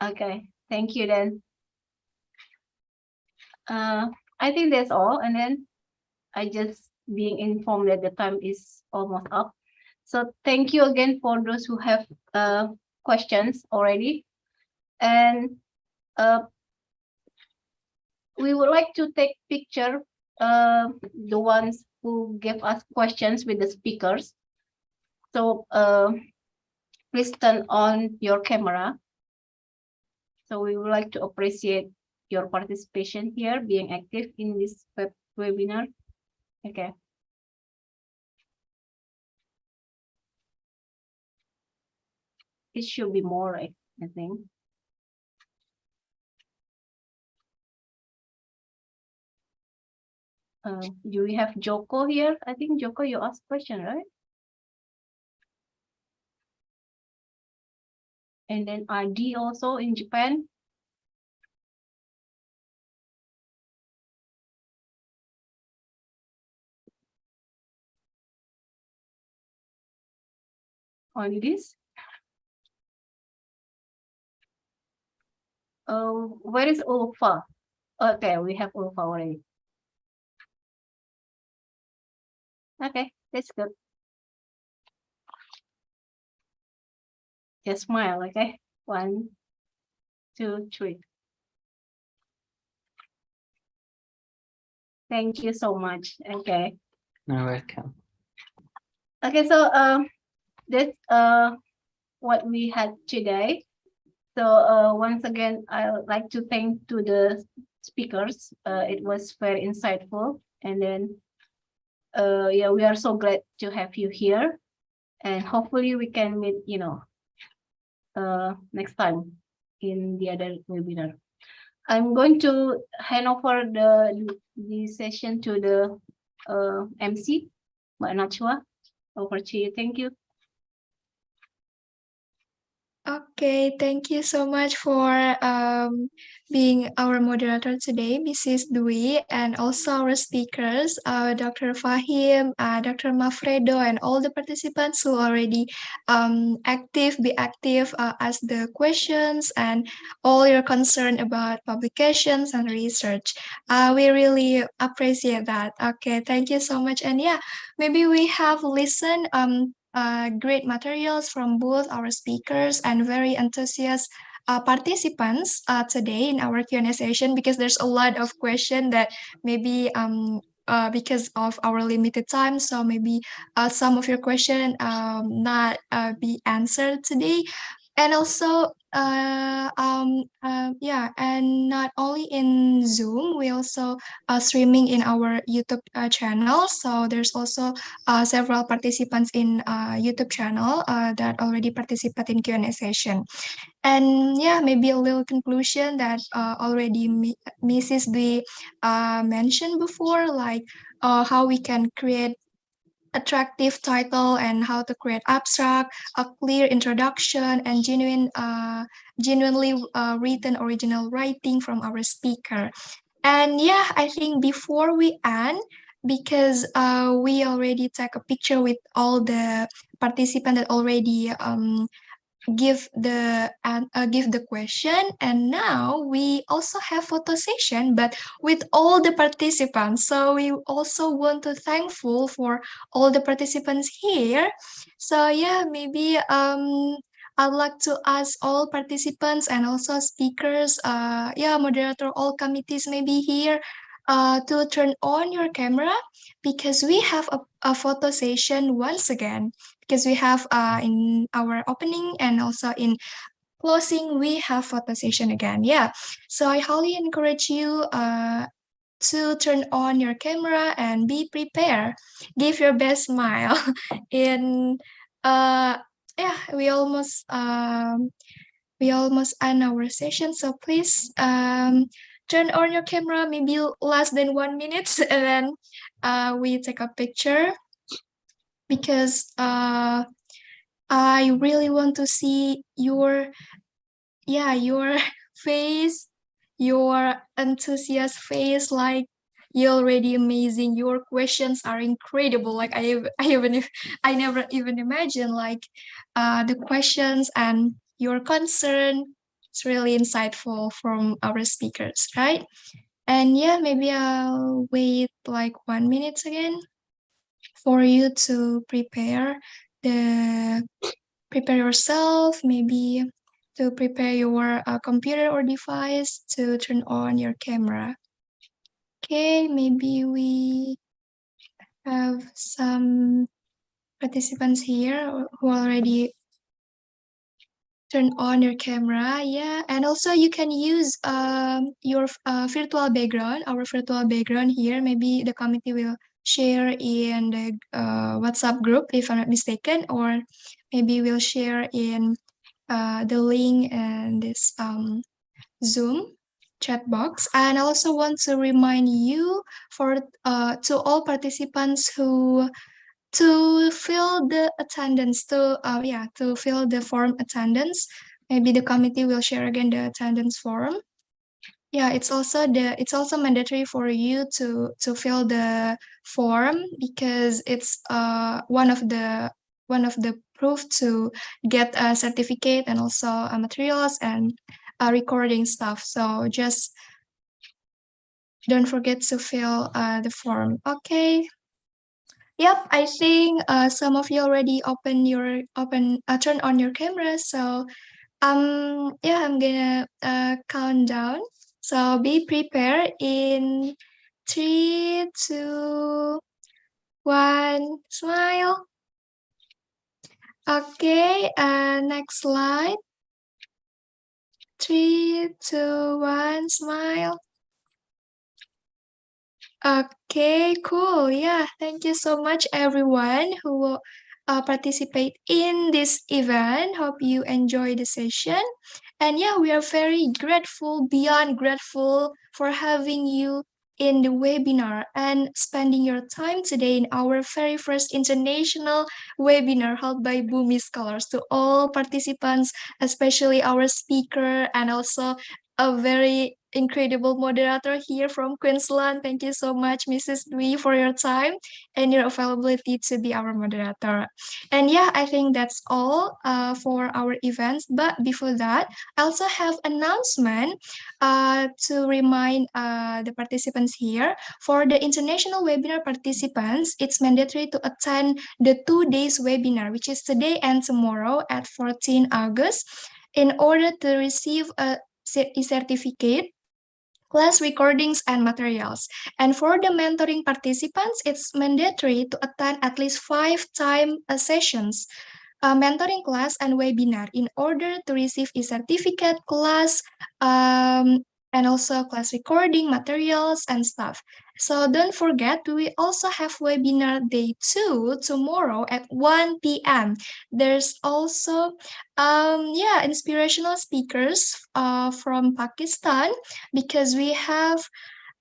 Okay, thank you then. I think that's all. And then I just being informed that the time is almost up. So thank you again for those who have questions already. And we would like to take picture the ones who gave us questions with the speakers. So please turn on your camera. So we would like to appreciate your participation here, being active in this webinar. Okay. It should be more, I think. Do we have Joko here? I think Joko, you asked question, right? And then RD also in Japan. On this. Where is Ulfa? Okay, we have Ulfa already. Okay, that's good. Just smile, okay? 1, 2, 3. Thank you so much. Okay. You're welcome. Okay, so that's what we had today. So once again, I would like to thank to the speakers. It was very insightful. And then yeah, we are so glad to have you here. And hopefully we can meet, next time in the other webinar. I'm going to hand over the session to the MC, Mbak Najwa. Over to you. Thank you. Okay, thank you so much for being our moderator today, Mrs. Dwi, and also our speakers, Dr. Fahim, Dr. Mafredo, and all the participants who already be active, ask the questions and all your concern about publications and research. We really appreciate that. Okay, thank you so much. And yeah, maybe we have listened great materials from both our speakers and very enthusiastic participants today in our Q&A session, because there's a lot of questions that maybe because of our limited time, so maybe some of your question not be answered today. And also, yeah, and not only in Zoom, we also streaming in our YouTube channel. So there's also several participants in YouTube channel that already participate in Q&A session. And yeah, maybe a little conclusion that already Mrs. Dwi mentioned before, like how we can create attractive title and how to create abstract, a clear introduction, and genuinely written original writing from our speaker. And yeah, I think before we end, because we already take a picture with all the participants that already give the question, and now we also have photo session but with all the participants. So we also want to thankful for all the participants here. So yeah, maybe I'd like to ask all participants and also speakers, yeah, moderator, all committees maybe here, to turn on your camera, because we have a photo session once again, because we have in our opening and also in closing, we have photo session again. Yeah, so I highly encourage you to turn on your camera and be prepared. Give your best smile. In yeah, we almost end our session. So please turn on your camera, maybe less than 1 minute, and then we take a picture, because I really want to see your face, your enthusiast face. Like, you're already amazing. Your questions are incredible. Like I never even imagined like the questions and your concern. It's really insightful from our speakers, right? And yeah, maybe I'll wait like 1 minute again for you to prepare yourself, maybe to prepare your computer or device to turn on your camera. Okay, maybe we have some participants here who already turn on your camera. Yeah, and also you can use your virtual background, our virtual background here. Maybe the committee will share in the WhatsApp group, if I'm not mistaken, or maybe we'll share in the link and this Zoom chat box. And I also want to remind you to all participants to fill the attendance, to fill the form attendance. Maybe the committee will share again the attendance form. Yeah, it's also mandatory for you to fill the form, because it's one of the proof to get a certificate and also materials and recording stuff. So just don't forget to fill the form. Okay. Yep, I think some of you already turn on your camera. So yeah, I'm gonna count down. So be prepared in 3, 2, 1, smile. Okay, next slide. 3, 2, 1, smile. Okay, cool. Yeah, thank you so much, everyone who will participate in this event. Hope you enjoy the session. And yeah, we are very grateful, beyond grateful, for having you in the webinar and spending your time today in our very first international webinar held by Bumi Scholars. To all participants, especially our speaker and also a very incredible moderator here from Queensland. Thank you so much, Mrs. Dwi, for your time and your availability to be our moderator. And yeah, I think that's all for our events. But before that, I also have announcement to remind the participants here. For the international webinar participants, it's mandatory to attend the 2 days webinar, which is today and tomorrow at 14 August. in order to receive a certificate, class recordings, and materials. And for the mentoring participants, it's mandatory to attend at least 5 sessions, mentoring class and webinar in order to receive e-certificate, class, and also class recording, materials, and stuff. So don't forget, we also have webinar day 2 tomorrow at 1 p.m. There's also inspirational speakers from Pakistan, because we have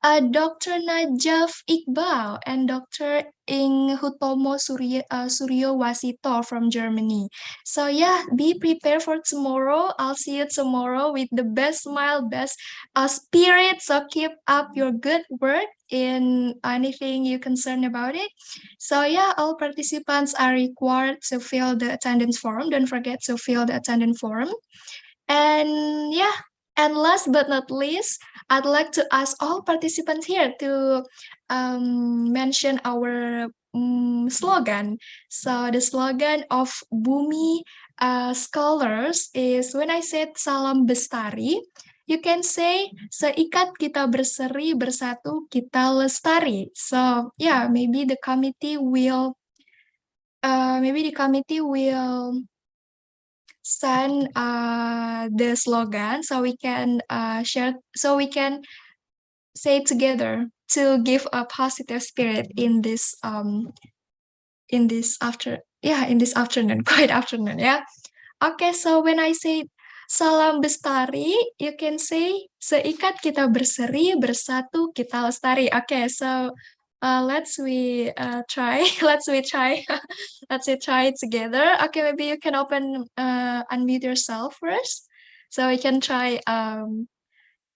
Dr. Najaf Iqbal and Dr. Ing Hutomo Suryo Wasito from Germany. So yeah, be prepared for tomorrow. I'll see you tomorrow with the best smile, best spirit. So keep up your good work in anything you're concerned about it. So yeah, all participants are required to fill the attendance form. Don't forget to fill the attendance form. And yeah, and last but not least, I'd like to ask all participants here to mention our slogan. So the slogan of Bumi Scholars is, when I said Salam Bestari, you can say seikat kita berseri, bersatu kita lestari. So yeah, maybe the committee will send the slogan so we can share, so we can say together to give a positive spirit in this afternoon, quiet afternoon. Yeah. Okay, so when I say Salam Bestari, you can say seikat kita berseri, bersatu kita lestari. Okay, so let's we try. Let's we try it together. Okay, maybe you can unmute yourself first, so we can try.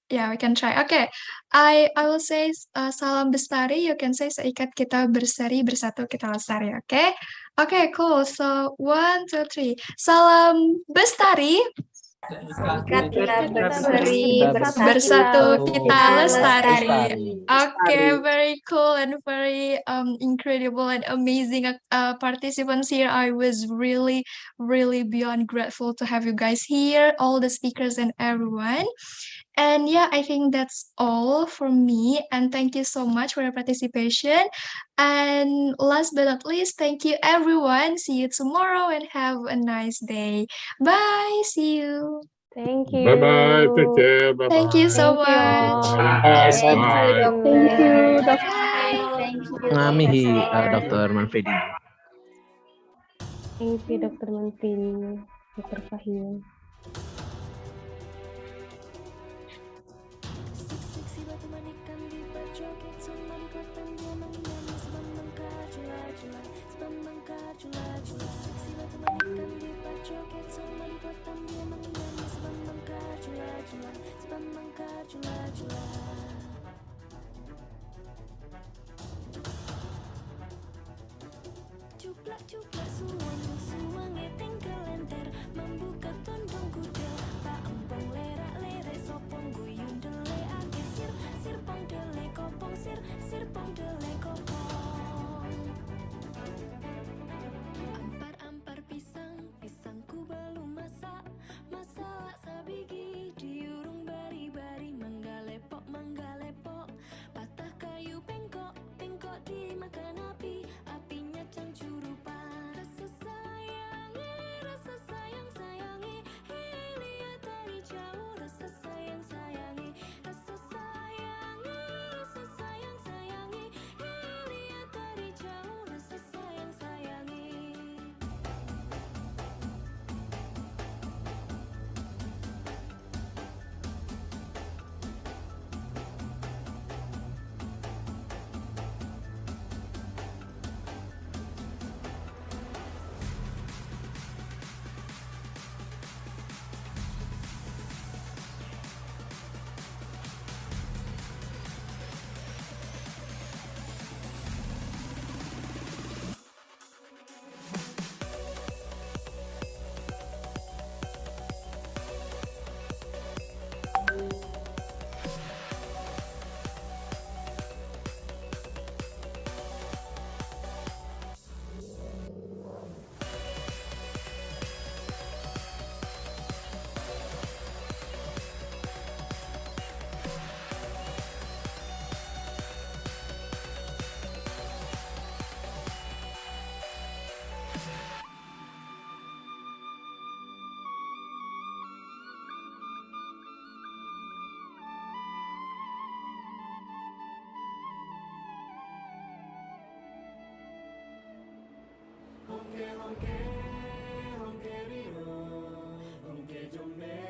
We can try. Okay, I will say Salam Bestari. You can say seikat kita berseri, bersatu kita lestari. Okay. Okay, cool. So 1, 2, 3. Salam Bestari. Seikat kita berseri, Bersatu kita lestari. lestari. Okay, very cool and very incredible and amazing participants here. I was really, really beyond grateful to have you guys here, all the speakers and everyone. And yeah, I think that's all from me. And thank you so much for your participation. And last but not least, thank you everyone. See you tomorrow and have a nice day. Bye. See you. Thank you. Bye-bye. Take care. Bye-bye. Thank you so Thank you much. all. Bye. Thank you, Bye. Dokter. Thank you, Dr. Thank you, Ngamihi Professor. Dr. Manfredini. Thank you, Dr. Mantini, Dr. Fahim. Seksi batu manikan diperjoget semua di kota dia menangis membengkak jula-jula membengkak jula-jula. Seksi batu manikan diperjoget semua di kota dia menangis membengkak jula-jula membengkak jula-jula. Cuplak-cuplak suang tinggal enter membuka tondong kuda tak empong lerak-lere sopong guyung dele ake sir pong dele kopong sir pong dele kopong. Ampar-ampar pisangku belum masak sabigi diurung bari-bari manggalepok patah kayu bengkok dimakan apinya cangcurupan. Rasa sayangi lihat dari jauh. Rasa sayangi lihat Aunque yo me